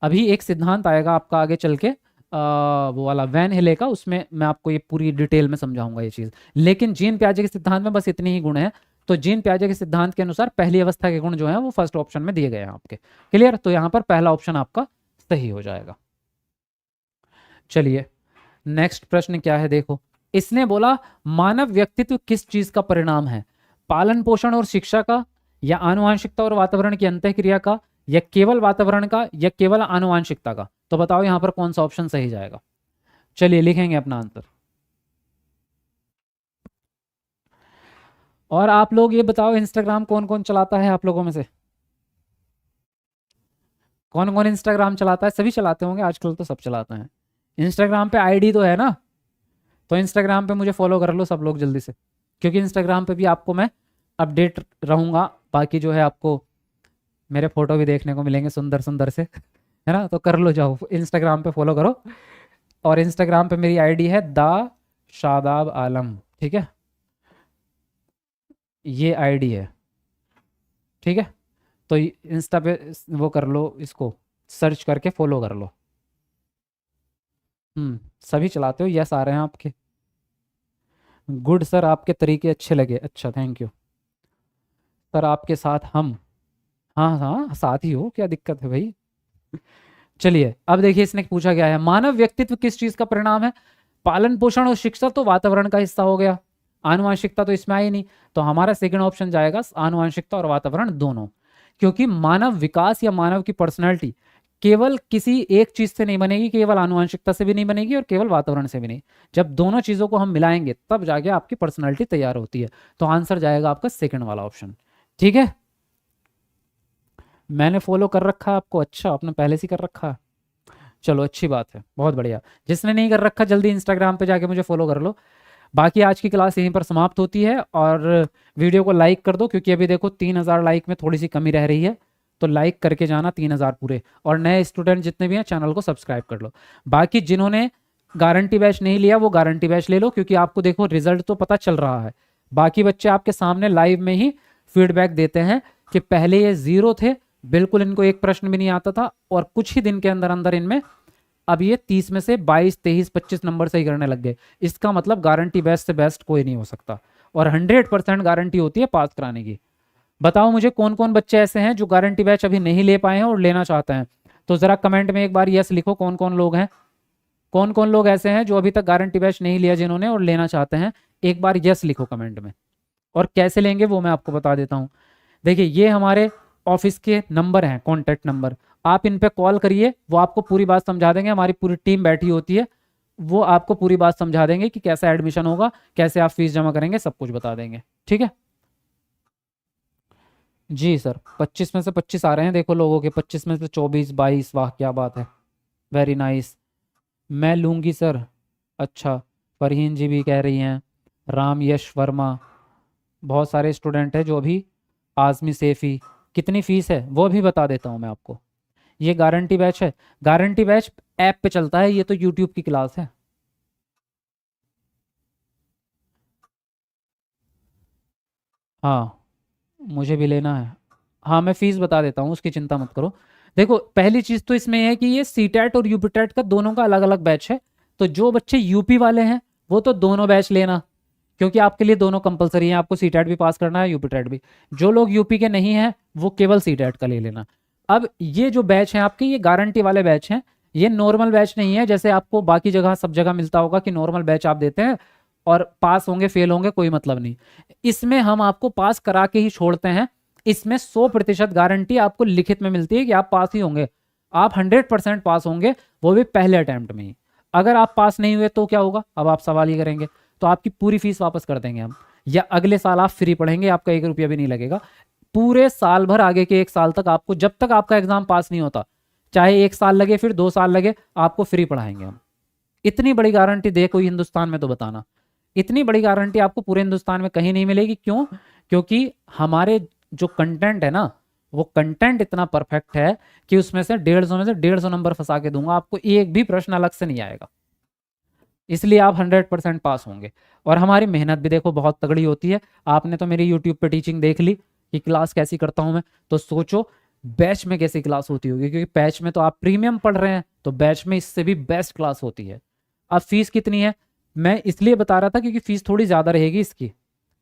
अभी एक सिद्धांत आएगा आपका आगे चल के, वो वाला वैन हिले का, उसमें मैं आपको ये पूरी डिटेल में समझाऊंगा ये चीज। लेकिन जीन पियाजे के सिद्धांत में बस इतने ही गुण हैं। तो जीन पियाजे के सिद्धांत के अनुसार पहली अवस्था के गुण जो है वो फर्स्ट ऑप्शन में दिए गए हैं आपके। क्लियर, तो यहां पर पहला ऑप्शन आपका सही हो जाएगा। चलिए नेक्स्ट प्रश्न क्या है, देखो। इसने बोला मानव व्यक्तित्व किस चीज का परिणाम है, पालन पोषण और शिक्षा का, या आनुवंशिकता और वातावरण की अंतःक्रिया का, या केवल वातावरण का, या केवल आनुवंशिकता का। तो बताओ यहां पर कौन सा ऑप्शन सही जाएगा। चलिए लिखेंगे अपना आंसर। और आप लोग ये बताओ, इंस्टाग्राम कौन कौन चलाता है आप लोगों में से? कौन कौन इंस्टाग्राम चलाता है? सभी चलाते होंगे, आजकल तो सब चलाते हैं। इंस्टाग्राम पे आईडी तो है ना, तो इंस्टाग्राम पे मुझे फॉलो कर लो सब लोग जल्दी से, क्योंकि इंस्टाग्राम पे भी आपको मैं अपडेट रहूंगा। बाकी जो है आपको मेरे फोटो भी देखने को मिलेंगे सुंदर सुंदर से, है ना। तो कर लो, जाओ इंस्टाग्राम पे फॉलो करो। और इंस्टाग्राम पे मेरी आईडी है द शादाब आलम, ठीक है, ये आईडी है, ठीक है। तो इंस्टा पे वो कर लो, इसको सर्च करके फॉलो कर लो। सभी चलाते हो, यस आ रहे हैं आपके। गुड सर, आपके तरीके अच्छे लगे। अच्छा, थैंक यू सर, आपके साथ हम। हाँ हाँ, साथ ही हो, क्या दिक्कत है भाई। चलिए अब देखिए इसने पूछा गया है, मानव व्यक्तित्व किस चीज का परिणाम है, पालन पोषण और शिक्षा तो वातावरण का हिस्सा हो गया, आनुवंशिकता तो इसमें आई नहीं। तो हमारा सेकंड ऑप्शन जाएगा आनुवंशिकता और वातावरण दोनों, क्योंकि मानव विकास या मानव की पर्सनैलिटी केवल किसी एक चीज से नहीं बनेगी, केवल आनुवंशिकता से भी नहीं बनेगी और केवल वातावरण से भी नहीं। जब दोनों चीजों को हम मिलाएंगे तब जाके आपकी पर्सनैलिटी तैयार होती है। तो आंसर जाएगा आपका सेकंड वाला ऑप्शन, ठीक है। मैंने फॉलो कर रखा है आपको, अच्छा आपने पहले से कर रखा है, चलो अच्छी बात है, बहुत बढ़िया। जिसने नहीं कर रखा जल्दी इंस्टाग्राम पे जाके मुझे फॉलो कर लो। बाकी आज की क्लास यहीं पर समाप्त होती है, और वीडियो को लाइक कर दो, क्योंकि अभी देखो 3000 लाइक में थोड़ी सी कमी रह रही है, तो लाइक करके जाना 3000 पूरे। और नए स्टूडेंट जितने भी हैं चैनल को सब्सक्राइब कर लो। बाकी जिन्होंने गारंटी बैच नहीं लिया वो गारंटी बैच ले लो, क्योंकि आपको देखो रिजल्ट तो पता चल रहा है। बाकी बच्चे आपके सामने लाइव में ही फीडबैक देते हैं कि पहले ये 0 थे, बिल्कुल इनको एक प्रश्न भी नहीं आता था, और कुछ ही दिन के अंदर अंदर इनमें अब ये 30 में से 22, 23, 25 नंबर सही करने लग गए। इसका मतलब गारंटी बेस्ट से बेस्ट कोई नहीं हो सकता, और 100% गारंटी होती है पास कराने की। बताओ मुझे कौन कौन बच्चे ऐसे हैं जो गारंटी बैच अभी नहीं ले पाए हैं और लेना चाहते हैं। तो जरा कमेंट में एक बार यस लिखो, कौन कौन लोग हैं, कौन कौन लोग ऐसे हैं जो अभी तक गारंटी बैच नहीं लिया जिन्होंने और लेना चाहते हैं। एक बार यस लिखो कमेंट में। और कैसे लेंगे वो मैं आपको बता देता हूँ। देखिए ये हमारे ऑफिस के नंबर हैं, कॉन्टैक्ट नंबर, आप इन पे कॉल करिए, वो आपको पूरी बात समझा देंगे। हमारी पूरी टीम बैठी होती है, वो आपको पूरी बात समझा देंगे कि कैसा एडमिशन होगा, कैसे आप फीस जमा करेंगे, सब कुछ बता देंगे, ठीक है। जी सर, 25 में से 25 आ रहे हैं, देखो लोगों के 25 में से 24, 22, वाह क्या बात है, वेरी नाइस। मैं लूंगी सर, अच्छा फरहीन जी भी कह रही हैं, राम यश वर्मा, बहुत सारे स्टूडेंट हैं जो अभी, आजमी सेफी। कितनी फीस है वो भी बता देता हूँ मैं आपको। ये गारंटी बैच है, गारंटी बैच ऐप पे चलता है, ये तो यूट्यूब की क्लास है। हाँ, मुझे भी लेना है। हाँ, मैं फीस बता देता हूँ, उसकी चिंता मत करो। देखो, पहली चीज़ तो इसमें है कि ये सीटेट और यूपीटेट का दोनों का अलग अलग बैच है। तो जो बच्चे यूपी वाले हैं वो तो दोनों बैच लेना, क्योंकि आपके लिए दोनों कंपलसरी है, आपको सीटेट भी पास करना है, यूपीटेट भी। जो लोग यूपी के नहीं हैं वो केवल सीटेट का ले लेना। अब ये जो बैच है आपके, ये गारंटी वाले बैच हैं। ये नॉर्मल बैच नहीं है, जैसे आपको बाकी जगह सब जगह मिलता होगा कि नॉर्मल बैच आप देते हैं और पास होंगे फेल होंगे कोई मतलब नहीं। इसमें हम आपको पास करा के ही छोड़ते हैं। इसमें 100% गारंटी आपको लिखित में मिलती है कि आप पास ही होंगे। आप 100% पास होंगे, वो भी पहले अटेम्प्ट में ही। अगर आप पास नहीं हुए तो क्या होगा, अब आप सवाल ही करेंगे। तो आपकी पूरी फीस वापस कर देंगे हम, या अगले साल आप फ्री पढ़ेंगे, आपका 1 रुपया भी नहीं लगेगा। पूरे साल भर, आगे के 1 साल तक आपको, जब तक आपका एग्जाम पास नहीं होता, चाहे 1 साल लगे फिर 2 साल लगे, आपको फ्री पढ़ाएंगे हम। इतनी बड़ी गारंटी दे कोई हिंदुस्तान में तो बताना। इतनी बड़ी गारंटी आपको पूरे हिंदुस्तान में कहीं नहीं मिलेगी। क्यों? क्योंकि हमारे जो कंटेंट है ना, वो कंटेंट इतना परफेक्ट है कि उसमें से 150 में से 150 नंबर फंसा के दूंगा आपको, एक भी प्रश्न अलग से नहीं आएगा। इसलिए आप 100% पास होंगे। और हमारी मेहनत भी देखो बहुत तगड़ी होती है। आपने तो मेरी यूट्यूब पे टीचिंग देख ली कि क्लास कैसी करता हूं मैं, तो सोचो बैच में कैसी क्लास होती होगी, क्योंकि बैच में तो आप प्रीमियम पढ़ रहे हैं, तो बैच में इससे भी बेस्ट क्लास होती है। अब फीस कितनी है, मैं इसलिए बता रहा था क्योंकि फीस थोड़ी ज़्यादा रहेगी इसकी,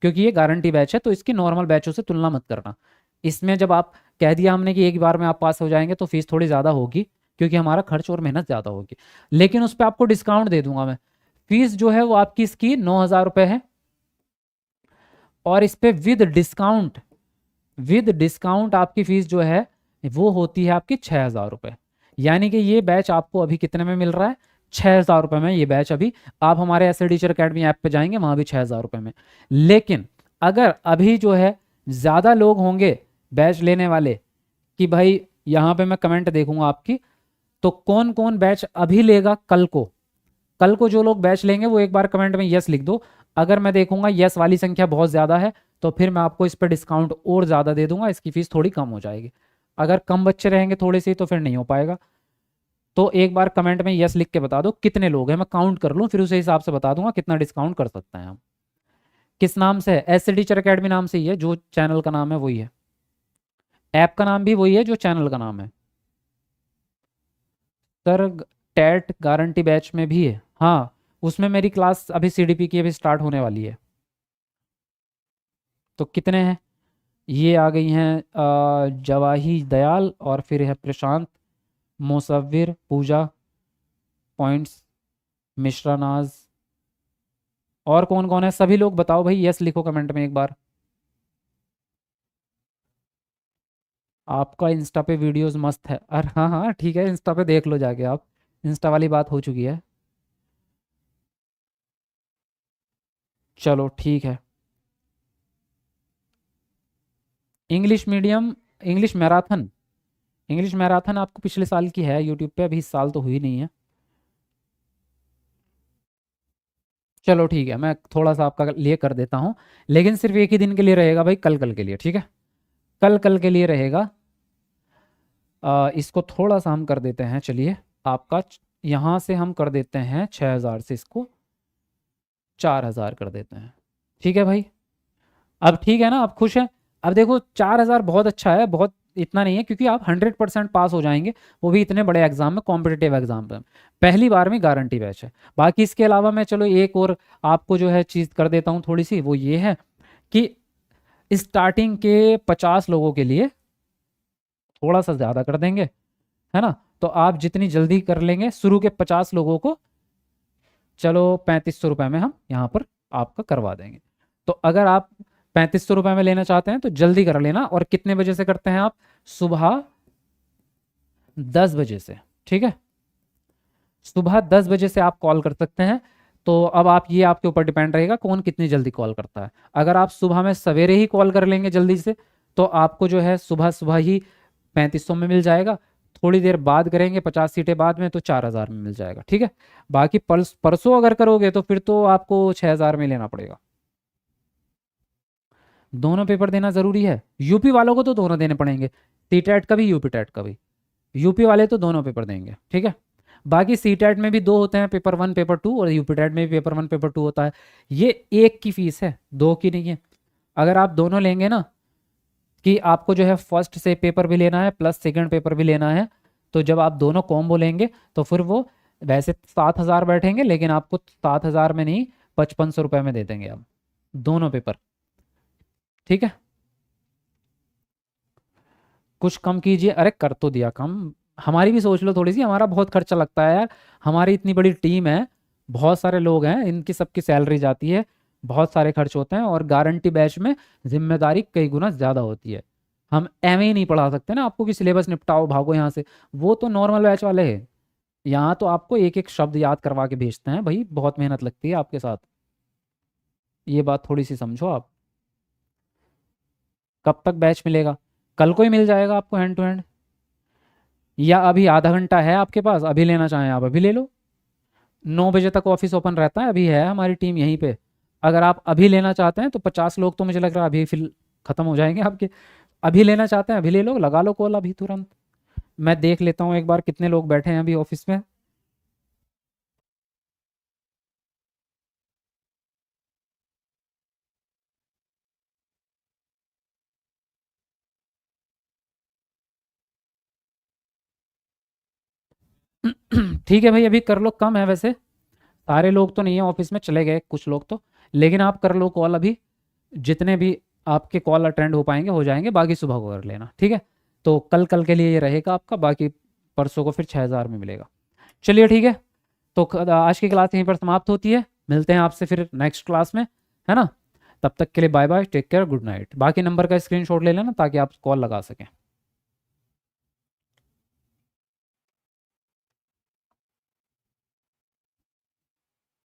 क्योंकि ये गारंटी बैच है, तो इसकी नॉर्मल बैचों से तुलना मत करना। इसमें जब आप कह दिया हमने कि एक बार में आप पास हो जाएंगे, तो फीस थोड़ी ज़्यादा होगी, क्योंकि हमारा खर्च और मेहनत ज़्यादा होगी। लेकिन उस पर आपको डिस्काउंट दे दूंगा मैं। फीस जो है वो आपकी इसकी 9,000 रुपये है, और इस पे विद डिस्काउंट आपकी फीस जो है वो होती है आपकी 6,000 रुपये। यानी कि ये बैच आपको अभी कितने में मिल रहा है, 6,000 रुपये में ये बैच अभी। आप हमारे ऐसे टीचर अकेडमी ऐप पे जाएंगे, वहां भी 6,000 रुपये में। लेकिन अगर अभी जो है ज़्यादा लोग होंगे बैच लेने वाले, कि भाई यहाँ पे मैं कमेंट देखूंगा आपकी, तो कौन कौन बैच अभी लेगा कल को जो लोग बैच लेंगे वो एक बार कमेंट में यस लिख दो। अगर मैं देखूंगा यस वाली संख्या बहुत ज़्यादा है, तो फिर मैं आपको इस पर डिस्काउंट और ज़्यादा दे दूंगा, इसकी फीस थोड़ी कम हो जाएगी। अगर कम बच्चे रहेंगे थोड़े से तो फिर नहीं हो पाएगा। तो एक बार कमेंट में यस लिख के बता दो कितने लोग हैं, मैं काउंट कर लूँ, फिर उसे हिसाब से बता दूंगा कितना डिस्काउंट कर सकते हैं हम। किस नाम से है? एस टीचर अकेडमी नाम से ही है, जो चैनल का नाम है वही है, ऐप का नाम भी वही है जो चैनल का नाम है। सर, टेट गारंटी बैच में भी है, हाँ। उसमें मेरी क्लास अभी सीडीपी की अभी स्टार्ट होने वाली है। तो कितने हैं? ये आ गई हैं जवाही दयाल, और फिर है प्रशांत, मोसव्विर, पूजा, पॉइंट्स, मिश्रा नाज। और कौन कौन है? सभी लोग बताओ भाई, यस लिखो कमेंट में एक बार। आपका इंस्टा पे वीडियोस मस्त है, अरे हाँ हाँ ठीक है, इंस्टा पे देख लो जाके आप। इंस्टा वाली बात हो चुकी है। चलो ठीक है। English medium, English marathon, English marathon आपको पिछले साल की है यूट्यूब पे, अभी इस साल तो हुई नहीं है। चलो ठीक है, मैं थोड़ा सा आपका लिए कर देता हूँ, लेकिन सिर्फ एक ही दिन के लिए रहेगा भाई, कल कल के लिए, ठीक है? कल कल के लिए रहेगा। इसको थोड़ा सा हम कर देते हैं, चलिए। आपका यहाँ से हम कर देते हैं 6,000 से इसको 4,000 कर देते हैं, ठीक है भाई? अब ठीक है ना, आप खुश हैं? अब देखो 4,000 बहुत अच्छा है, बहुत इतना नहीं है, क्योंकि आप 100% पास हो जाएंगे, वो भी इतने बड़े एग्जाम में, कॉम्पिटेटिव एग्जाम में। पहली बार में गारंटी बैच है। बाकी इसके अलावा मैं चलो एक और आपको जो है चीज़ कर देता हूँ थोड़ी सी, वो ये है कि स्टार्टिंग के 50 लोगों के लिए थोड़ा सा ज़्यादा कर देंगे, है ना? तो आप जितनी जल्दी कर लेंगे शुरू के 50 लोगों को, चलो 3,500 रुपये में हम यहाँ पर आपका करवा देंगे। तो अगर आप 3,500 रुपये में लेना चाहते हैं तो जल्दी कर लेना। और कितने बजे से करते हैं आप? सुबह 10 बजे से, ठीक है? सुबह 10 बजे से आप कॉल कर सकते हैं। तो अब आप, ये आपके ऊपर डिपेंड रहेगा कौन कितनी जल्दी कॉल करता है। अगर आप सुबह में सवेरे ही कॉल कर लेंगे जल्दी से, तो आपको जो है सुबह सुबह ही 3,500 में मिल जाएगा। थोड़ी देर बाद करेंगे 50 सीटें बाद में, तो 4,000 में मिल जाएगा, ठीक है? बाकी परसों अगर करोगे तो फिर तो आपको 6,000 में लेना पड़ेगा। दोनों पेपर देना जरूरी है, यूपी वालों को तो दोनों देने पड़ेंगे, टी टेट का भी यूपी टेट का भी। यूपी वाले तो दोनों पेपर देंगे, ठीक है? बाकी सीटेट में भी दो होते हैं, पेपर 1 पेपर 2, और यूपीटेट में भी पेपर 1 पेपर 2 होता है। ये एक की फीस है, दो की नहीं है। अगर आप दोनों लेंगे ना, कि आपको जो है फर्स्ट से पेपर भी लेना है प्लस सेकंड पेपर भी लेना है, तो जब आप दोनों कॉम्बो लेंगे तो फिर वो वैसे 7,000 बैठेंगे, लेकिन आपको 7,000 में नहीं 5500 रुपये में दे देंगे हम दोनों पेपर। ठीक है, कुछ कम कीजिए। अरे कर तो दिया कम, हमारी भी सोच लो थोड़ी सी, हमारा बहुत खर्चा लगता है यार। हमारी इतनी बड़ी टीम है, बहुत सारे लोग हैं, इनकी सबकी सैलरी जाती है, बहुत सारे खर्च होते हैं, और गारंटी बैच में जिम्मेदारी कई गुना ज़्यादा होती है। हम एवं ही नहीं पढ़ा सकते ना आपको कि सिलेबस निपटाओ भागो यहाँ से, वो तो नॉर्मल बैच वाले हैं। यहाँ तो आपको एक एक शब्द याद करवा के भेजते हैं भाई, बहुत मेहनत लगती है आपके साथ, ये बात थोड़ी सी समझो आप। कब तक बैच मिलेगा? कल को ही मिल जाएगा आपको हैंड टू हैंड, या अभी आधा घंटा है आपके पास, अभी लेना चाहें आप अभी ले लो। 9 बजे तक ऑफिस ओपन रहता है, अभी है हमारी टीम यहीं पे। अगर आप अभी लेना चाहते हैं तो 50 लोग तो मुझे लग रहा है अभी फिर खत्म हो जाएंगे आपके। अभी लेना चाहते हैं अभी ले लो, लगा लो कॉल अभी तुरंत। मैं देख लेता हूँ एक बार कितने लोग बैठे हैं अभी ऑफिस में। ठीक है भाई, अभी कर लो, कम है वैसे, सारे लोग तो नहीं है ऑफिस में, चले गए कुछ लोग तो, लेकिन आप कर लो कॉल अभी, जितने भी आपके कॉल अटेंड हो पाएंगे हो जाएंगे, बाकी सुबह को कर लेना, ठीक है। तो कल कल के लिए ये रहेगा आपका, बाकी परसों को फिर 6,000 में मिलेगा। चलिए ठीक है, तो आज की क्लास यहीं पर समाप्त होती है, मिलते हैं आपसे फिर नेक्स्ट क्लास में, है ना। तब तक के लिए bye bye, take care, good night. बाकी नंबर का स्क्रीनशॉट ले लेना ताकि आप कॉल लगा सकें।